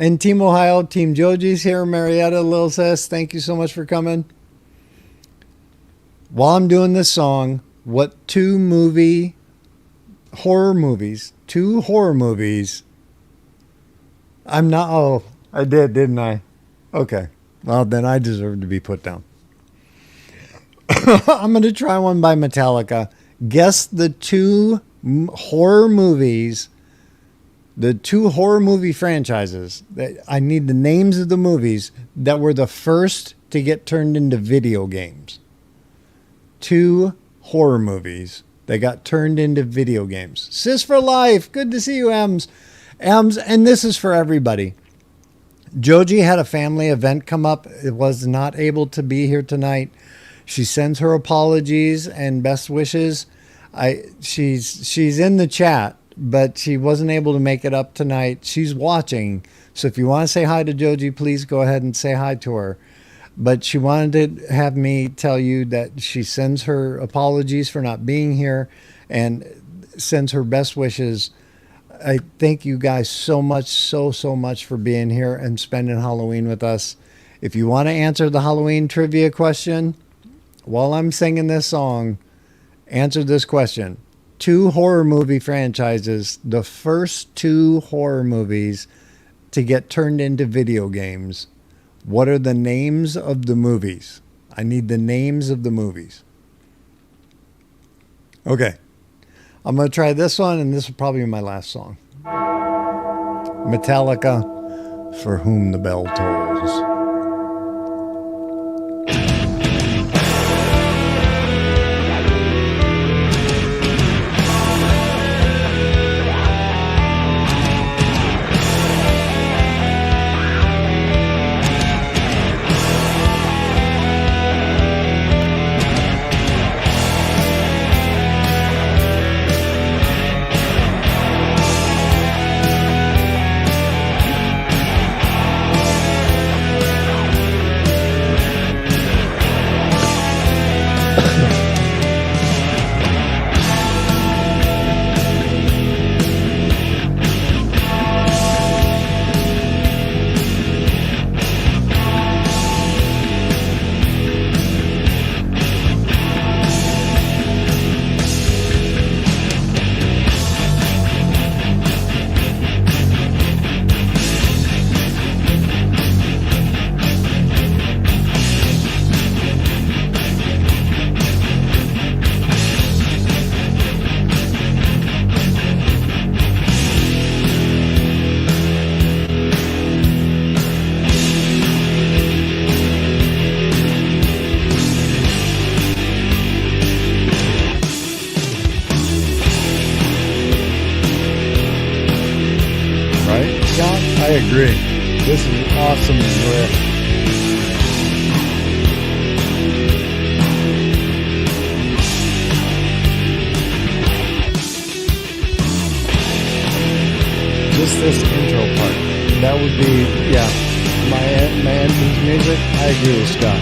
and Team Ohio, Team Joji's here, Marietta, Lil Sis, thank you so much for coming. While I'm doing this song, what 2 horror movies, I'm not, oh, I did, didn't I? Okay, well then I deserve to be put down. I'm going to try one by Metallica. Guess the 2 horror movies, the 2 horror movie franchises. I need the names of the movies that were the first to get turned into video games. 2 horror movies that got turned into video games. Sis for life. Good to see you, Ems. Ems, and this is for everybody. Joji had a family event come up. It was not able to be here tonight. She sends her apologies and best wishes. She's in the chat, but she wasn't able to make it up tonight. She's watching. So if you want to say hi to Joji, please go ahead and say hi to her. But she wanted to have me tell you that she sends her apologies for not being here and sends her best wishes I thank you guys so much, so much for being here and spending Halloween with us. If you want to answer the Halloween trivia question, while I'm singing this song, answer this question. 2 horror movie franchises, the first 2 horror movies to get turned into video games. What are the names of the movies? I need the names of the movies. Okay. I'm going to try this one, and this will probably be my last song. Metallica, For Whom the Bell Tolls. I agree. This is an awesome riff. Just this intro part. That would be, yeah, my entrance music. I agree with Scott.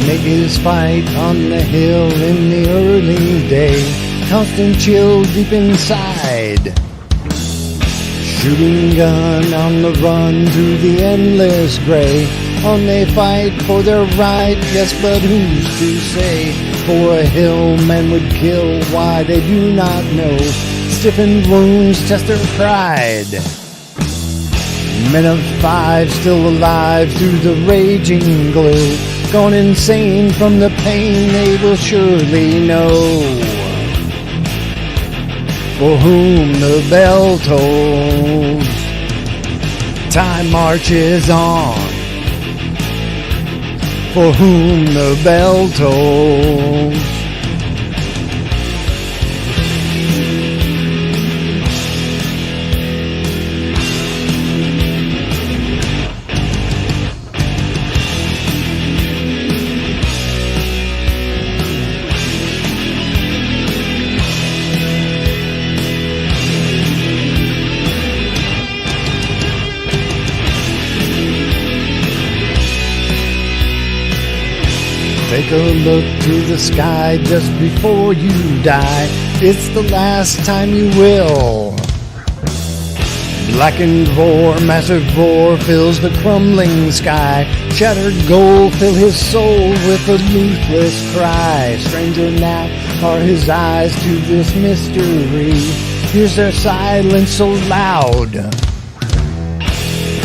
Make his fight on the hill in the early day, constant chill deep inside. Shooting gun on the run through the endless gray. On they fight for their right, yes, but who's to say? For a hill men would kill, why they do not know. Stiffened wounds test their pride. Men of 5 still alive through the raging glow. Gone insane from the pain they will surely know. For whom the bell tolls, time marches on. For whom the bell tolls. Take a look to the sky just before you die. It's the last time you will. Blackened vor, massive roar fills the crumbling sky. Shattered gold fill his soul with a ruthless cry. Stranger now are his eyes to this mystery. Here's their silence so loud.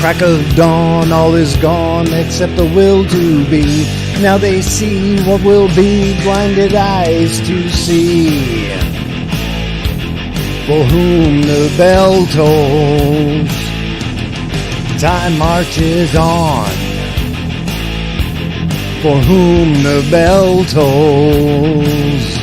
Crack of dawn, all is gone except the will to be. Now they see what will be, blinded eyes to see. For whom the bell tolls, time marches on. For whom the bell tolls.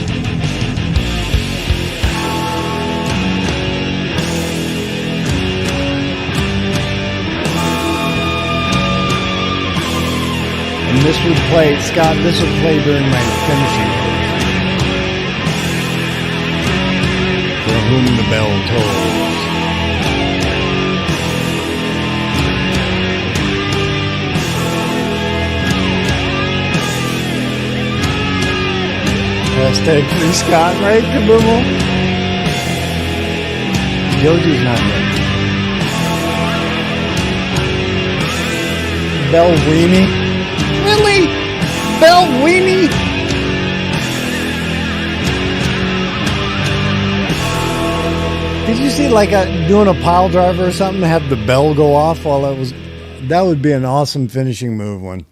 And this would play, Scott, this would play during my finishing. whom the bell tolls. Hashtag free Scott, right, Kaboom? Joji's not here. Bell Weenie? Really? Bell Weenie? Did you see like doing a pile driver or something, have the bell go off while it was... That would be an awesome finishing move one.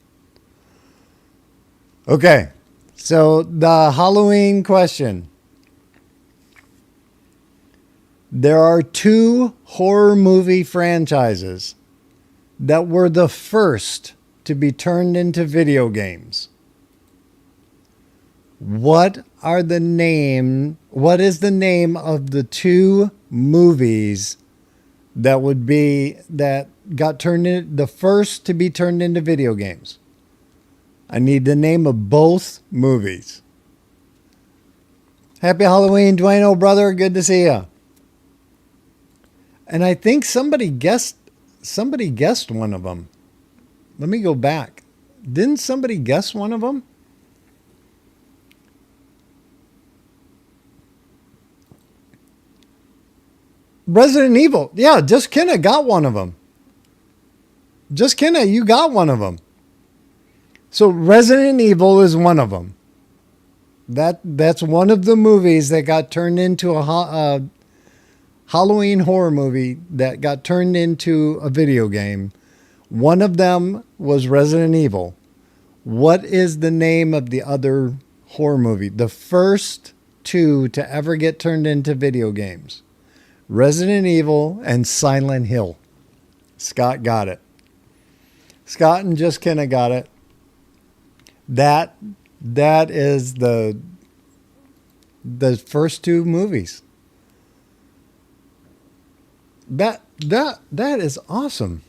Okay, so the Halloween question. There are 2 horror movie franchises that were the first to be turned into video games. What is the name of the 2 movies that got turned in, the first to be turned into video games? I need the name of both movies. Happy Halloween, Dwayne, oh brother, good to see you. And I think somebody guessed one of them. Let me go back. Didn't somebody guess one of them? Resident Evil. Yeah, Just Kenna got one of them. Just Kenna, you got one of them. So Resident Evil is one of them. That's one of the movies that got turned into a Halloween horror movie that got turned into a video game. One of them was Resident Evil. What is the name of the other horror movie? The first 2 to ever get turned into video games. Resident Evil and Silent Hill. Scott got it. Scott and Just Kenna got it. That is the first 2 movies. That is awesome.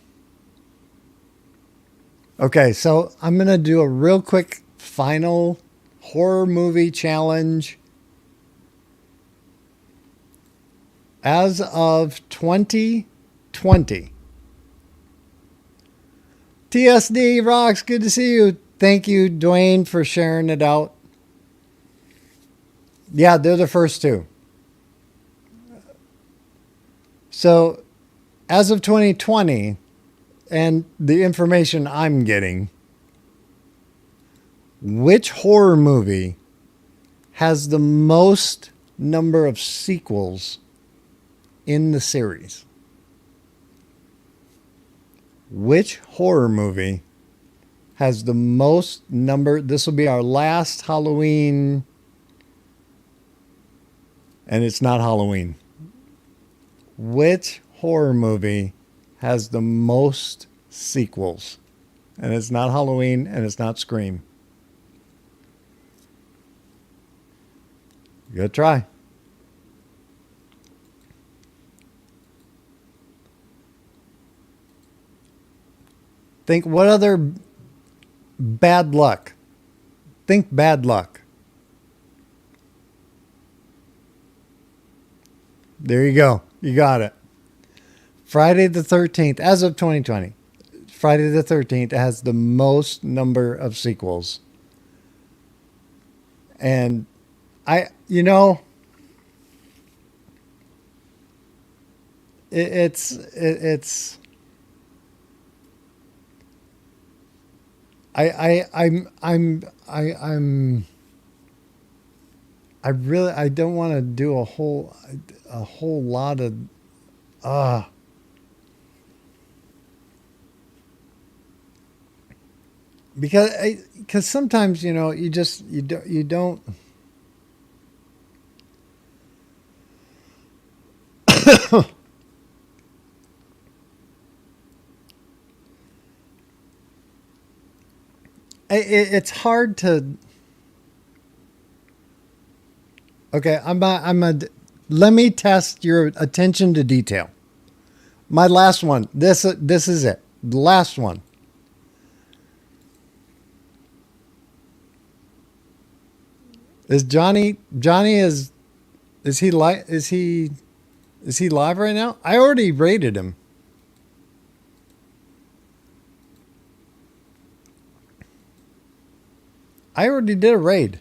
Okay, so I'm going to do a real quick final horror movie challenge. As of 2020. TSD rocks, good to see you. Thank you, Dwayne, for sharing it out. Yeah, they're the first 2. So, as of 2020, and the information I'm getting, which horror movie has the most number of sequels in the series? Which horror movie has the most number? This will be our last Halloween, and it's not Halloween. Which horror movie has the most sequels? And it's not Halloween, and it's not Scream. Good try. Think what other bad luck? Think bad luck. There you go. You got it. Friday the 13th, as of 2020, Friday the 13th has the most number of sequels. And it's I don't want to do a whole lot of because sometimes you don't it's hard to. Okay, let me test your attention to detail. My last one. This is it. The last one. Is Johnny is Is he live right now? I already rated him. I already did a raid.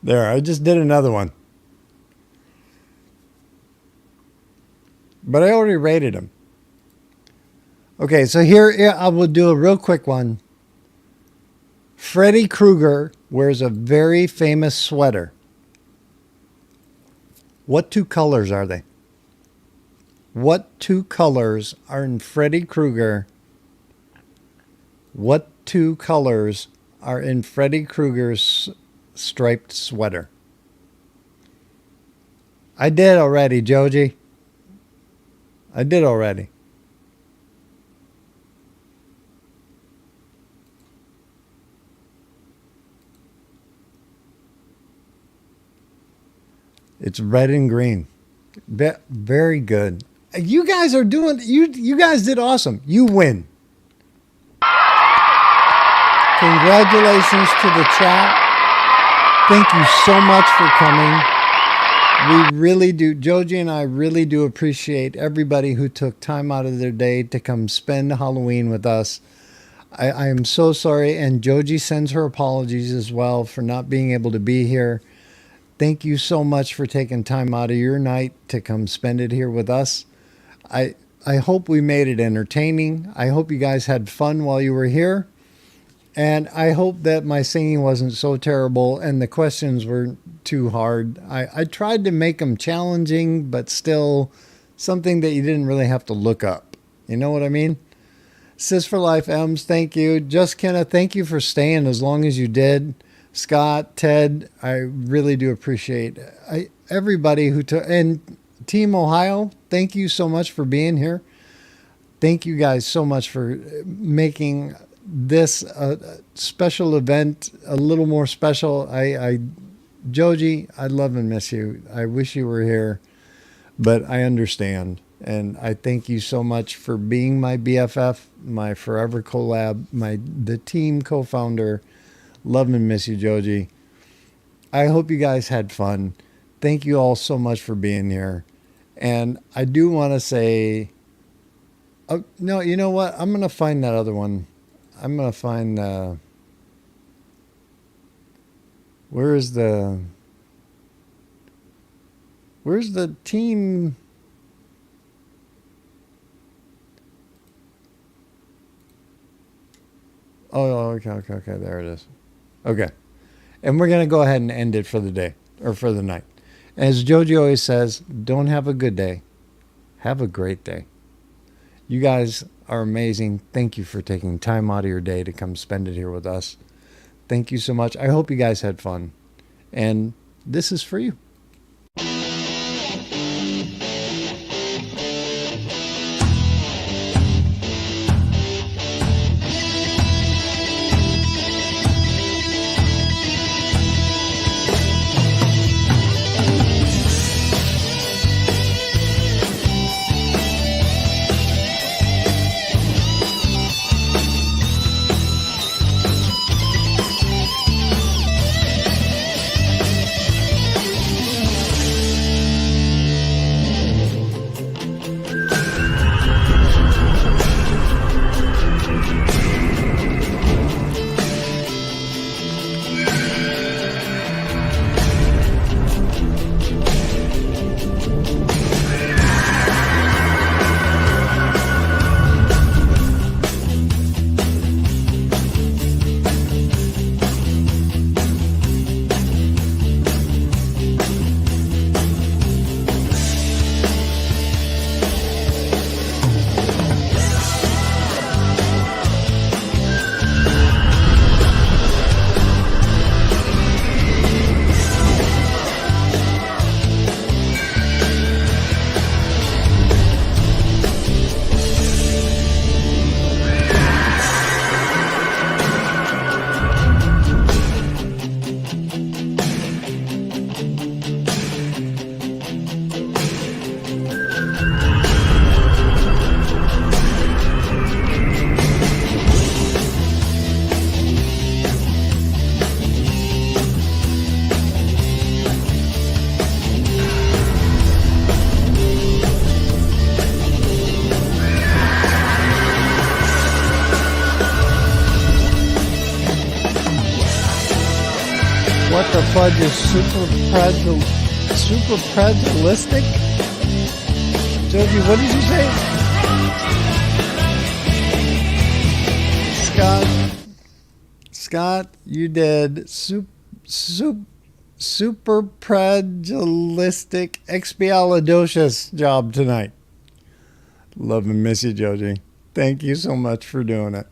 There, I just did another one. But I already rated him. Okay, so here I will do a real quick one. Freddy Krueger wears a very famous sweater. What two colors are they? What two colors are in Freddy Krueger? What two colors are in Freddy Krueger's striped sweater? I did already, Joji. I did already. It's red and green. Very good. You guys are doing, you guys did awesome. You win. Congratulations to the chat. Thank you so much for coming. We really do, Joji and I really do appreciate everybody who took time out of their day to come spend Halloween with us. I am so sorry, and Joji sends her apologies as well for not being able to be here. Thank you so much for taking time out of your night to come spend it here with us. I hope we made it entertaining. I hope you guys had fun while you were here. And I hope that my singing wasn't so terrible and the questions weren't too hard. I tried to make them challenging, but still something that you didn't really have to look up. You know what I mean? Sis for Life M's, thank you. Just Kenna, thank you for staying as long as you did. Scott, Ted, I really do appreciate everybody who took, and Team Ohio, thank you so much for being here. Thank you guys so much for making this special event a little more special. Joji, I love and miss you. I wish you were here, but I understand. And I thank you so much for being my BFF, my forever collab, the team co-founder. Love and miss you, Joji. I hope you guys had fun. Thank you all so much for being here. And I do want to say, no, you know what? I'm going to find that other one. I'm going to find, where's the team? Oh, okay. There it is. Okay. And we're going to go ahead and end it for the day or for the night. As Joji always says, don't have a good day. Have a great day. You guys are amazing. Thank you for taking time out of your day to come spend it here with us. Thank you so much. I hope you guys had fun. And this is for you. superpredilistic? Joji, what did you say? Scott, you did superpredilistic expialidocious job tonight. Love and miss you, Joji. Thank you so much for doing it.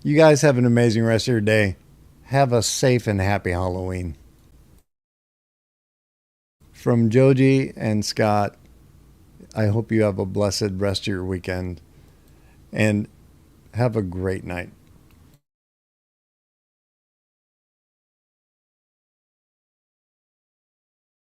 You guys have an amazing rest of your day. Have a safe and happy Halloween. From Joji and Scott, I hope you have a blessed rest of your weekend and have a great night.